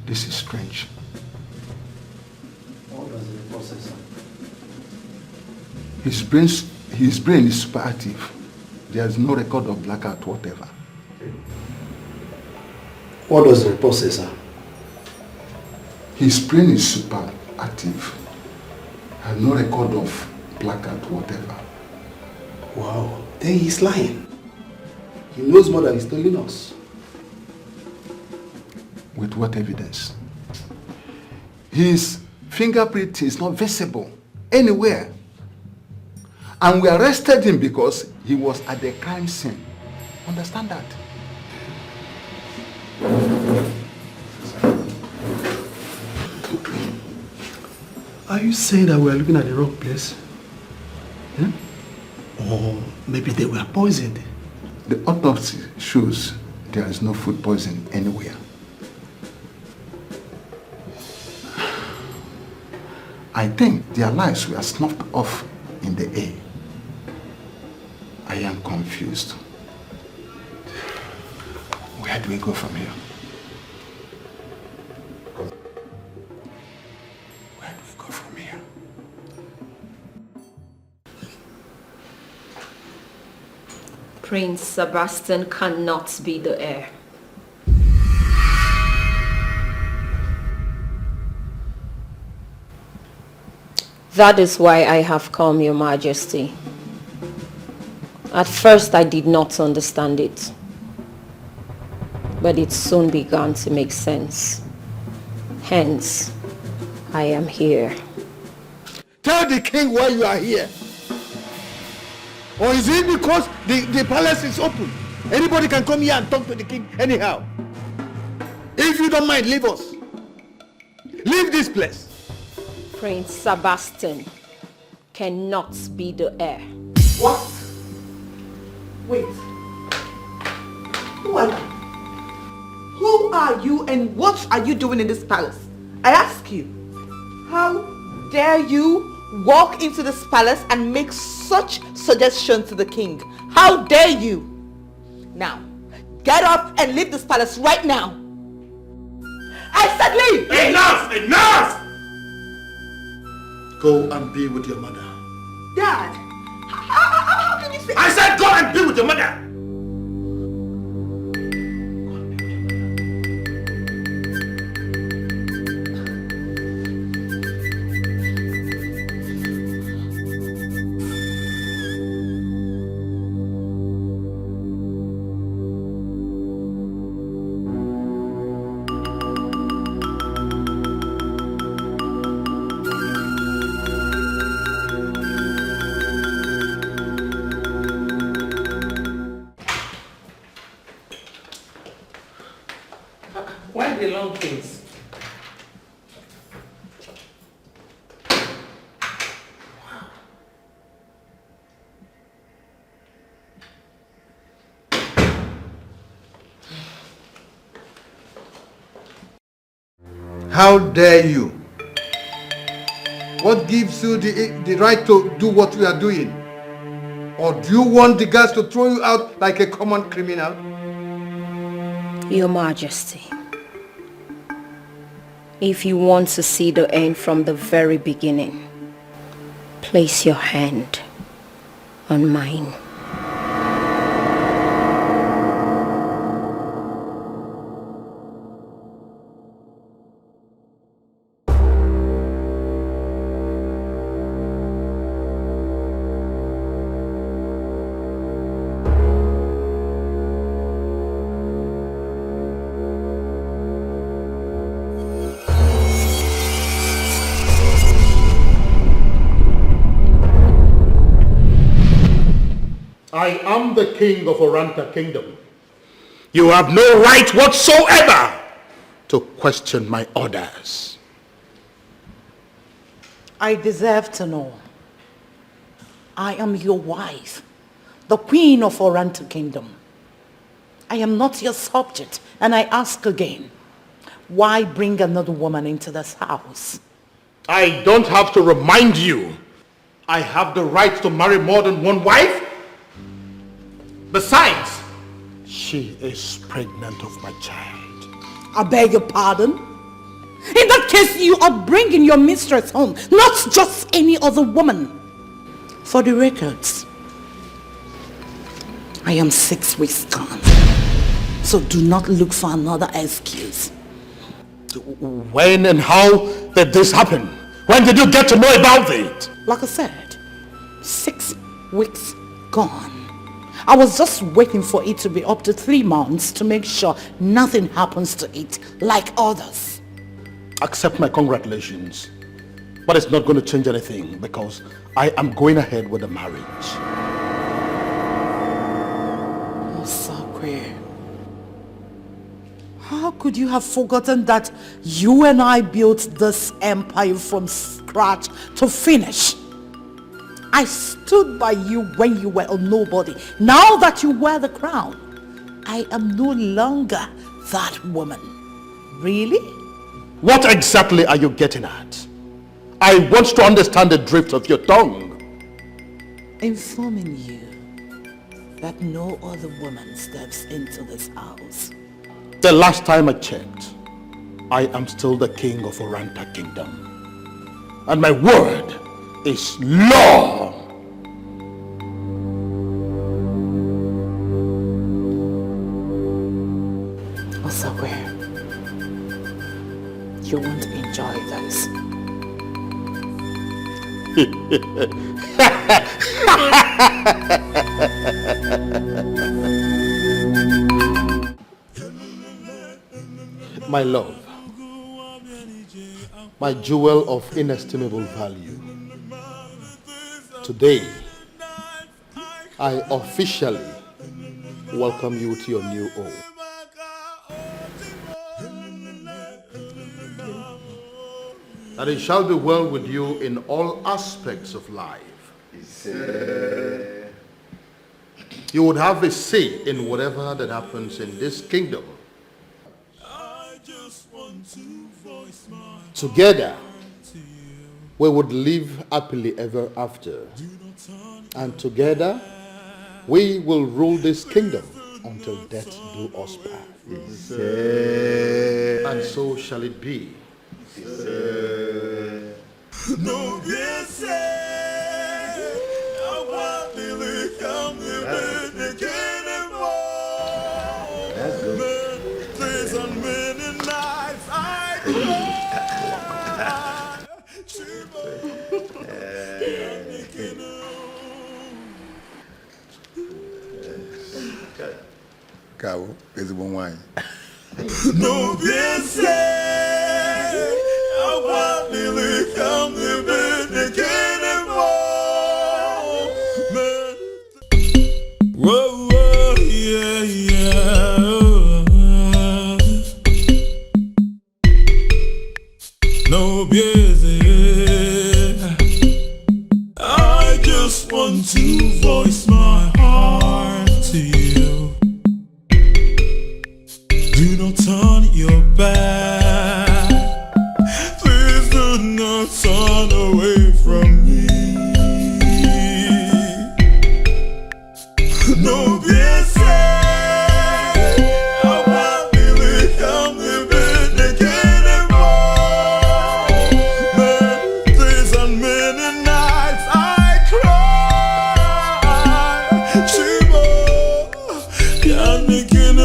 This is strange. What does the report say, sir? His brain is super active. There's no record of blackout, whatever. What does the report say, sir? His brain is super active. Has no record of blackout, whatever. Wow. Then he's lying. He knows more than he's telling us. With what evidence? His fingerprint is not visible anywhere. And we arrested him because he was at the crime scene. Understand that? Are you saying that we are looking at the wrong place? Hmm? Or maybe they were poisoned? The autopsy shows there is no food poisoning anywhere. I think their lives were snuffed off in the air. I am confused. Where do we go from here? Where do we go from here? Prince Sebastian cannot be the heir. That is why I have come, Your Majesty. At first I did not understand it, but it soon began to make sense. Hence, I am here. Tell the king why you are here. Or is it because the palace is open? Anybody can come here and talk to the king anyhow. If you don't mind, leave us. Leave this place. Prince Sebastian cannot be the heir. What? Wait. Who are you? Who are you and what are you doing in this palace? I ask you. How dare you walk into this palace and make such suggestions to the king? How dare you? Now, get up and leave this palace right now. I said leave! Enough! Enough! Go and be with your mother. Dad, how can you say... I said go and be with your mother! Why the long face? How dare you? What gives you the right to do what we are doing? Or do you want the guards to throw you out like a common criminal? Your Majesty, if you want to see the end from the very beginning, place your hand on mine. I am the king of Oranta Kingdom. You have no right whatsoever to question my orders. I deserve to know. I am your wife, the queen of Oranta Kingdom. I am not your subject, and I ask again, why bring another woman into this house? I don't have to remind you. I have the right to marry more than one wife. Besides, she is pregnant of my child. I beg your pardon? In that case, you are bringing your mistress home, not just any other woman. For the records, I am 6 weeks gone, so do not look for another excuse. When and how did this happen? When did you get to know about it? Like I said, 6 weeks gone. I was just waiting for it to be up to 3 months to make sure nothing happens to it like others. Accept my congratulations. But it's not going to change anything because I am going ahead with the marriage. Oh, Sakwe. How could you have forgotten that you and I built this empire from scratch to finish? I stood by you when you were a nobody. Now that you wear the crown, I am no longer that woman. Really? What exactly are you getting at? I want to understand the drift of your tongue. Informing you that no other woman steps into this house. The last time I checked, I am still the king of Oranta Kingdom. And my word is law. Osawe, you won't enjoy this. My love, my jewel of inestimable value. Today, I officially welcome you to your new home. That it shall be well with you in all aspects of life. You would have a say in whatever that happens in this kingdom. Together, we would live happily ever after. And together, we will rule this kingdom until death do us part. And so shall it be. No, yes, that's good. Days and many nights I Cabo, ezigbo nwanyị. No, yes, I want to come to begin anymore. Whoa, whoa, yeah, yeah. No, busy. I just want to voice my heart to you. Do not turn your back. Please do not turn away from me. No, yes, I want to come to begin anymore. Days and many nights I cry. Chibo, can't begin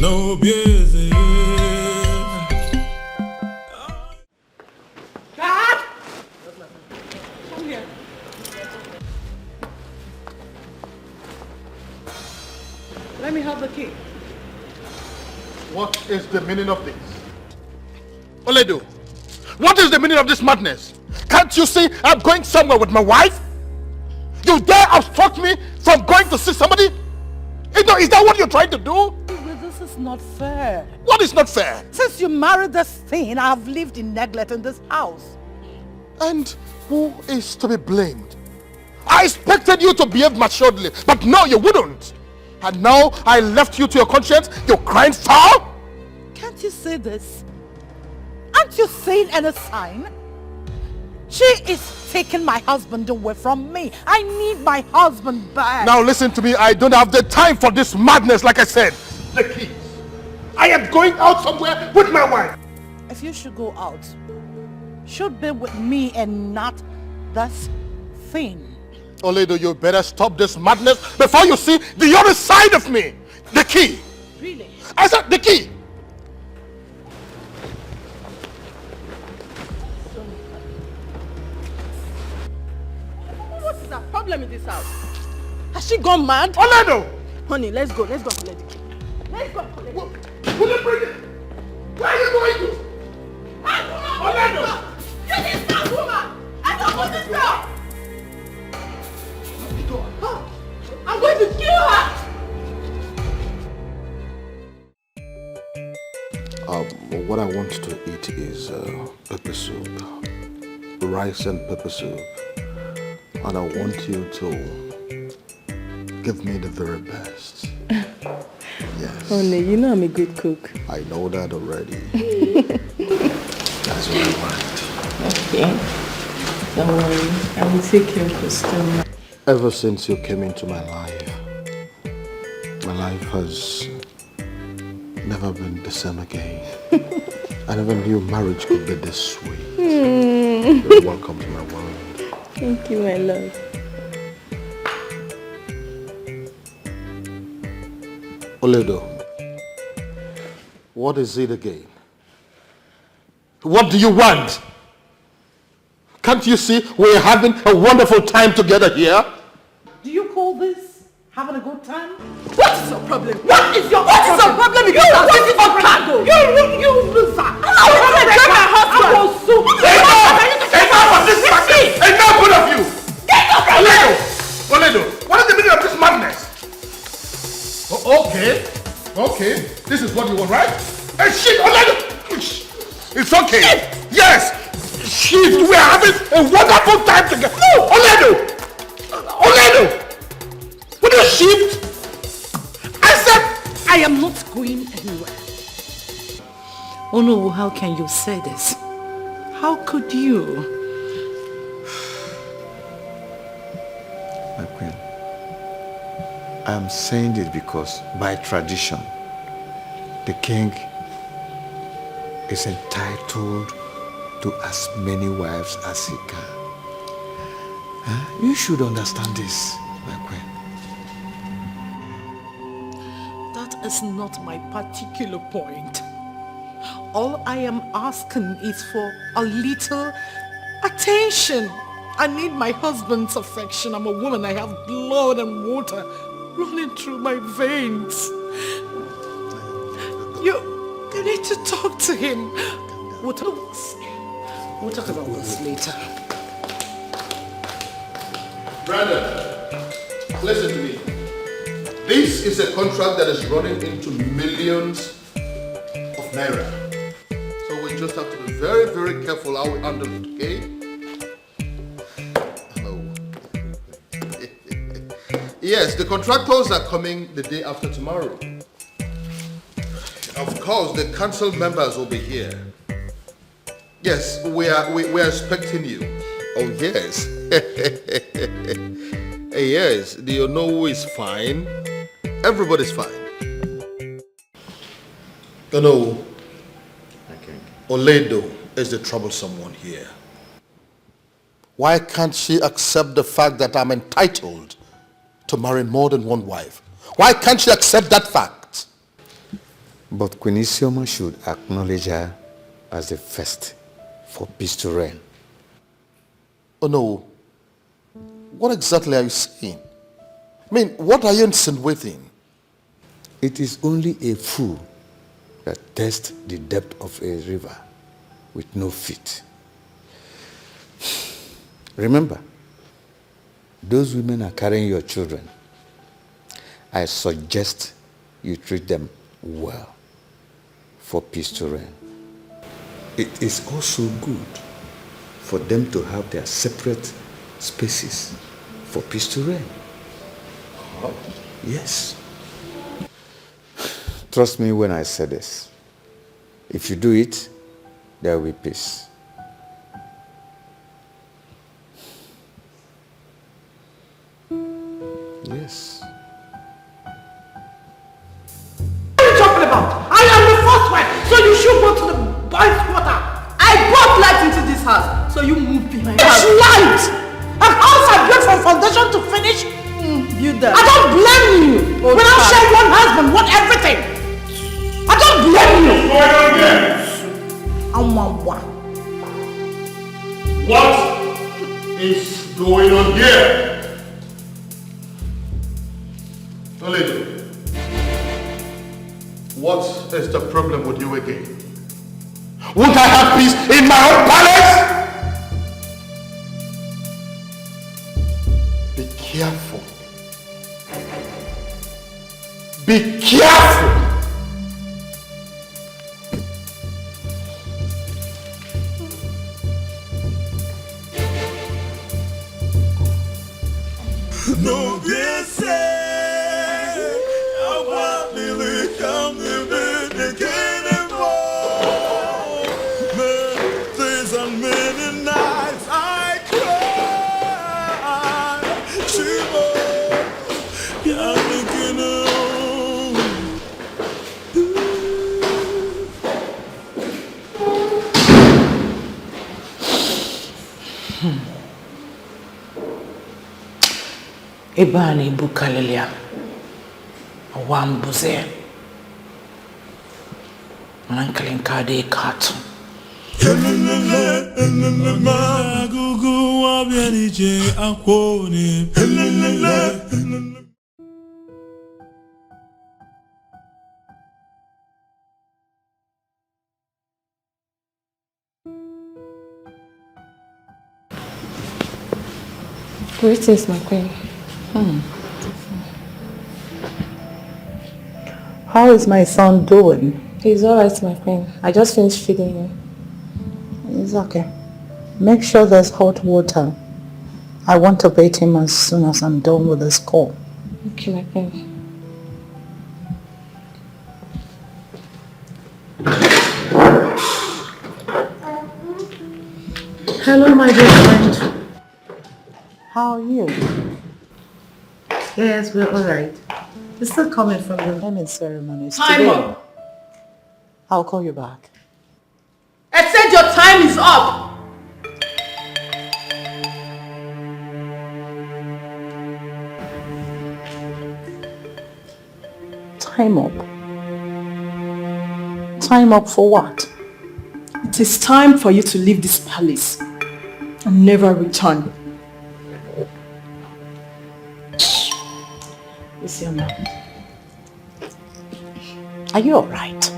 no busy. Dad! Come here. Let me have the key. What is the meaning of this? Oledo, what is the meaning of this madness? Can't you see I'm going somewhere with my wife? You dare obstruct me from going to see somebody? Is that what you're trying to do? This is not fair. What is not fair? Since you married this thing, I have lived in neglect in this house. And who is to be blamed? I expected you to behave maturely, but no, you wouldn't. And now I left you to your conscience, you're crying foul? Can't you say this? Aren't you seeing any sign? She is taking my husband away from me. I need my husband back. Now listen to me, I don't have the time for this madness, like I said. The keys. I am going out somewhere with my wife. If you should go out, should be with me and not this thing. Oledo, you better stop this madness before you see the other side of me. The key. Really? I said the key. What is the problem in this house? Has she gone mad? Oledo! Honey, let's go and collect the key. Let's go and collect the key. Will you bring it? Where are you going to? Orlando! You this man, woman! I don't want this girl! I'm going to kill her! What I want to eat is pepper soup. Rice and pepper soup. And I want you to give me the very best. Yes. Honey, you know I'm a good cook. I know that already. That's what I want. Okay. Don't worry. I will take care of your stomach. Ever since you came into my life has never been the same again. I never knew marriage could be this sweet. You're welcome to my world. Thank you, my love. Oledo, what is it again? What do you want? Can't you see we're having a wonderful time together here? Do you call this having a good time? What is your problem? What is your problem? You what is your problem? You loser! I want to get my husband! I will sue! Enough of this madness! Enough, both of you! Get up from here! Oledo, what is the meaning of this madness? Okay, this is what you want, right? Hey, shit, Oledo! It's okay. Shit. Yes! Shit, we are having a wonderful time together. No! Oledo! Will you shift? I said I am not going anywhere. Oh no, how can you say this? How could you? My queen, I am saying this because by tradition, the king is entitled to as many wives as he can. You should understand this, my queen. That is not my particular point. All I am asking is for a little attention. I need my husband's affection. I'm a woman. I have blood and water running through my veins. You need to talk to him. We'll talk about this later. Brandon, listen to me. This is a contract that is running into millions of naira. So we just have to be very, very careful how we handle it, okay? Yes, the contractors are coming the day after tomorrow. Of course, the council members will be here. Yes, we are expecting you. Oh yes. Yes, do you know who is fine? Everybody's fine. No. Oledo is the troublesome one here. Why can't she accept the fact that I'm entitled to marry more than one wife? Why can't she accept that fact? But Queen Isioma should acknowledge her as the first for peace to reign. Oh no. What exactly are you saying? I mean, what are you insinuating? It is only a fool that tests the depth of a river with no feet. Remember, those women are carrying your children. I suggest you treat them well for peace to reign. It is also good for them to have their separate spaces for peace to reign. Oh. Yes. Trust me when I say this. If you do it, there will be peace. Yes. What are you talking about? I am the first wife, so you should go to the boys' quarter. I brought light into this house, so you move behind It's light! A house I built from foundation to finish. Build that. I don't blame you. Oh, When I share one husband, want everything. I don't blame you. What is going on here? Oledo, what is the problem with you again? Won't I have peace in my own palace? Be careful. Be careful. No, yes, I want to come to the cannonball. Many days and many nights I cry. Shiver, yeah, I'm thinking Ibani Bukalelia. Wambuze. Uncle Kade Cartoon. Greetings, my queen. How is my son doing? He's alright, my queen. I just finished feeding him. It's okay. Make sure there's hot water. I want to bathe him as soon as I'm done with this call. Okay, my queen. Hello, my dear friend. How are you? Yes, we're alright. We're still coming from the naming ceremonies Time today. up. I'll call you back. I said your time is up. Time up. Time up for what? It is time for you to leave this palace and never return. Is your mouth? Are you alright?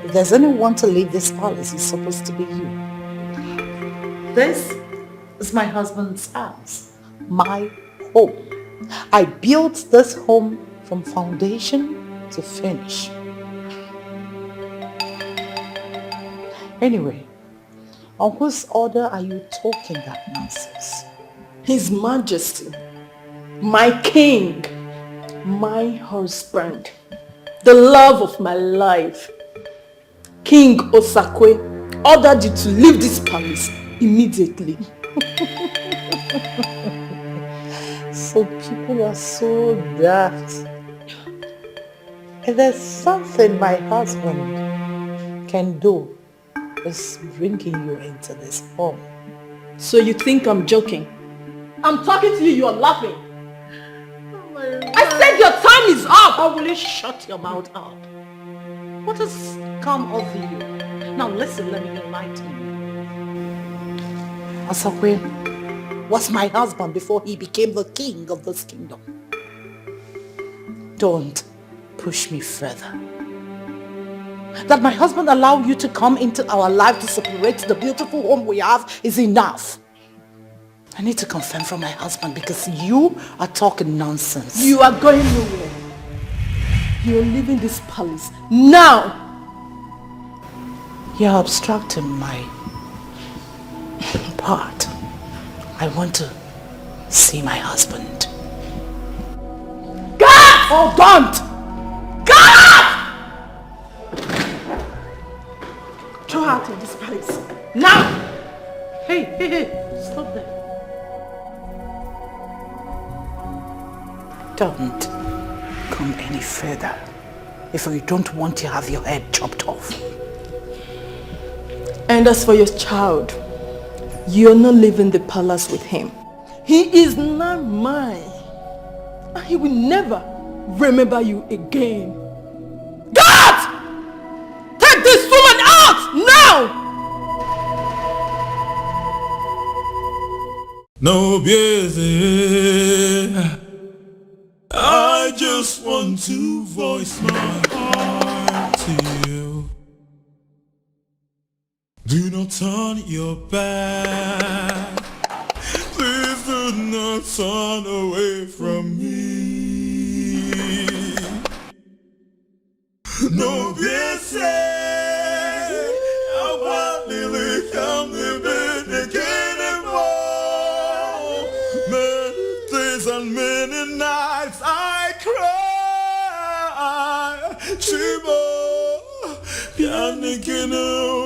If there's anyone to leave this palace, it's supposed to be you. This is my husband's house, my home. I built this home from foundation to finish. Anyway, on whose order are you talking that nonsense? His Majesty, my king, my husband, the love of my life, King Osakwe, ordered you to leave this palace immediately. So people are so daft. If there's something my husband can do, is bringing you into this home. So you think I'm joking? I'm talking to you, you're laughing. I said your time is up! How will you shut your mouth up? What has come over you? Now listen, let me enlighten you. Asakwe was my husband before he became the king of this kingdom. Don't push me further. That my husband allowed you to come into our life to separate the beautiful home we have is enough. I need to confirm from my husband because you are talking nonsense. You are going nowhere. You're leaving this palace now. You're obstructing my part. I want to see my husband. God! Oh, don't! God! Throw her out of this palace. Now! Hey, stop there. Don't come any further if you don't want to have your head chopped off. And as for your child, you're not leaving the palace with him. He is not mine. And he will never remember you again. God! Take this woman out now! No busy. I just want to voice my heart to you. Do not turn your back. Please do not turn away from me. No busy. I want to come to bed again and more. Many days and many nights I cry. Chibo, Pianikino.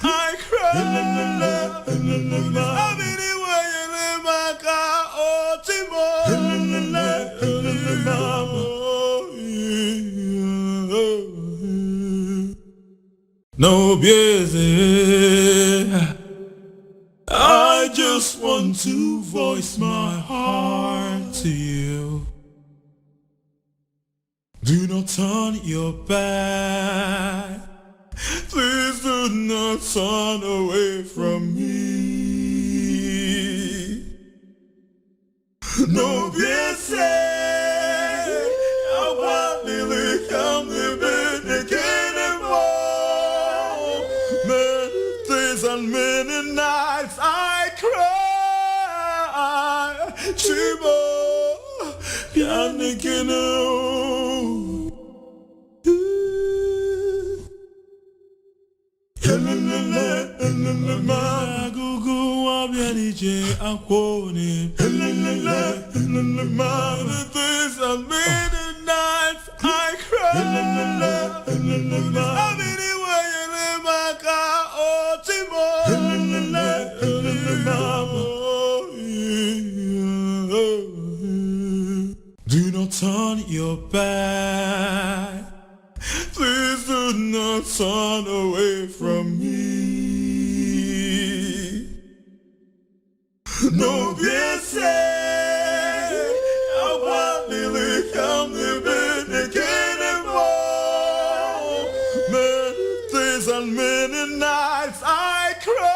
I cry. No busy. I just want to voice my heart to you. Do not turn your back. Please do not turn away from me. No busy. I want to come to bed again and more. Many days and many nights I cry. Chibo, Pianekino. Magugu wabianije akwone. Many days and many nights I cry. Do not turn your back. Please do not turn away from me. No busy. I want to come to bed again and more. Many days and many nights I cry.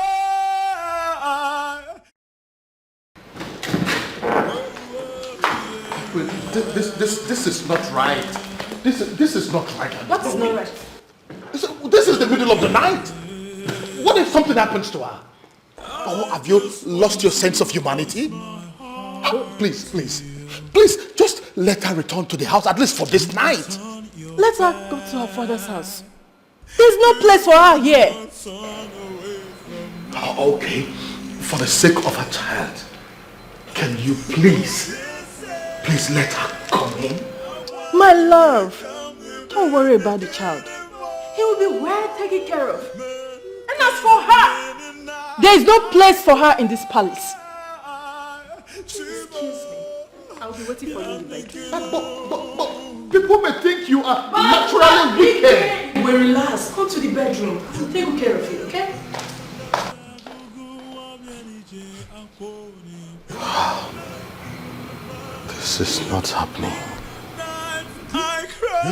Wait, this is not right. This is not right. What's not right? This is the middle of the night. What if something happens to her? Oh, have you lost your sense of humanity? Please, just let her return to the house, at least for this night. Let her go to her father's house. There's no place for her here. Oh, okay, for the sake of her child, can you please let her come in? My love, don't worry about the child. He will be well taken care of. And as for her, there is no place for her in this palace. Excuse me. I'll be waiting for you in the bed. But people may think you are naturally wicked. Well, relax. Come to the bedroom. I'll take good care of you, okay? This is not happening. I cry.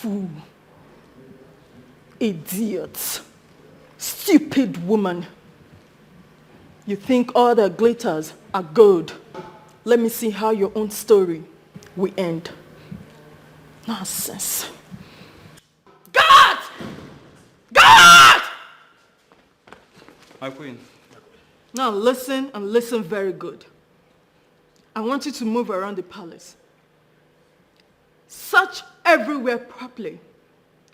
Fool. Idiot. Stupid woman. You think all the glitters are gold. Let me see how your own story we end. Nonsense. God! God! My queen. Now listen and listen very good. I want you to move around the palace. Search everywhere properly.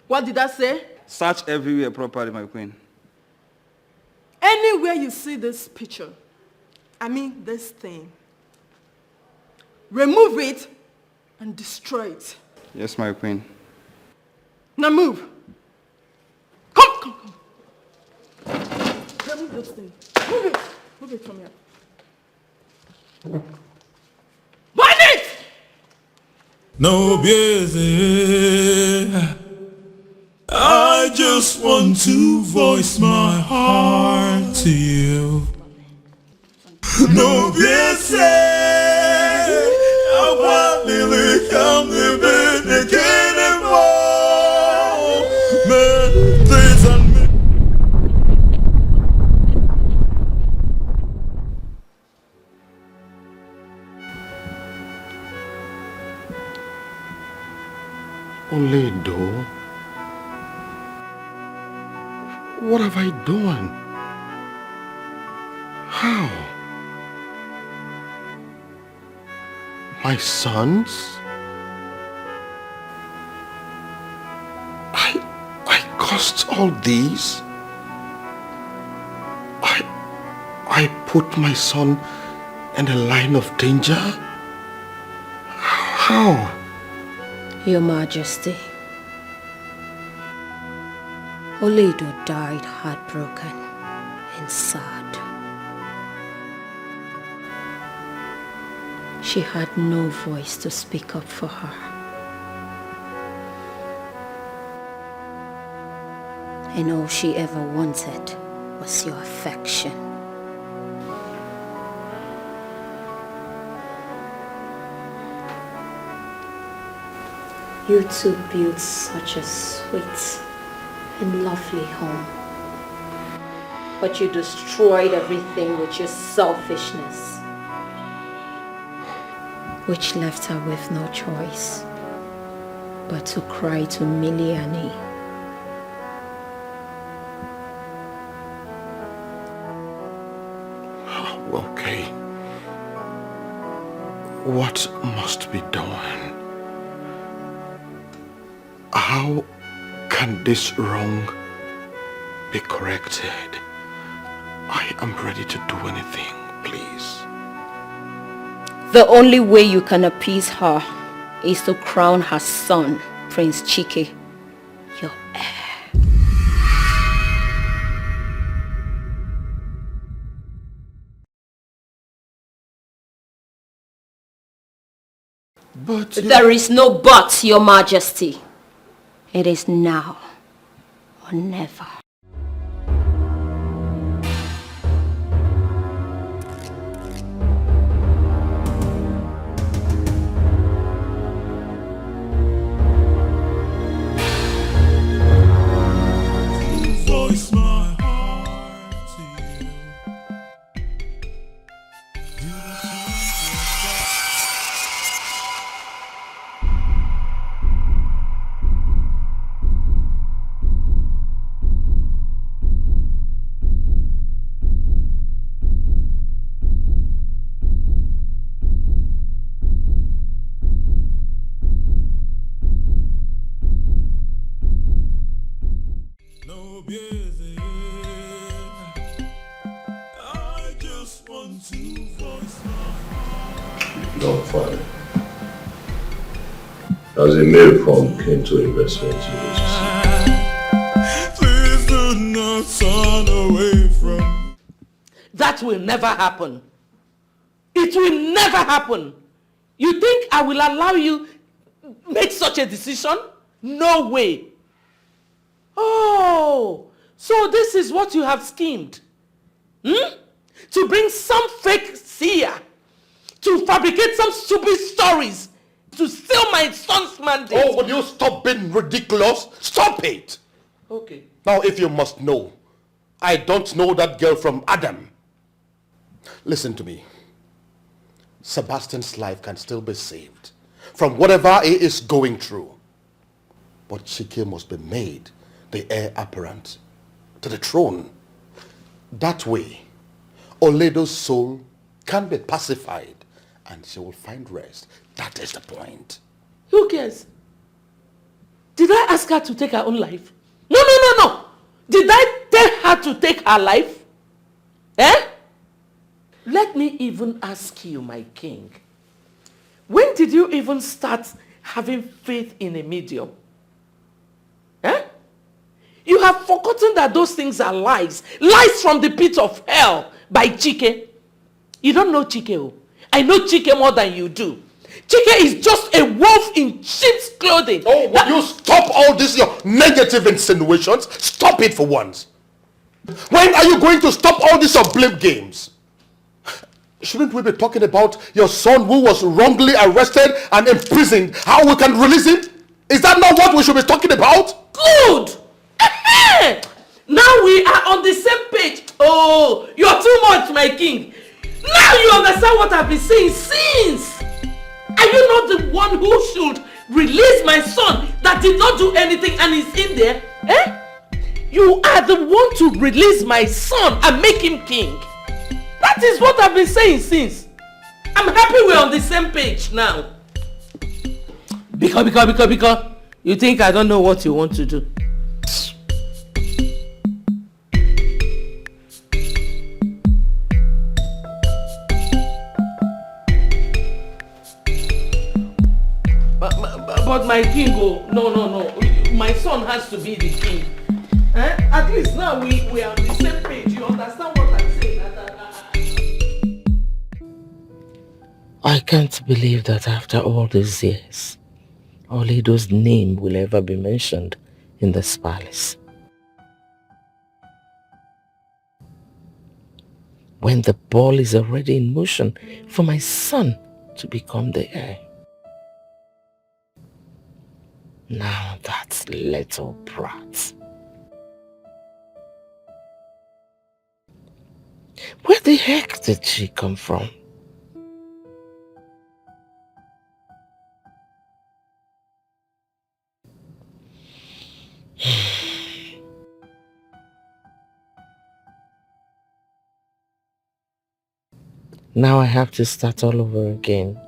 What did I say? Search everywhere properly, my queen. Anywhere you see this picture, I mean this thing, remove it and destroy it. Yes, my queen. Now move. Come. Remove this thing. Move it. Move it from here. Burn it! No busy. I just want to voice my heart to you. No busy. I want to come living again and more. Days and Oledo, what have I done? How? My sons? I caused all these? I put my son in the line of danger? How? Your Majesty, Oledo died heartbroken and sad. She had no voice to speak up for her. And all she ever wanted was your affection. You two built such a sweet and lovely home. But you destroyed everything with your selfishness, which left her with no choice but to cry to Miliani. Okay. What must be done? How can this wrong be corrected? I am ready to do anything, please. The only way you can appease her is to crown her son, Prince Chike, your heir. But there is no but, Your Majesty. It is now or never. voice my heart to you. No busy. I just want to voice my heart. Not fine. As a mail from came to investment Please do not turn away from. That will never happen. It will never happen. You think I will allow you make such a decision? No way. Oh, so this is what you have schemed. To bring some fake seer, to fabricate some stupid stories, to steal my son's mandate. Oh, will you stop being ridiculous? Stop it! Okay. Now, if you must know, I don't know that girl from Adam. Listen to me. Sebastian's life can still be saved. from whatever he is going through. But Chike must be made the heir apparent to the throne. That way, Oledo's soul can be pacified and she will find rest. That is the point. Who cares? Did I ask her to take her own life? No. Did I tell her to take her life? Let me even ask you, my king. When did you even start having faith in a medium? You have forgotten that those things are lies. Lies from the pit of hell by Chike. You don't know Chike. Oh. I know Chike more than you do. Chike is just a wolf in sheep's clothing. Oh, will you stop all this, your negative insinuations? Stop it for once. When are you going to stop all these blame games? Shouldn't we be talking about your son who was wrongly arrested and imprisoned? How we can release him? Is that not what we should be talking about? Good! Now we are on the same page. Oh, you're too much, my king. Now you understand what I've been saying since. Are you not the one who should release my son that did not do anything and is in there? You are the one to release my son and make him king. That is what I've been saying since. I'm happy we're on the same page now. Because you think I don't know what you want to do. But my king, no. My son has to be the king. At least now we are on the same page. You understand what I'm saying? I can't believe that after all these years, Oledo's name will ever be mentioned in this palace. When the ball is already in motion for my son to become the heir. Now that little brat. Where the heck did she come from? Now I have to start all over again.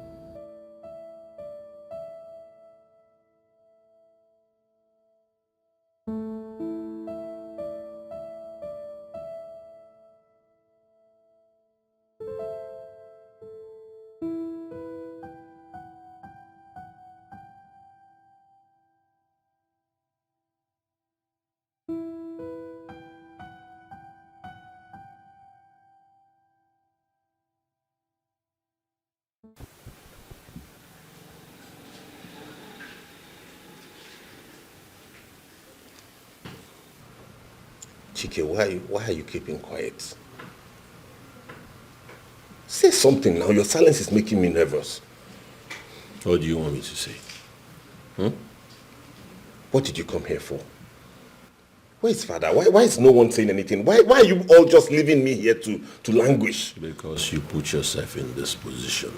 Chike, why are you keeping quiet? Say something now. Your silence is making me nervous. What do you want me to say? What did you come here for? Where is father? Why is no one saying anything? Why are you all just leaving me here to languish? Because you put yourself in this position.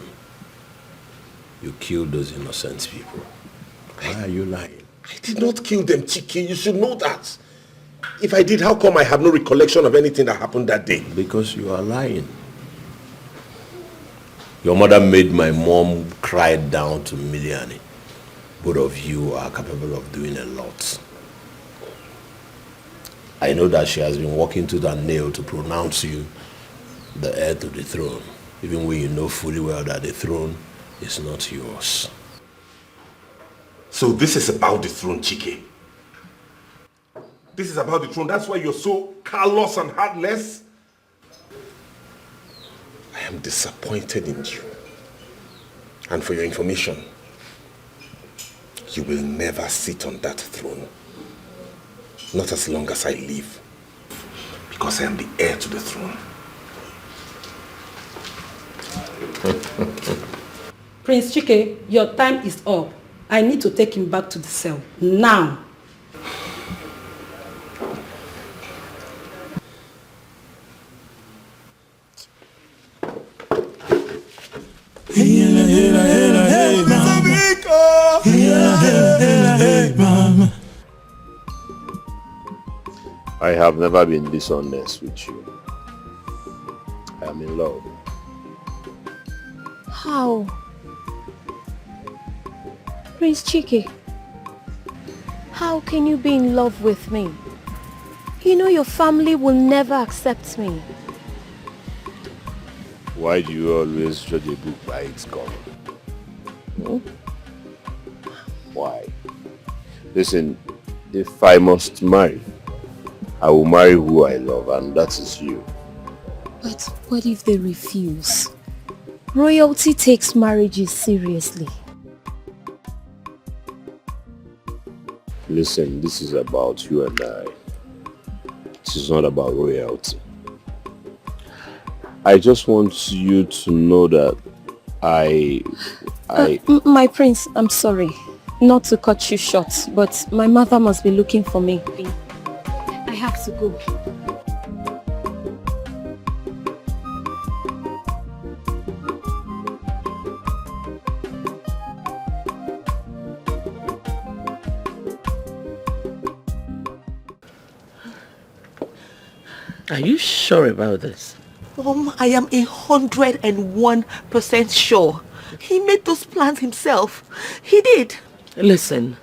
You killed those innocent people. Why are you lying? I did not kill them, Chike. You should know that. If I did, how come I have no recollection of anything that happened that day? Because you are lying. Your mother made my mom cry down to Miliani. Both of you are capable of doing a lot. I know that she has been working to that nail to pronounce you the heir to the throne, even when you know fully well that the throne is not yours. So this is about the throne, Chike. This is about the throne. That's why you're so callous and heartless. I am disappointed in you. And for your information, you will never sit on that throne. Not as long as I live. Because I am the heir to the throne. Prince Chike, your time is up. I need to take him back to the cell. Now. Hey, mama. I have never been dishonest with you. I am in love. How? Prince Chike, how can you be in love with me? You know your family will never accept me. Why do you always judge a book by its cover? Hmm? Why? Listen, if I must marry, I will marry who I love, and that is you. But what if they refuse? Royalty takes marriages seriously. Listen, this is about you and I. This is not about royalty. I just want you to know that My prince, I'm sorry. Not to cut you short, but my mother must be looking for me. I have to go. Are you sure about this? I am 101% sure. He made those plans himself. He did. Listen,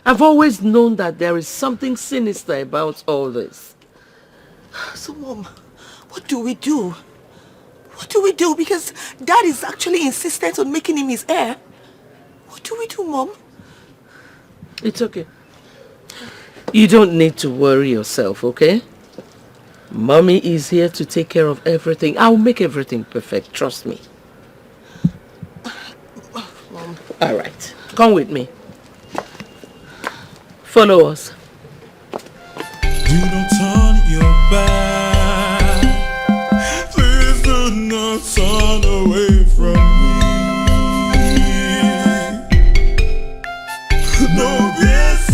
I've always known that there is something sinister about all this. So, Mom, what do we do? What do we do? Because Dad is actually insistent on making him his heir. What do we do, Mom? It's okay. You don't need to worry yourself, okay? Mommy is here to take care of everything. I'll make everything perfect, trust me. Mom. All right, come with me. Follow us. Do not turn your back. Please do not turn away from me. No, yes,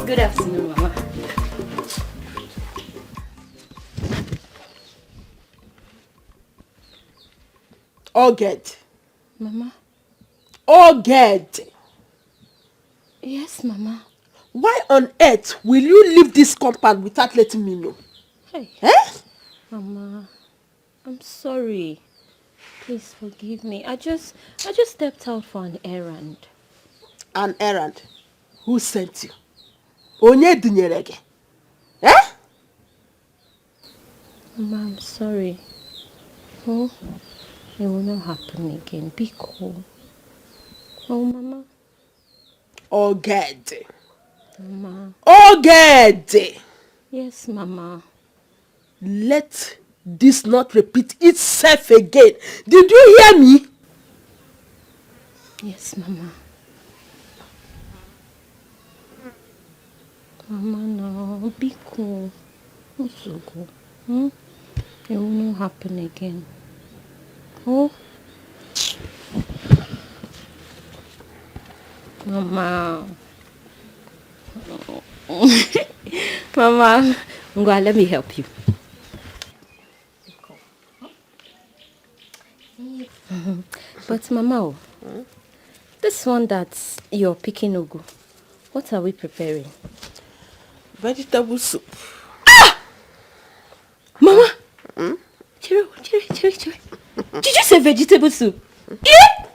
Good afternoon, Mama. Oged. Mama? Oged. Yes, Mama. Why on earth will you leave this compound without letting me know? Hey. Eh? Mama, I'm sorry. Please forgive me. I just stepped out for an errand. An errand? Who sent you? Onye dunyere gị? Eh? Mama, I'm sorry. Oh, it will not happen again. Be cool. Oh, Mama. Oged. Mama. Oged! Yes, Mama. Let this not repeat itself again. Did you hear me? Yes, Mama. Mama, no, be cool. What's so cool? It will not happen again. Oh? Mama. Mama, Ngwa, let me help you. But Mama, this one that you're picking, Ugu, what are we preparing? Vegetable soup. Ah! Mama! Chiro. Did you say vegetable soup? Yeah?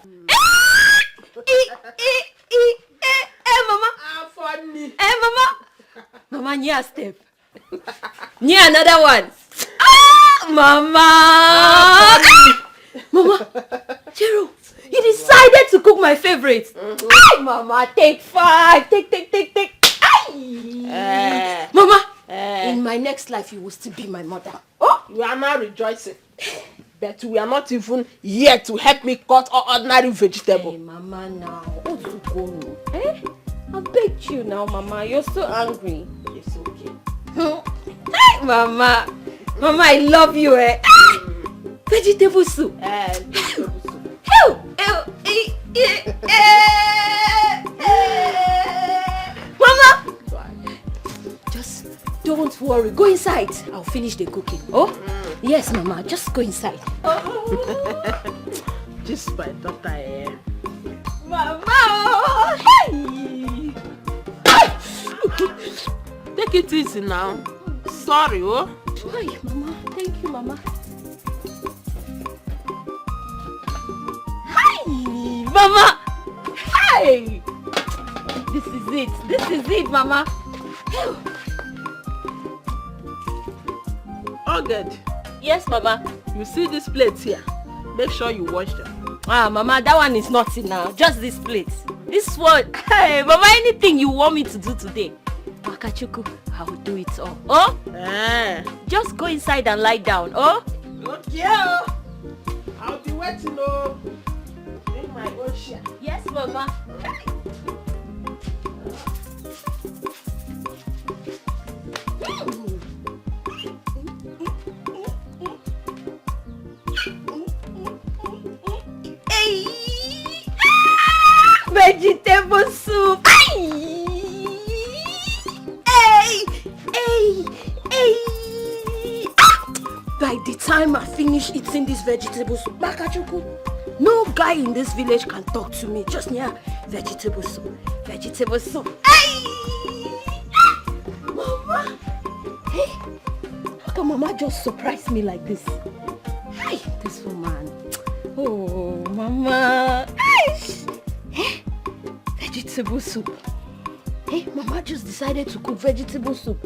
Mama. Funny. Mama. Mama, near step. Near another one. Mama. Mama. Chiro, you decided to cook my favorite. Mama, take 5. Take. Mama, in my next life, you will still be my mother. Oh, you are now rejoicing. But we are not even here to help me cut ordinary vegetable. Hey, Mama, now. I begged you now, Mama. You're so angry. It's okay. Hey, Mama. Mama, I love you, eh? Vegetable soup. Vegetable soup. Mama! Just don't worry. Go inside. I'll finish the cooking. Oh? Yes, Mama. Just go inside. Just my daughter, eh? Mama! Hey! Take it easy now. Sorry, oh? Hi, Mama. Thank you, Mama. Hi, Mama! Hi! This is it, Mama. Oh, good. Yes, Mama. You see these plates here? Make sure you wash them. Mama, that one is nothing now. Just this plate. This one. Hey, Mama, anything you want me to do today, Wakachuku, I will do it all. Oh? Just go inside and lie down. Oh? Okay. I'll be waiting, oh. In my own share. Yes, Mama. Vegetable soup. By the time I finish eating this vegetable soup, Makachuku, no guy in this village can talk to me. Just near vegetable soup. Vegetable soup. Mama. Hey, how come Mama just surprised me like this? Hey, this woman. Oh, Mama. Hey, vegetable soup. Hey, Mama just decided to cook vegetable soup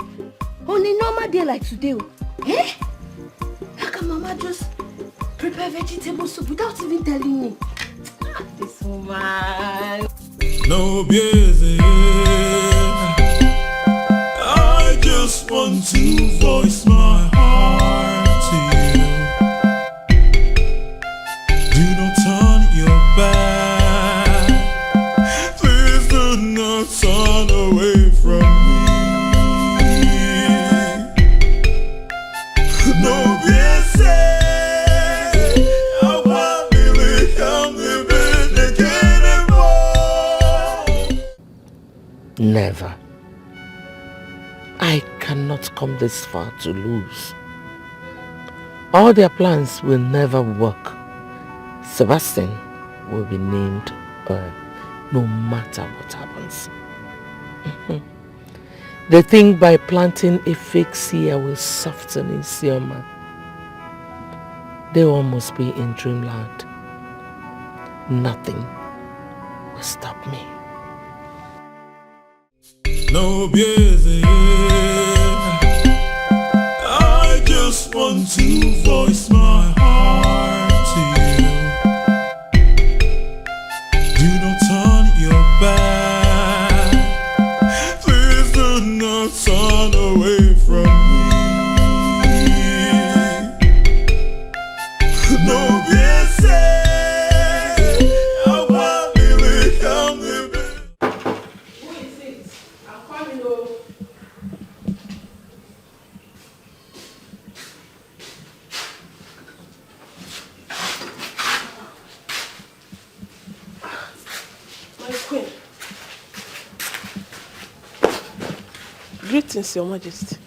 on a normal day like today. Hey, how can Mama just prepare vegetable soup without even telling me? This woman. No busy. I just want to voice my heart to you. Do not turn your back. Please do not turn away from me. No busy. I want to become the Never. I cannot come this far to lose. All their plans will never work. Sebastian will be named no matter what happens. They think by planting a fake seer will soften Isioma. They all must be in dreamland. Nothing will stop me. No busy. I just want to voice my heart to you. Do not turn your back. Please do not turn away from My queen. Greetings, Your Majesty.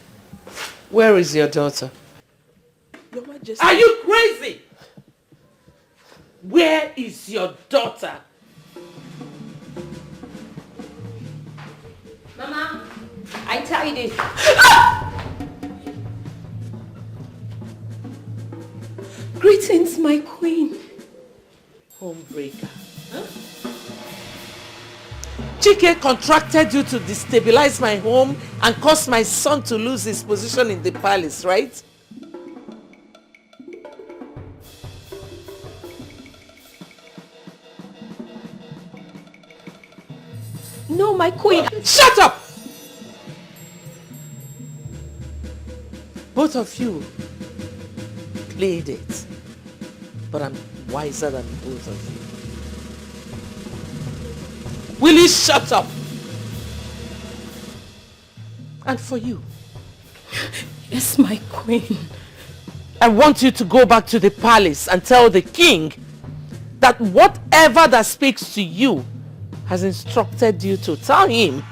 Where is your daughter? Your Majesty. Are you crazy? Where is your daughter? Mama, I tell you this. Greetings, my queen. Homebreaker. Huh? Chike contracted you to destabilize my home and cause my son to lose his position in the palace, right? No, my queen. Shut up! Both of you played it, but I'm wiser than both of you. Will you shut up? And for you. Yes, my queen. I want you to go back to the palace and tell the king that whatever that speaks to you has instructed you to tell him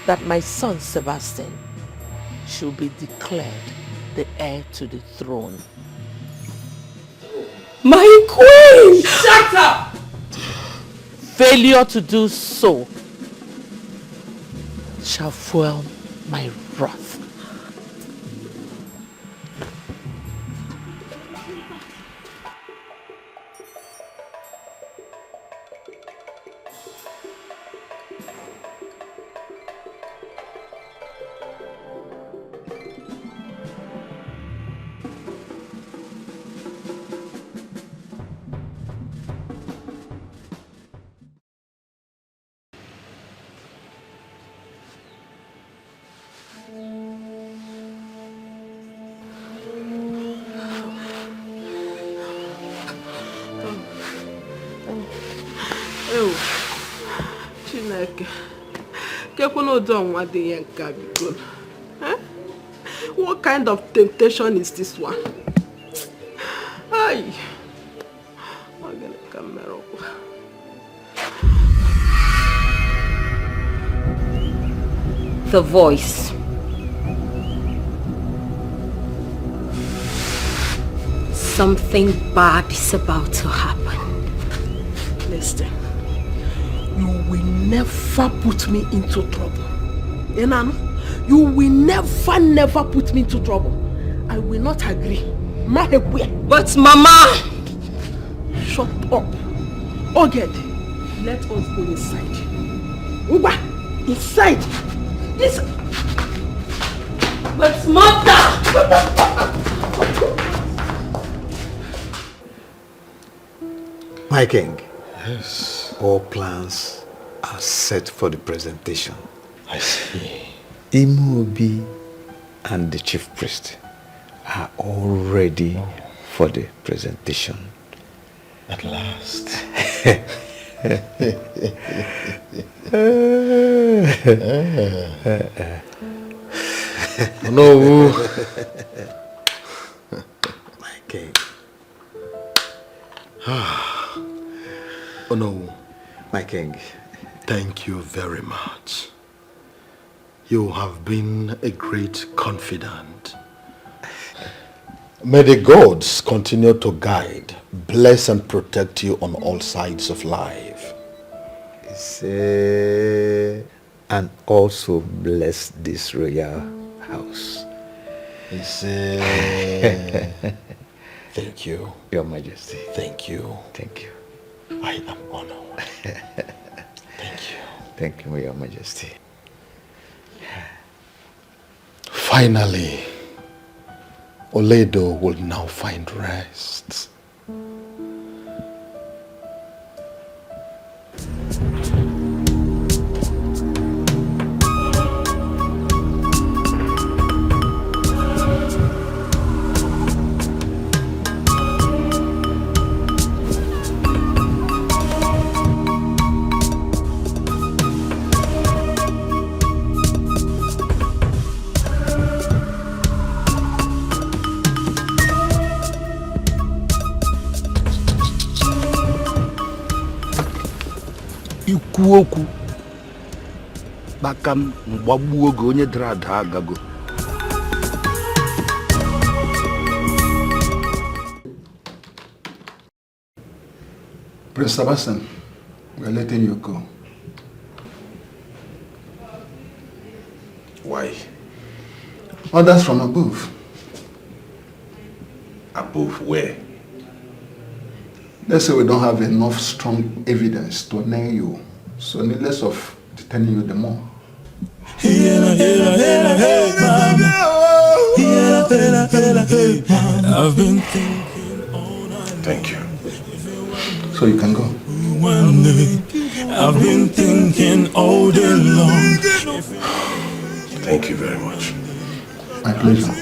that my son Sebastian should be declared the heir to the throne. My queen! Shut up! Failure to do so shall fuel my wrath. What kind of temptation is this one? Ay. The voice. Something bad is about to happen. Listen, you will never put me into trouble. Enano, you will never put me into trouble. I will not agree. But Mama! Shut up. Oged, let us go inside. Uba, inside. Yes. But Mother! My king, yes. All plans are set for the presentation. I see. Imobi and the chief priest are all ready for the presentation. At last. No. My king. Oh no. My king. Thank you very much. You have been a great confidant. May the gods continue to guide, bless and protect you on all sides of life. And also bless this royal house. Thank you. Your Majesty. Thank you. Thank you. I am honored. Thank you. Thank you, Your Majesty. Finally, Oledo will now find rest. ikwu okwu kpaka m mgbagbuo oge onye dara ada agago. Prince Sebastian, we are letting you go. Why? Orders from above. Above where? Let's say we don't have enough strong evidence to nail you, so needless of detaining you the more. I've been thinking. Thank you. So you can go. I've been thinking all day long. Thank you very much. My pleasure.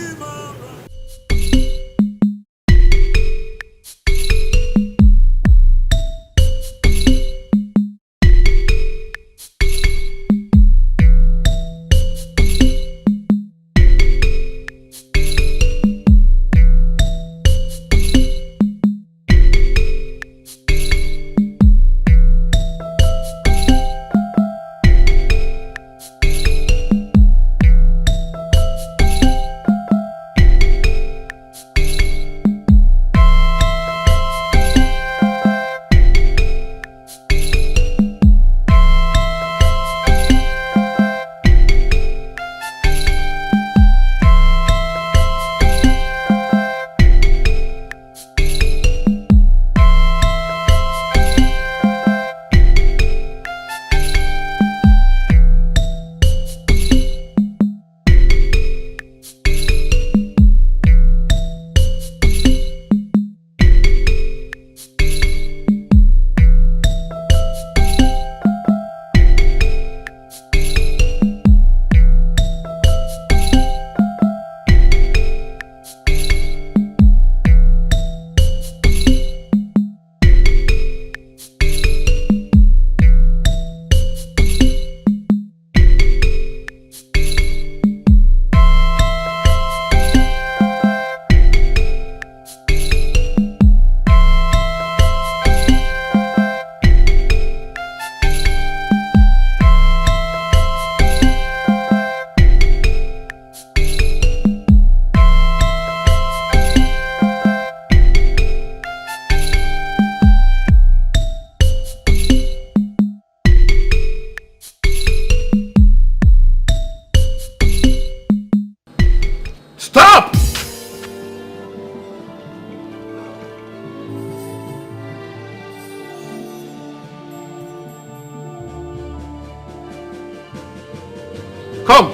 Come!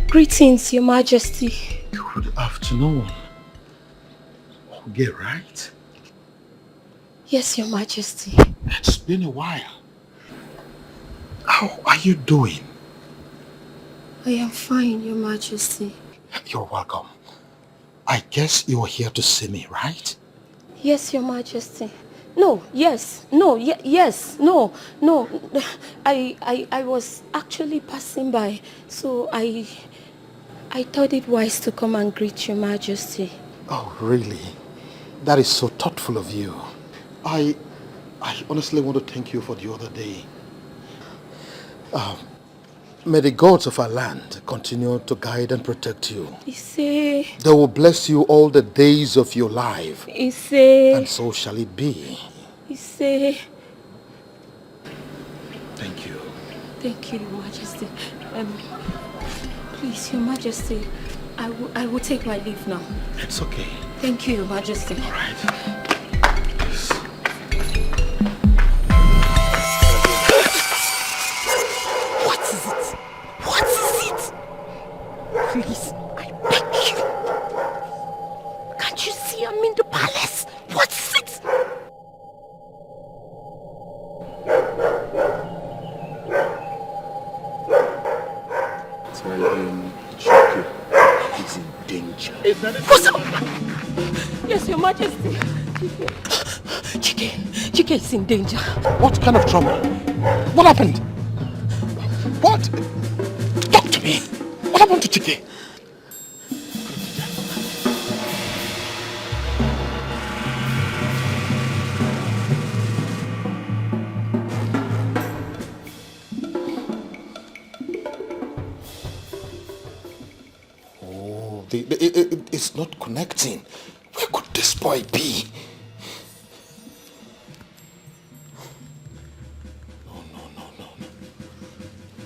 Greetings, Your Majesty. Good afternoon. Okay, right? Yes, Your Majesty. It's been a while. How are you doing? I am fine, Your Majesty. You're welcome. I guess you're here to see me, right? Yes, Your Majesty. No, yes, no, yes, no. I was actually passing by, so I thought it wise to come and greet Your Majesty. Oh, really? That is so thoughtful of you. I honestly want to thank you for the other day. May the gods of our land continue to guide and protect you. They will bless you all the days of your life. And so shall it be. Thank you. Thank you, Your Majesty. Please, Your Majesty, I will take my leave now. It's okay. Thank you, Your Majesty. All right. What is it? What is it? Please, I beg you. Can't you see I'm in in the palace. What's it? Tell him Chike is in danger. What's up? Yes, Your Majesty. Chike is in danger. What kind of trouble? What happened? What? Talk to me. What happened to Chike? Oh, it's not connecting. Where could this boy be? No.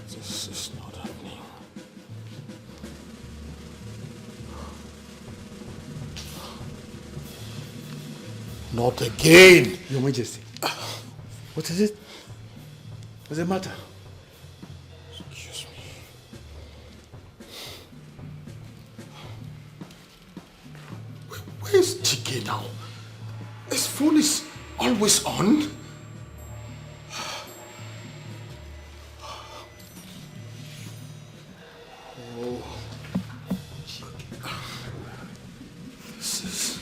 This is not happening. Not again. Your Majesty. What is it? What's the matter? Excuse me. Where's Chike now? His phone is always on. Oh, this is...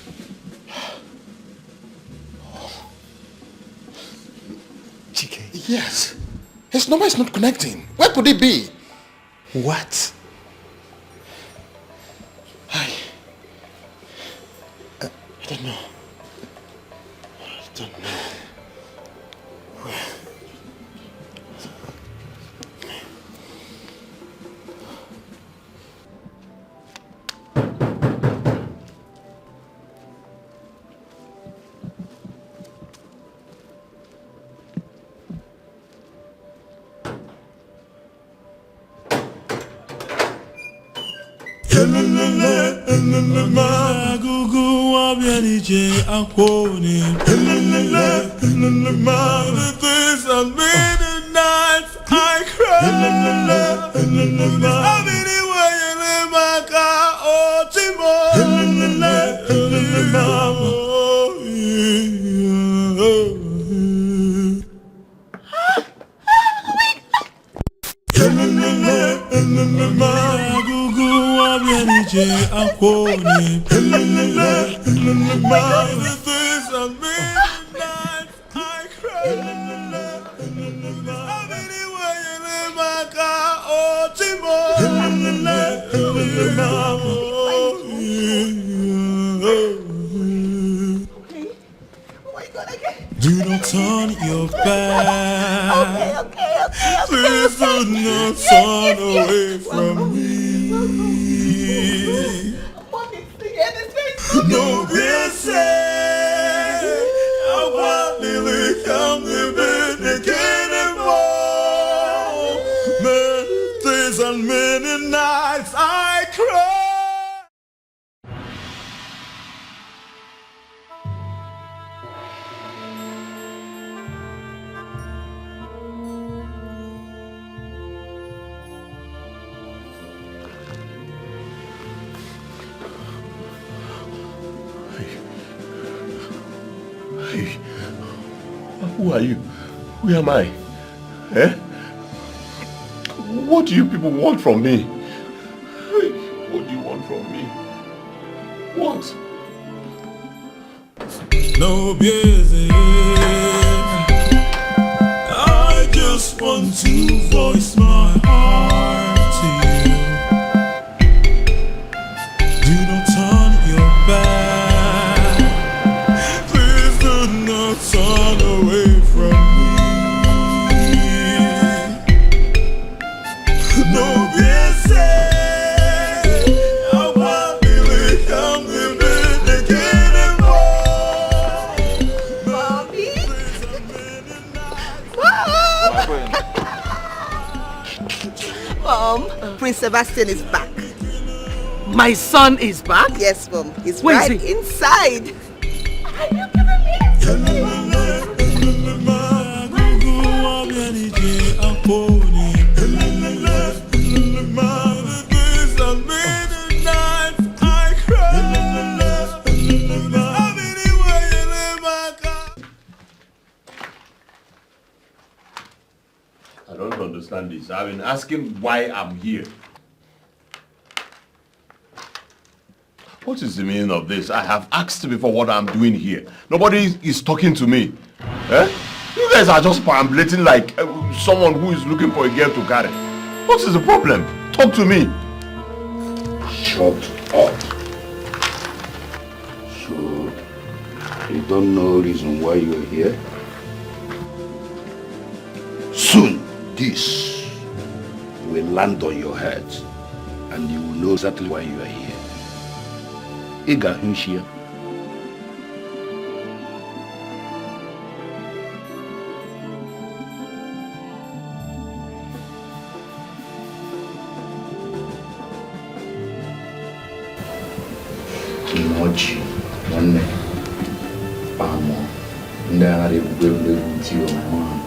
Chike? Yes. His number is not connecting. Where could he be? What? I don't know. I don't know. Do not turn your back. Please do not turn away from me. No, be said. I want to come living again and more. Many days and many nights I cry. Who are you? Who am I? Eh? What do you people want from me? What do you want from me? What? No busy. I just want to voice my heart to you. Do not turn your back. Please do not turn away from me. No busy. I want to come living again and more. Prince Sebastian is back. My son is back? Yes, Mom. He's Where right is he? inside. understand this. I've been asking why I'm here. What is the meaning of this? I have asked before what I'm doing here. Nobody is talking to me. Eh? You guys are just perambulating like someone who is looking for a girl to carry. What is the problem? Talk to me. Shut up. So, you don't know reason why you are here? Soon, this will land on your head and you will know exactly why you are here. Ega Hunshia. Kimochi, one Pamo, Ndari will to your mom.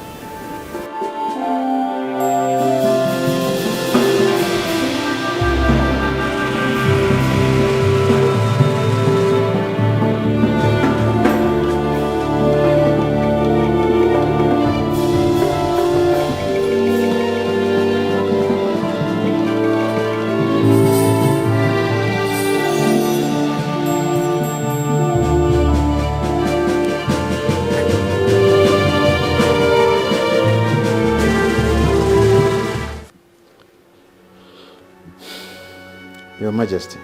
Your Majesty,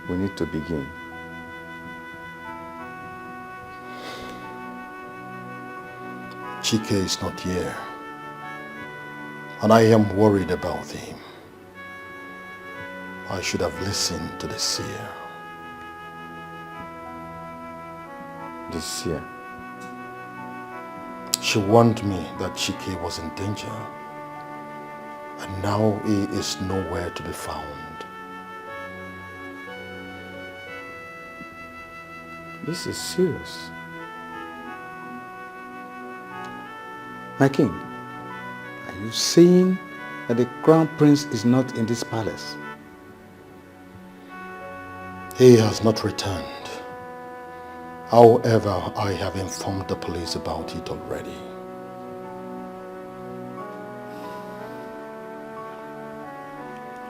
we need to begin. Chike is not here, and I am worried about him. I should have listened to the seer. The seer? She warned me that Chike was in danger, and now he is nowhere to be found. This is serious. My king, are you saying that the crown prince is not in this palace? He has not returned. However, I have informed the police about it already.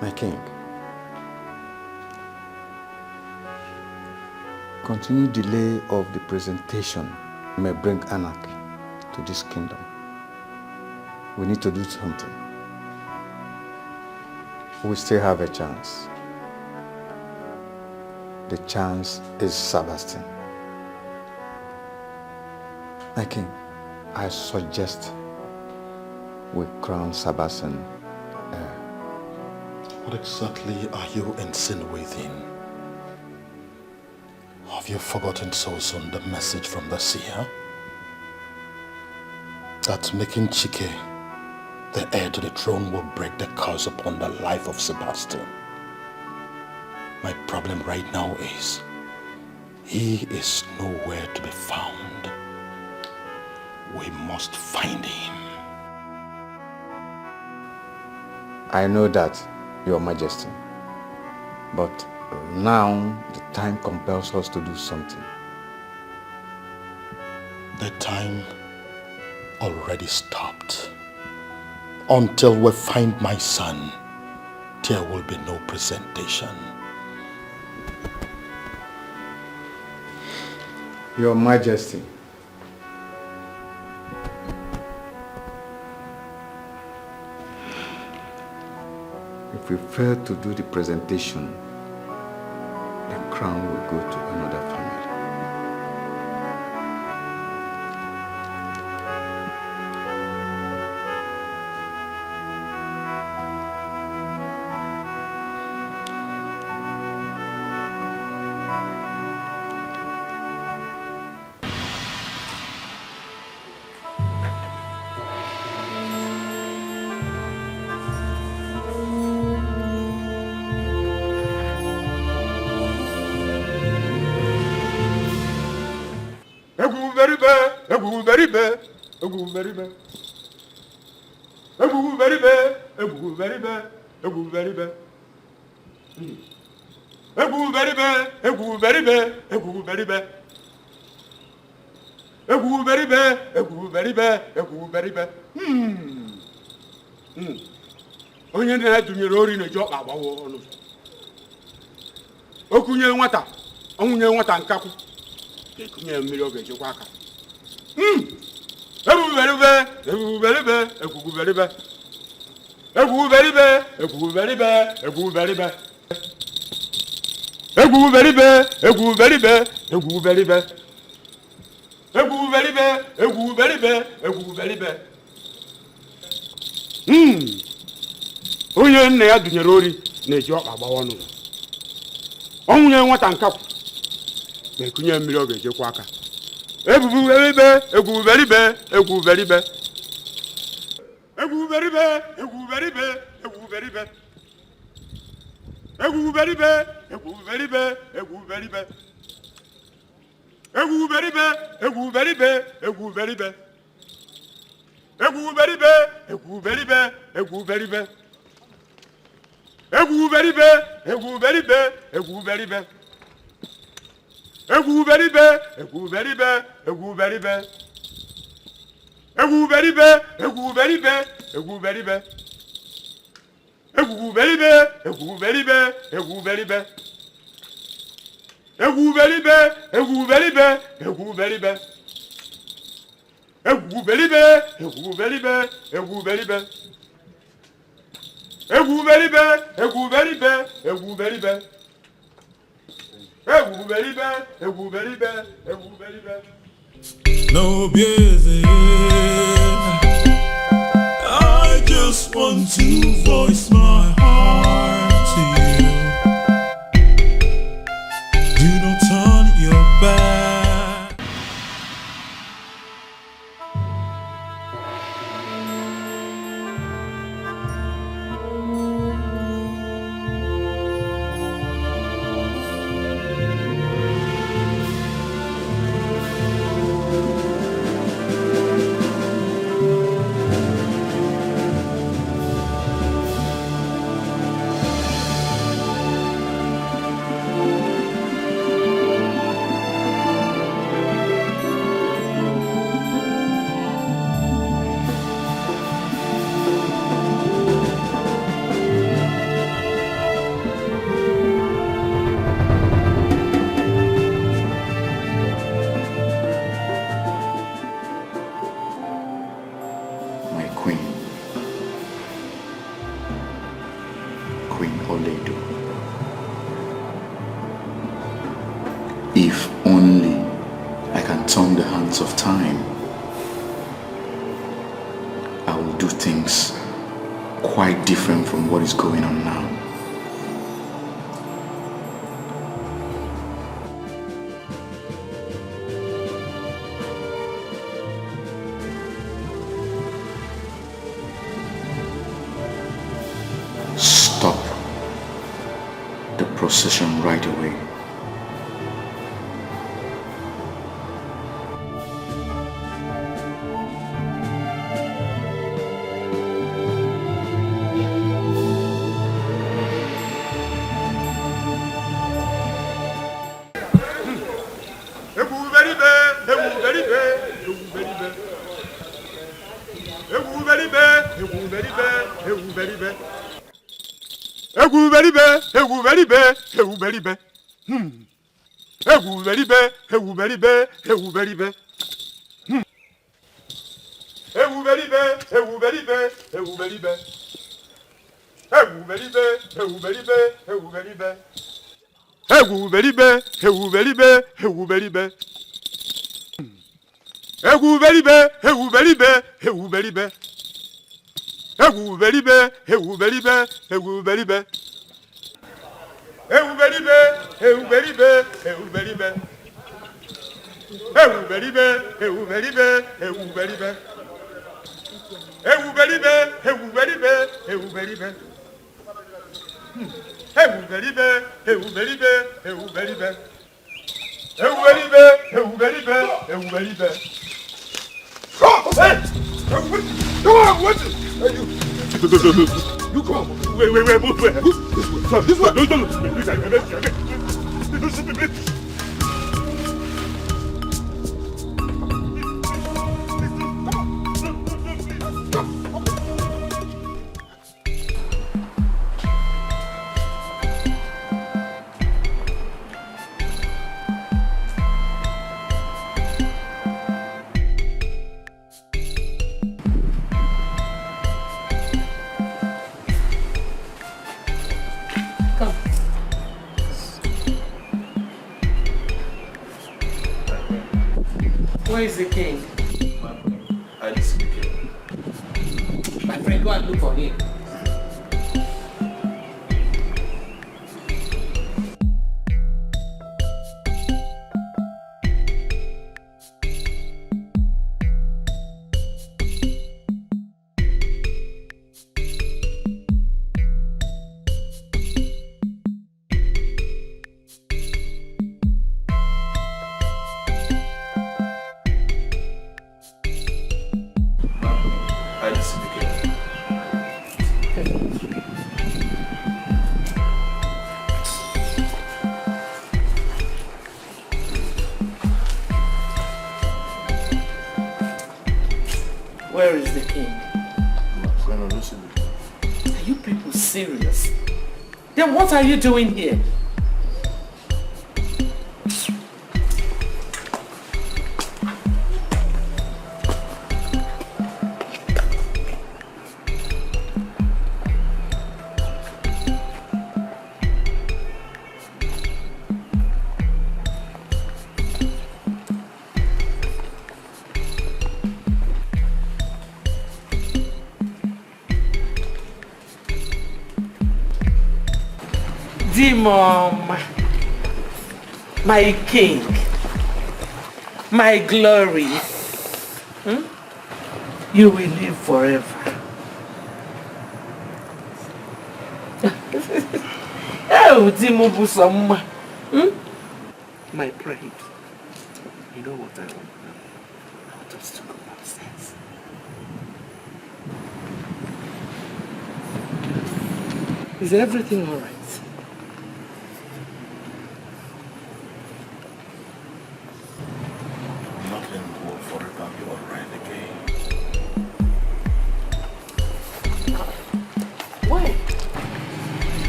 My king, continued delay of the presentation may bring anarchy to this kingdom. We need to do something. We still have a chance. The chance is Sebastian. My king, I suggest we crown Sebastian. What exactly are you insinuating? Have you forgotten so soon the message from the seer? That making Chike the heir to the throne will break the curse upon the life of Sebastian. My problem right now is he is nowhere to be found. We must find him. I know that, Your Majesty, but now the time compels us to do something. The time already stopped. Until we find my son, there will be no presentation. Your Majesty, if we fail to do the presentation, the crown will go to another family. Onye na-edunyere ori na-eji ọkpa agbawa ọnụ. Okunye nwata, onwunye nwata nkakwu. Ekunye mmiri ọ ga-ejekwa aka. Egwuguberibe, egwuguberibe, egwuguberibe. Egwuguberibe, egwuguberibe, egwuguberibe. Egwuguberibe, egwuguberibe, egwuguberibe. Egwuguberibe, egwuguberibe, egwuguberibe. Onye nne ya dunyere ori na-eji ọkpa agbawa ọnụ. Onwunye nwata nkakwu na-ekunye mmiri ọ ga-ejekwa aka. Egwuguberibe, egwuguberibe, egwuguberibe. Egwuguberibe, egwuguberibe, egwuguberibe. Egwuguberibe, egwuguberibe, egwuguberibe. Egwuguberibe, egwuguberibe, egwuguberibe. Egwuguberibe, egwuguberibe, egwuguberibe. Egwuguberibe, egwuguberibe, egwuguberibe. Egwuguberibe, egwuguberibe, egwuguberibe. Egwuguberibe, egwuguberibe, egwuguberibe. Egwuguberibe, egwuguberibe, egwuguberibe. Egwuguberibe, egwuguberibe, egwuguberibe. Egwuguberibe, egwuguberibe, egwuguberibe. Egwuguberibe, egwuguberibe, egwuguberibe. Egwuguberibe, egwuguberibe, egwuguberibe. No busy. I just want to voice my heart to you. Do not turn your back. If only I can turn the hands of time, I will do things quite different from what is going on now. Stop the procession right away. You come on. Wait, move where? This way. Where is the king? I didn't see the king. My friend, go and look for him. Where is the king? Are you people serious? Then what are you doing here? Mom, my king, my glory, you will live forever. My pride. You know what I want now? I want us to go upstairs. Is everything all right?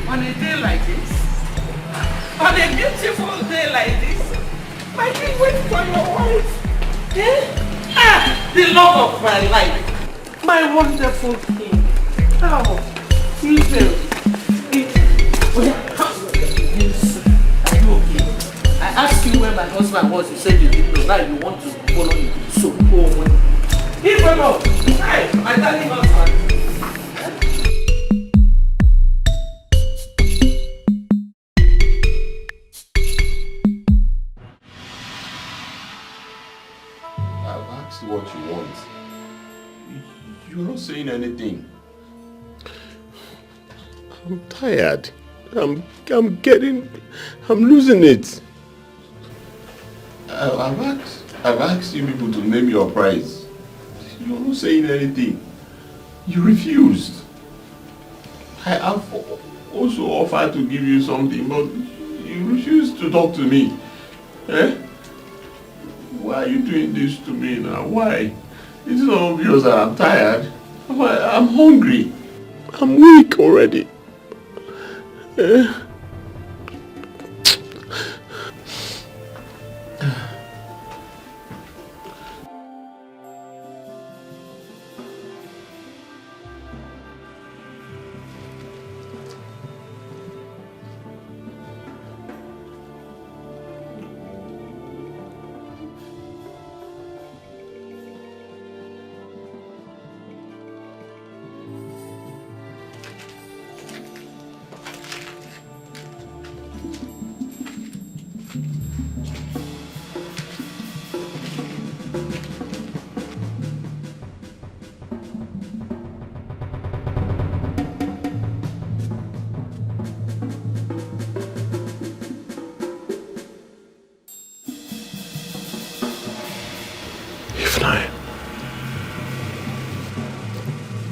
On a day like this, on a beautiful day like this, my king wait for your wife. Eh? Ah, the love of my life, my wonderful king. Oh, Israel. Yes, are you okay? I asked you where my husband was, you said you didn't know. Now you want to follow me. So go away. Israel, hi, my darling husband. What you want. You're not saying anything. I'm tired. I'm losing it. I've asked you people to name your price. You're not saying anything. You refused. I have also offered to give you something, but you refused to talk to me. Eh? Why are you doing this to me now? Why? It's not obvious that I'm tired. I'm hungry. I'm weak already.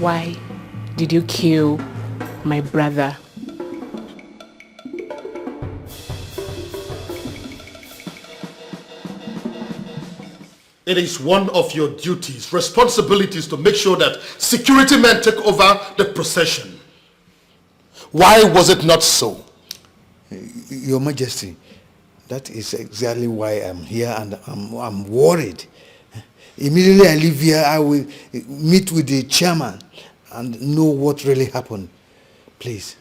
Why did you kill my brother? It is one of your duties, responsibilities to make sure that security men take over the procession. Why was it not so? Your Majesty, that is exactly why I'm here, and I'm worried. Immediately I leave here, I will meet with the chairman and know what really happened. Please.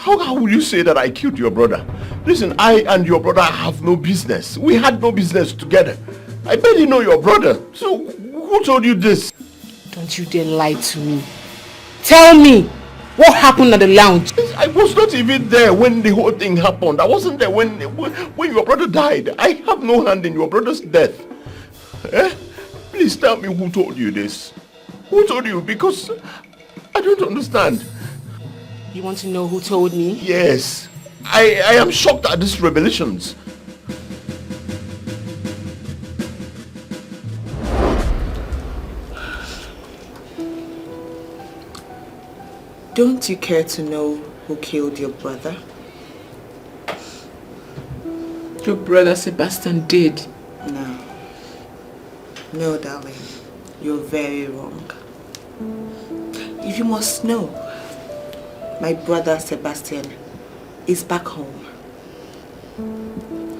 How will you say that I killed your brother? Listen, I and your brother have no business. We had no business together. I barely know your brother. So who told you this? Don't you dare lie to me. Tell me what happened at the lounge. I was not even there when the whole thing happened. I wasn't there when your brother died. I have no hand in your brother's death. Please tell me who told you this. Who told you? Because I don't understand. You want to know who told me? Yes. I am shocked at these revelations. Don't you care to know who killed your brother? Your brother Sebastian did. No. No, darling. You're very wrong. If you must know, my brother Sebastian is back home.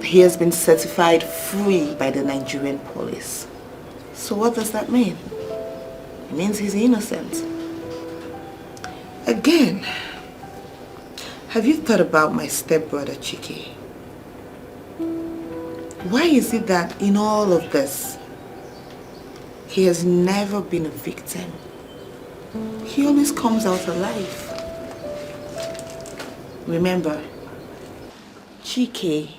He has been certified free by the Nigerian police. So what does that mean? It means he's innocent. Again, have you thought about my stepbrother Chike? Why is it that in all of this, he has never been a victim? He always comes out alive. Remember, Chike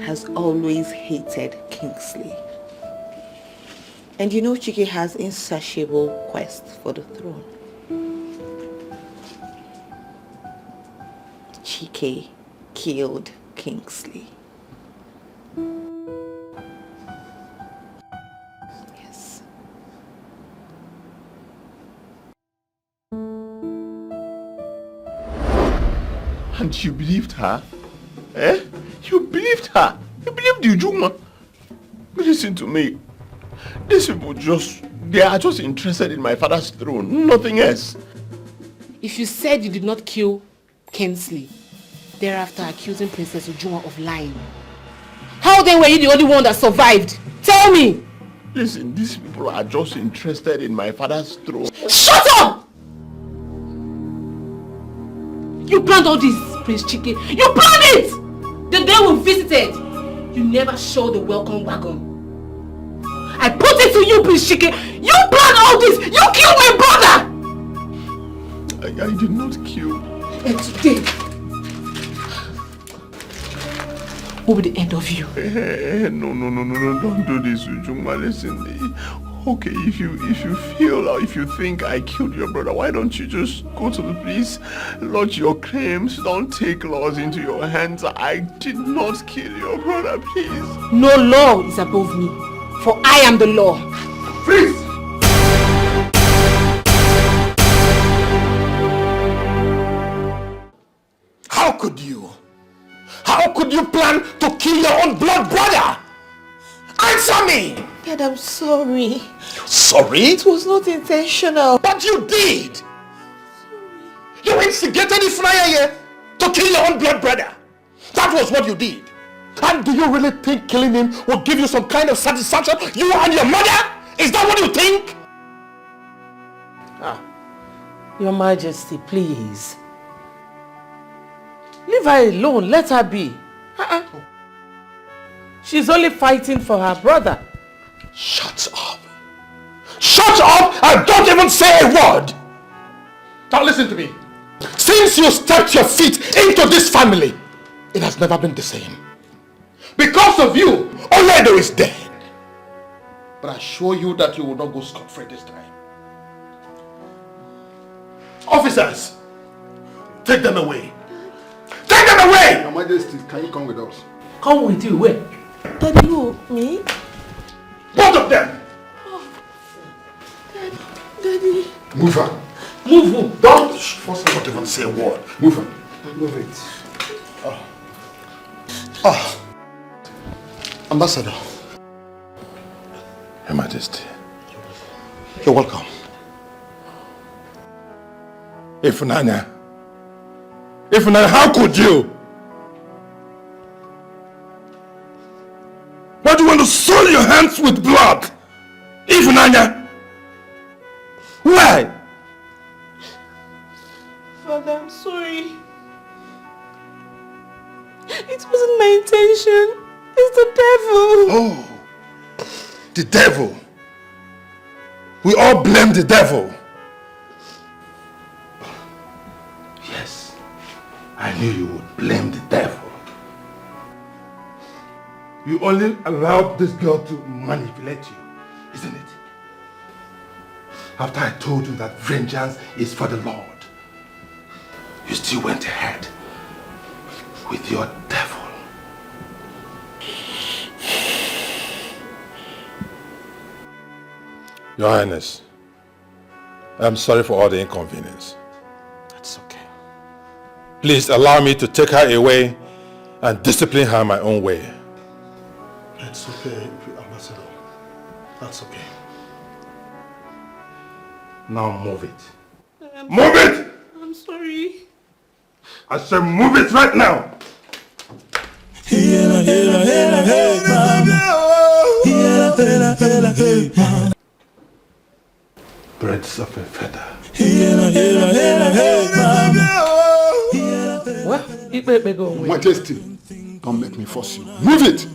has always hated Kingsley. And you know Chike has insatiable quest for the throne. Chike killed Kingsley. Yes. And you believed her? You believed her? You believed Ujuma? Listen to me. These people they are just interested in my father's throne, nothing else. If you said you did not kill Kingsley, thereafter accusing Princess Ujuma of lying, how then were you the only one that survived? Tell me! Listen, these people are just interested in my father's throne. Shut up! You planned all this, Prince Chike. You planned it! The day we visited, you never showed the welcome wagon. I put it to you, Prince Chike. You planned all this! You killed my brother! I did not kill. And today will be the end of you. No, don't do this, Ujuma. Listen, okay, if you feel or if you think I killed your brother, why don't you just go to the police, lodge your claims, don't take laws into your hands. I did not kill your brother, please. No law is above me, for I am the law. Please! How could you? How could you plan to kill your own blood brother? Answer me! Dad, I'm sorry. Sorry? It was not intentional. But you did! You instigated Ifnaya here to kill your own blood brother. That was what you did. And do you really think killing him will give you some kind of satisfaction? You and your mother? Is that what you think? Your Majesty, please. Leave her alone. Let her be. She's only fighting for her brother. Shut up. Shut up and don't even say a word. Now listen to me. Since you stepped your feet into this family, it has never been the same. Because of you, Oledo is dead. But I assure you that you will not go scot-free this time. Officers, take them away. Take them away! Your Majesty, can you come with us? Come with you, where? Daddy, who? Me? Both of them! Daddy. Move her. Move who? Don't force her not even say a word. Move her. Move it. Ambassador. Your Majesty. You're welcome. Ifunanya, how could you? Why do you want to soil your hands with blood? Ifunanya? Why? Father, I'm sorry. accusation. It's the devil. Oh, the devil. We all blame the devil. Yes, I knew you would blame the devil. You only allowed this girl to manipulate you, isn't it? After I told you that vengeance is for the Lord, you still went ahead with your devil. Your Highness, I'm sorry for all the inconvenience. That's okay. Please allow me to take her away and discipline her my own way. It's okay, Ambassador. That's okay. Now move it. Move it! I'm sorry. I said move it right now! Birds of a feather. What? Majesty, don't make me force you. Move it!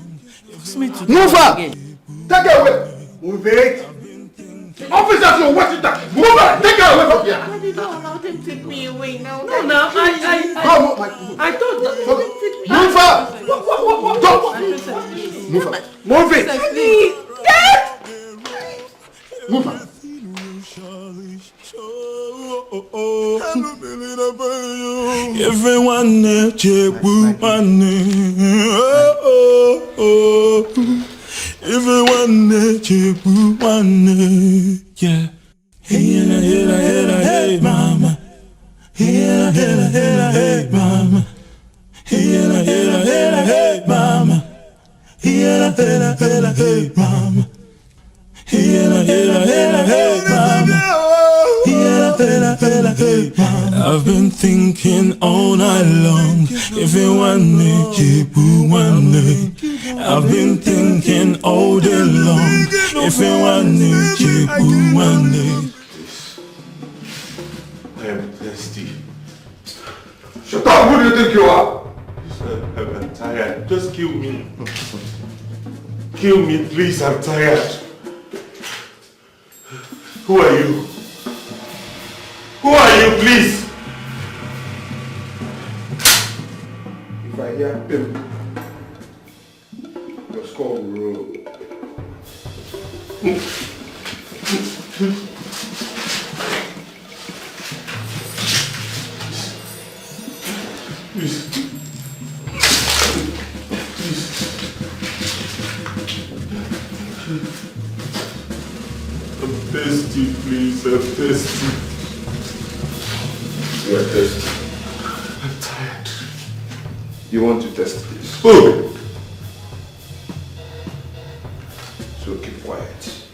Move her! Take her away! Move it! Officers, you're watching that! Move her! Take her away from here! Daddy, don't allow them to take me away now. No, No, I thought that. Move her! Don't! Move her! Move it! Dad! Move her! Everyone everyone yeah. Hey mama. Hey mama. Hey mama. Hey mama. I've been thinking all night long. If you want me, keep one day. I've been thinking all day long. If you want me, keep one day. I am thirsty. Shut up! Who do you think you are? I'm tired. Just kill me. Kill me, please. I'm tired. Who are you? Who are you, please? If I hear pimp, your skull will roll. Please. I'm thirsty, please. I'm thirsty. You are thirsty. I'm tired. You want to test this? Oh! So keep quiet.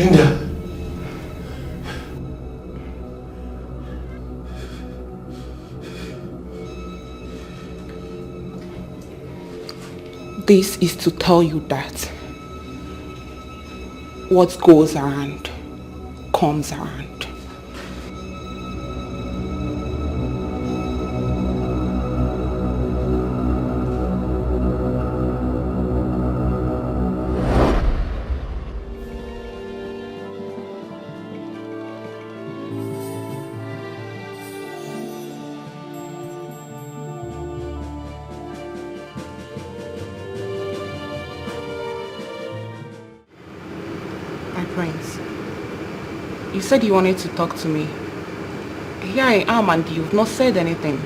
India. This is to tell you that what goes around comes around. Prince, you said you wanted to talk to me. Here I am and you've not said anything.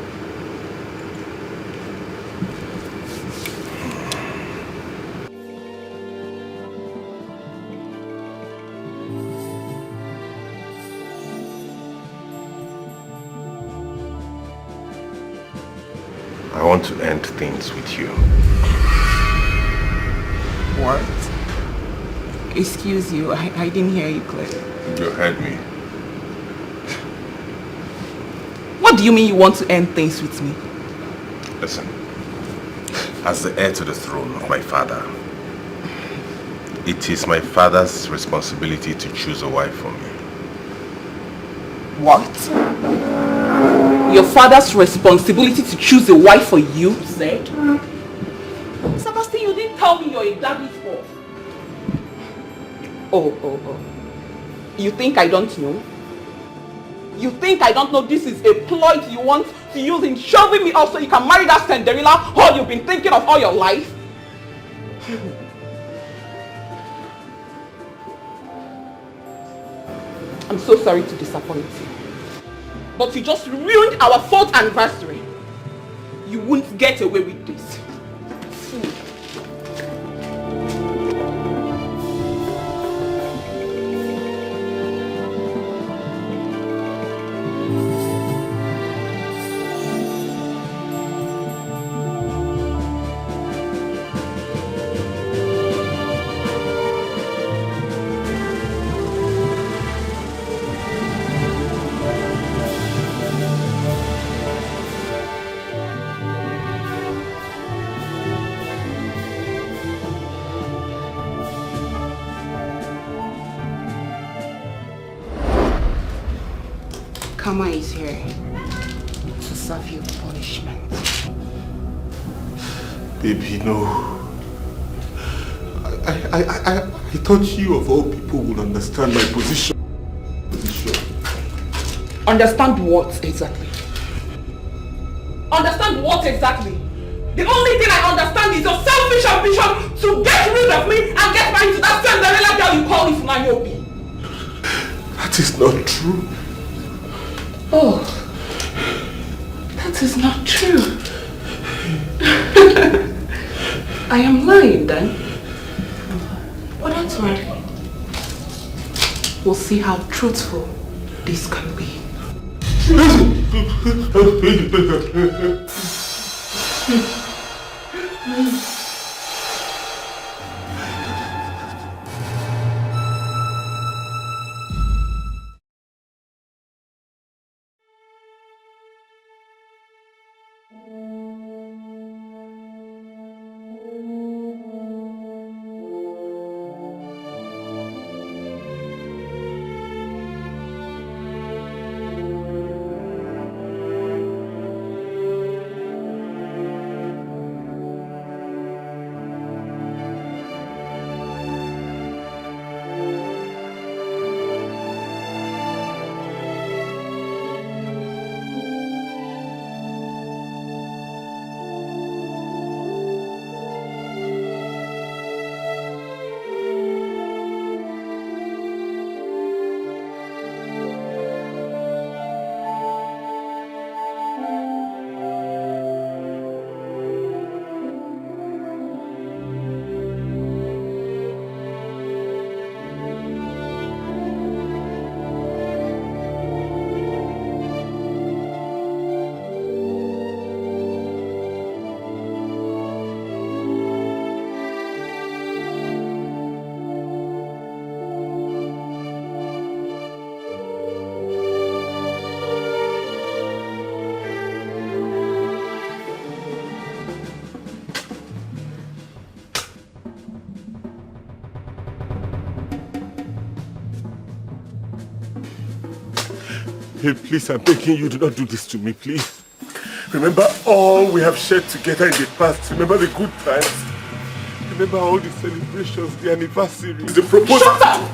I want to end things with you. What? Excuse you, I didn't hear you clearly. You heard me. What do you mean you want to end things with me? Listen, as the heir to the throne of my father, it is my father's responsibility to choose a wife for me. What? Your father's responsibility to choose a wife for you, you said? Sebastian, you didn't tell me you're a daddy's boy. Oh. You think I don't know? You think I don't know this is a ploy you want to use in shoving me off so you can marry that Cinderella whore you've been thinking of all your life? I'm so sorry to disappoint you. But you just ruined our 4th anniversary. You won't get away with this. Fool. Karma is here to serve you punishment. Baby, no. I thought you of all people would understand my position. Understand what exactly? Understand what exactly? The only thing I understand is your selfish ambition to get rid of me and get married to that Cinderella girl you call Ifunanyobi. That is not true. Oh, that is not true. I am lying then. But don't worry. We'll see how truthful this can be. Babe, please, I'm begging you, do not do this to me, please. Remember all we have shared together in the past. Remember the good times. Remember all the celebrations, the anniversaries, the proposal. Shut up!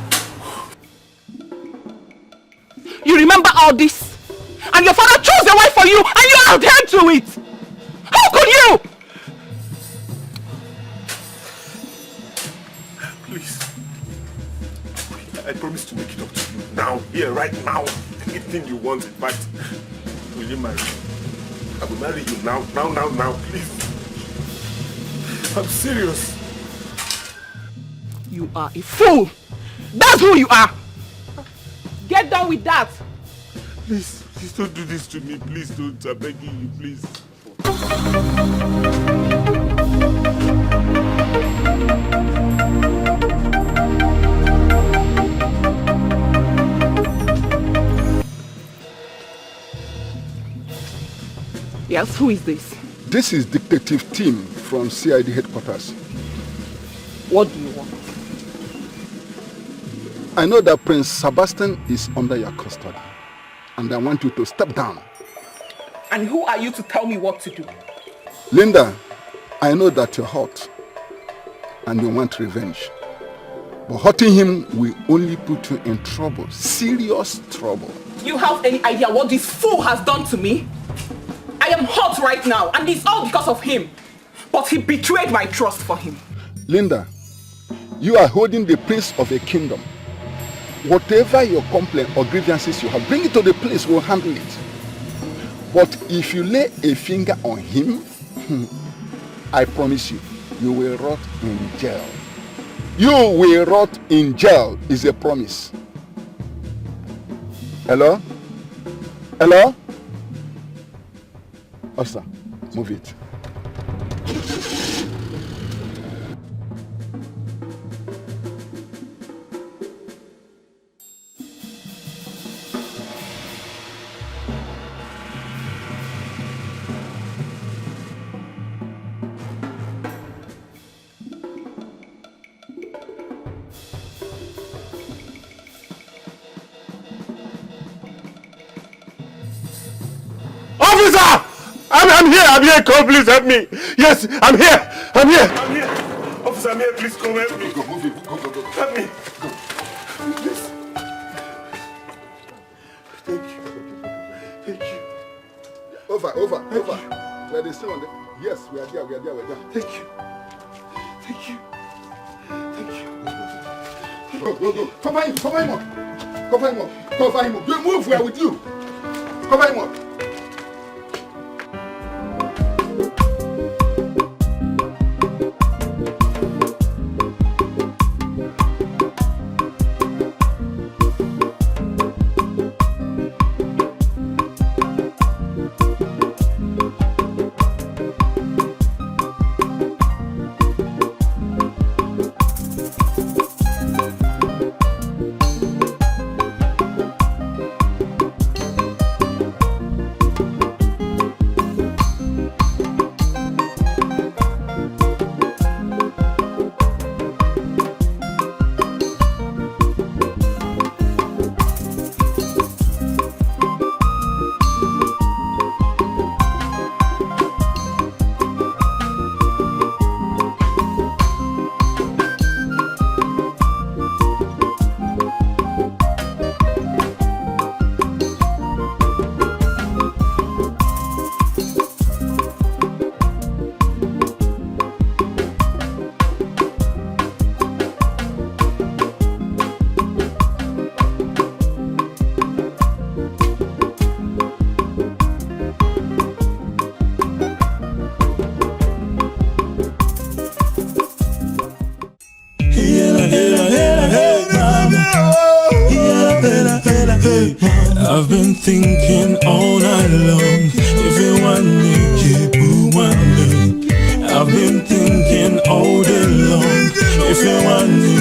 You remember all this? And your father chose a wife for you and you adhered to it! How could you? Please. I promise to make it up to you now, here, right now. Anything you want, in fact. Will you marry me? I will marry you now, please. I'm serious. You are a fool. That's who you are. Get done with that. Please don't do this to me. Please don't. I'm begging you, please. Yes, who is this? This is Detective Tim from CID headquarters. What do you want? I know that Prince Sebastian is under your custody, and I want you to step down. And who are you to tell me what to do? Linda, I know that you're hot, and you want revenge. But hurting him will only put you in trouble, serious trouble. Do you have any idea what this fool has done to me? I am hot right now, and it's all because of him. But he betrayed my trust for him. Linda, you are holding the prince of a kingdom. Whatever your complaint or grievances you have, bring it to the police, we'll handle it. But if you lay a finger on him, I promise you, you will rot in jail. You will rot in jail is a promise. Hello? Hello? Officer, move it. Officer! I'm here, come, please help me. Yes, I'm here. Officer, I'm here, please come help me. Go, move it, go. Help me. Go. Please. Thank you. Over. Where they still on there? Yes, we are there. Thank you. Go. Cover him up. You move, we are with you. Cover him up. I've been thinking all night long. If you want me, I've been thinking all day long. If you want me,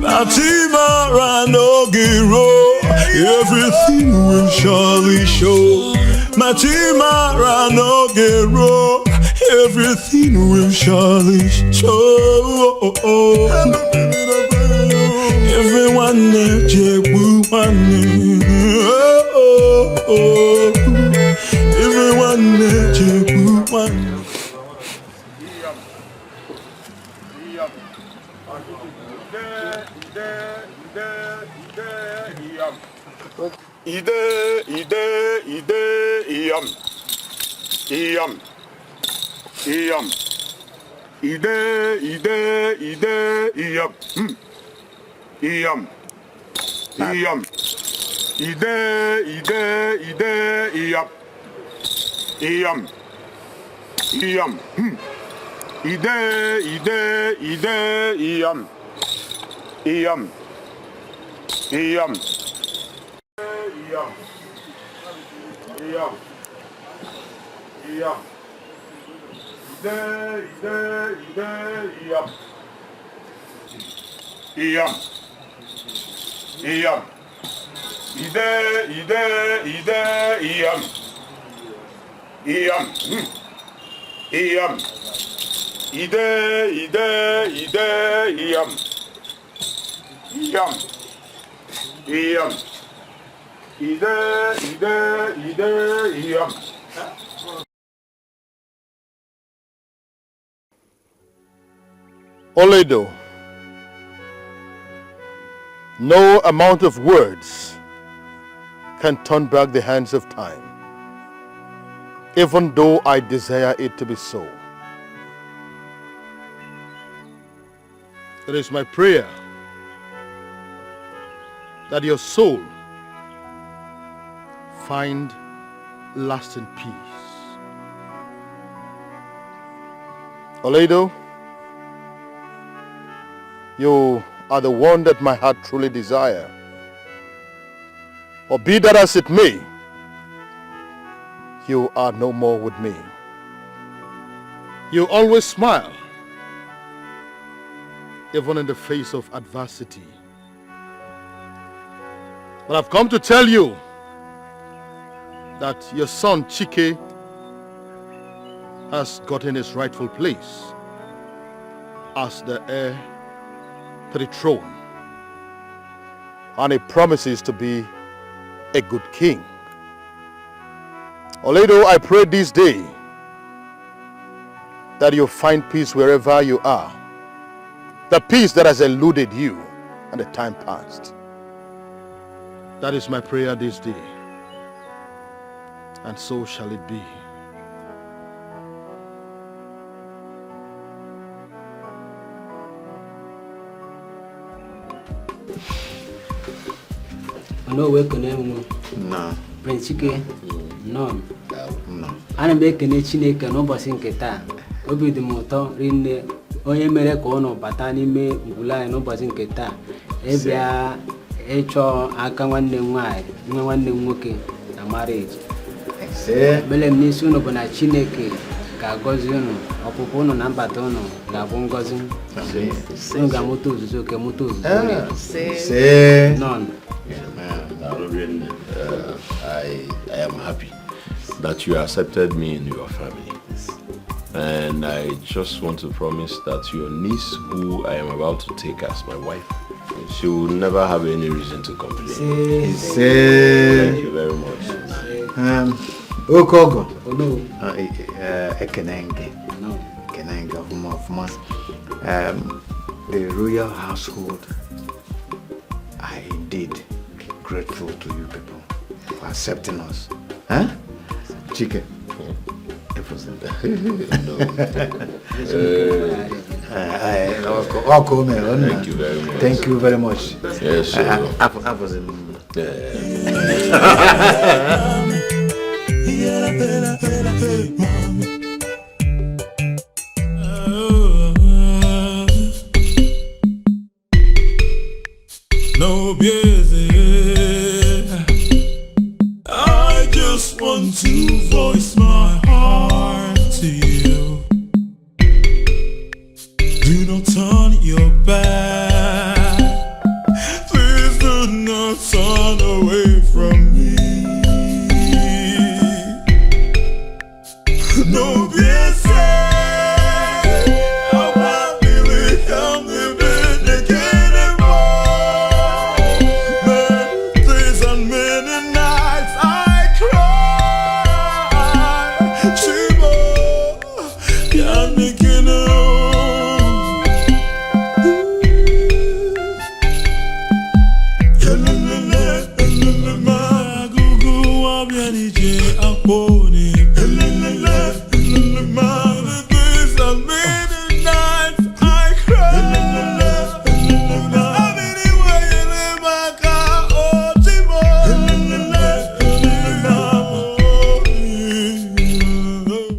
Fatima Ranogiro, everything will surely show. Fatima Ranogiro, everything will surely show. Everyone, Oh, everyone let you one. Oledo, no amount of words can turn back the hands of time, even though I desire it to be so. It is my prayer that your soul find lasting peace. Oledo, you are the one that my heart truly desires. Or be that as it may, you are no more with me. You always smile, even in the face of adversity. But I've come to tell you that your son Chike has gotten his rightful place as the heir to the throne, and he promises to be a good king. Oledo, I pray this day that you find peace wherever you are, the peace that has eluded you in the time past. That is my prayer this day, and so shall it be. No way can no. Prince no. Ana m ekene Chineke n'ụbọchị nke taa. Obi dị m ụtọ rinne onye mere ka ọ bata n'ime ngwụla anyị n'ụbọchị nke taa. Ebia ịchọ aka nwanne m nwanyị, nwanne m nwoke na marriage. Bele m n'isi unu bụ na Chineke ga-agọzi unu, ọpụpụ unu na mbata unu ga-abụ ngọzi. Unu ga-amụta ozuzo oke mụta ozuzo. None. I am happy that you accepted me in your family. And I just want to promise that your niece, who I am about to take as my wife, she will never have any reason to complain. Thank you very much. Okogo. No. Ekenenge. No. Ekenenge of us. The royal household are indeed grateful to you people for accepting us. Huh? Chike. Thank you very much. Thank you very much. Yes, sir.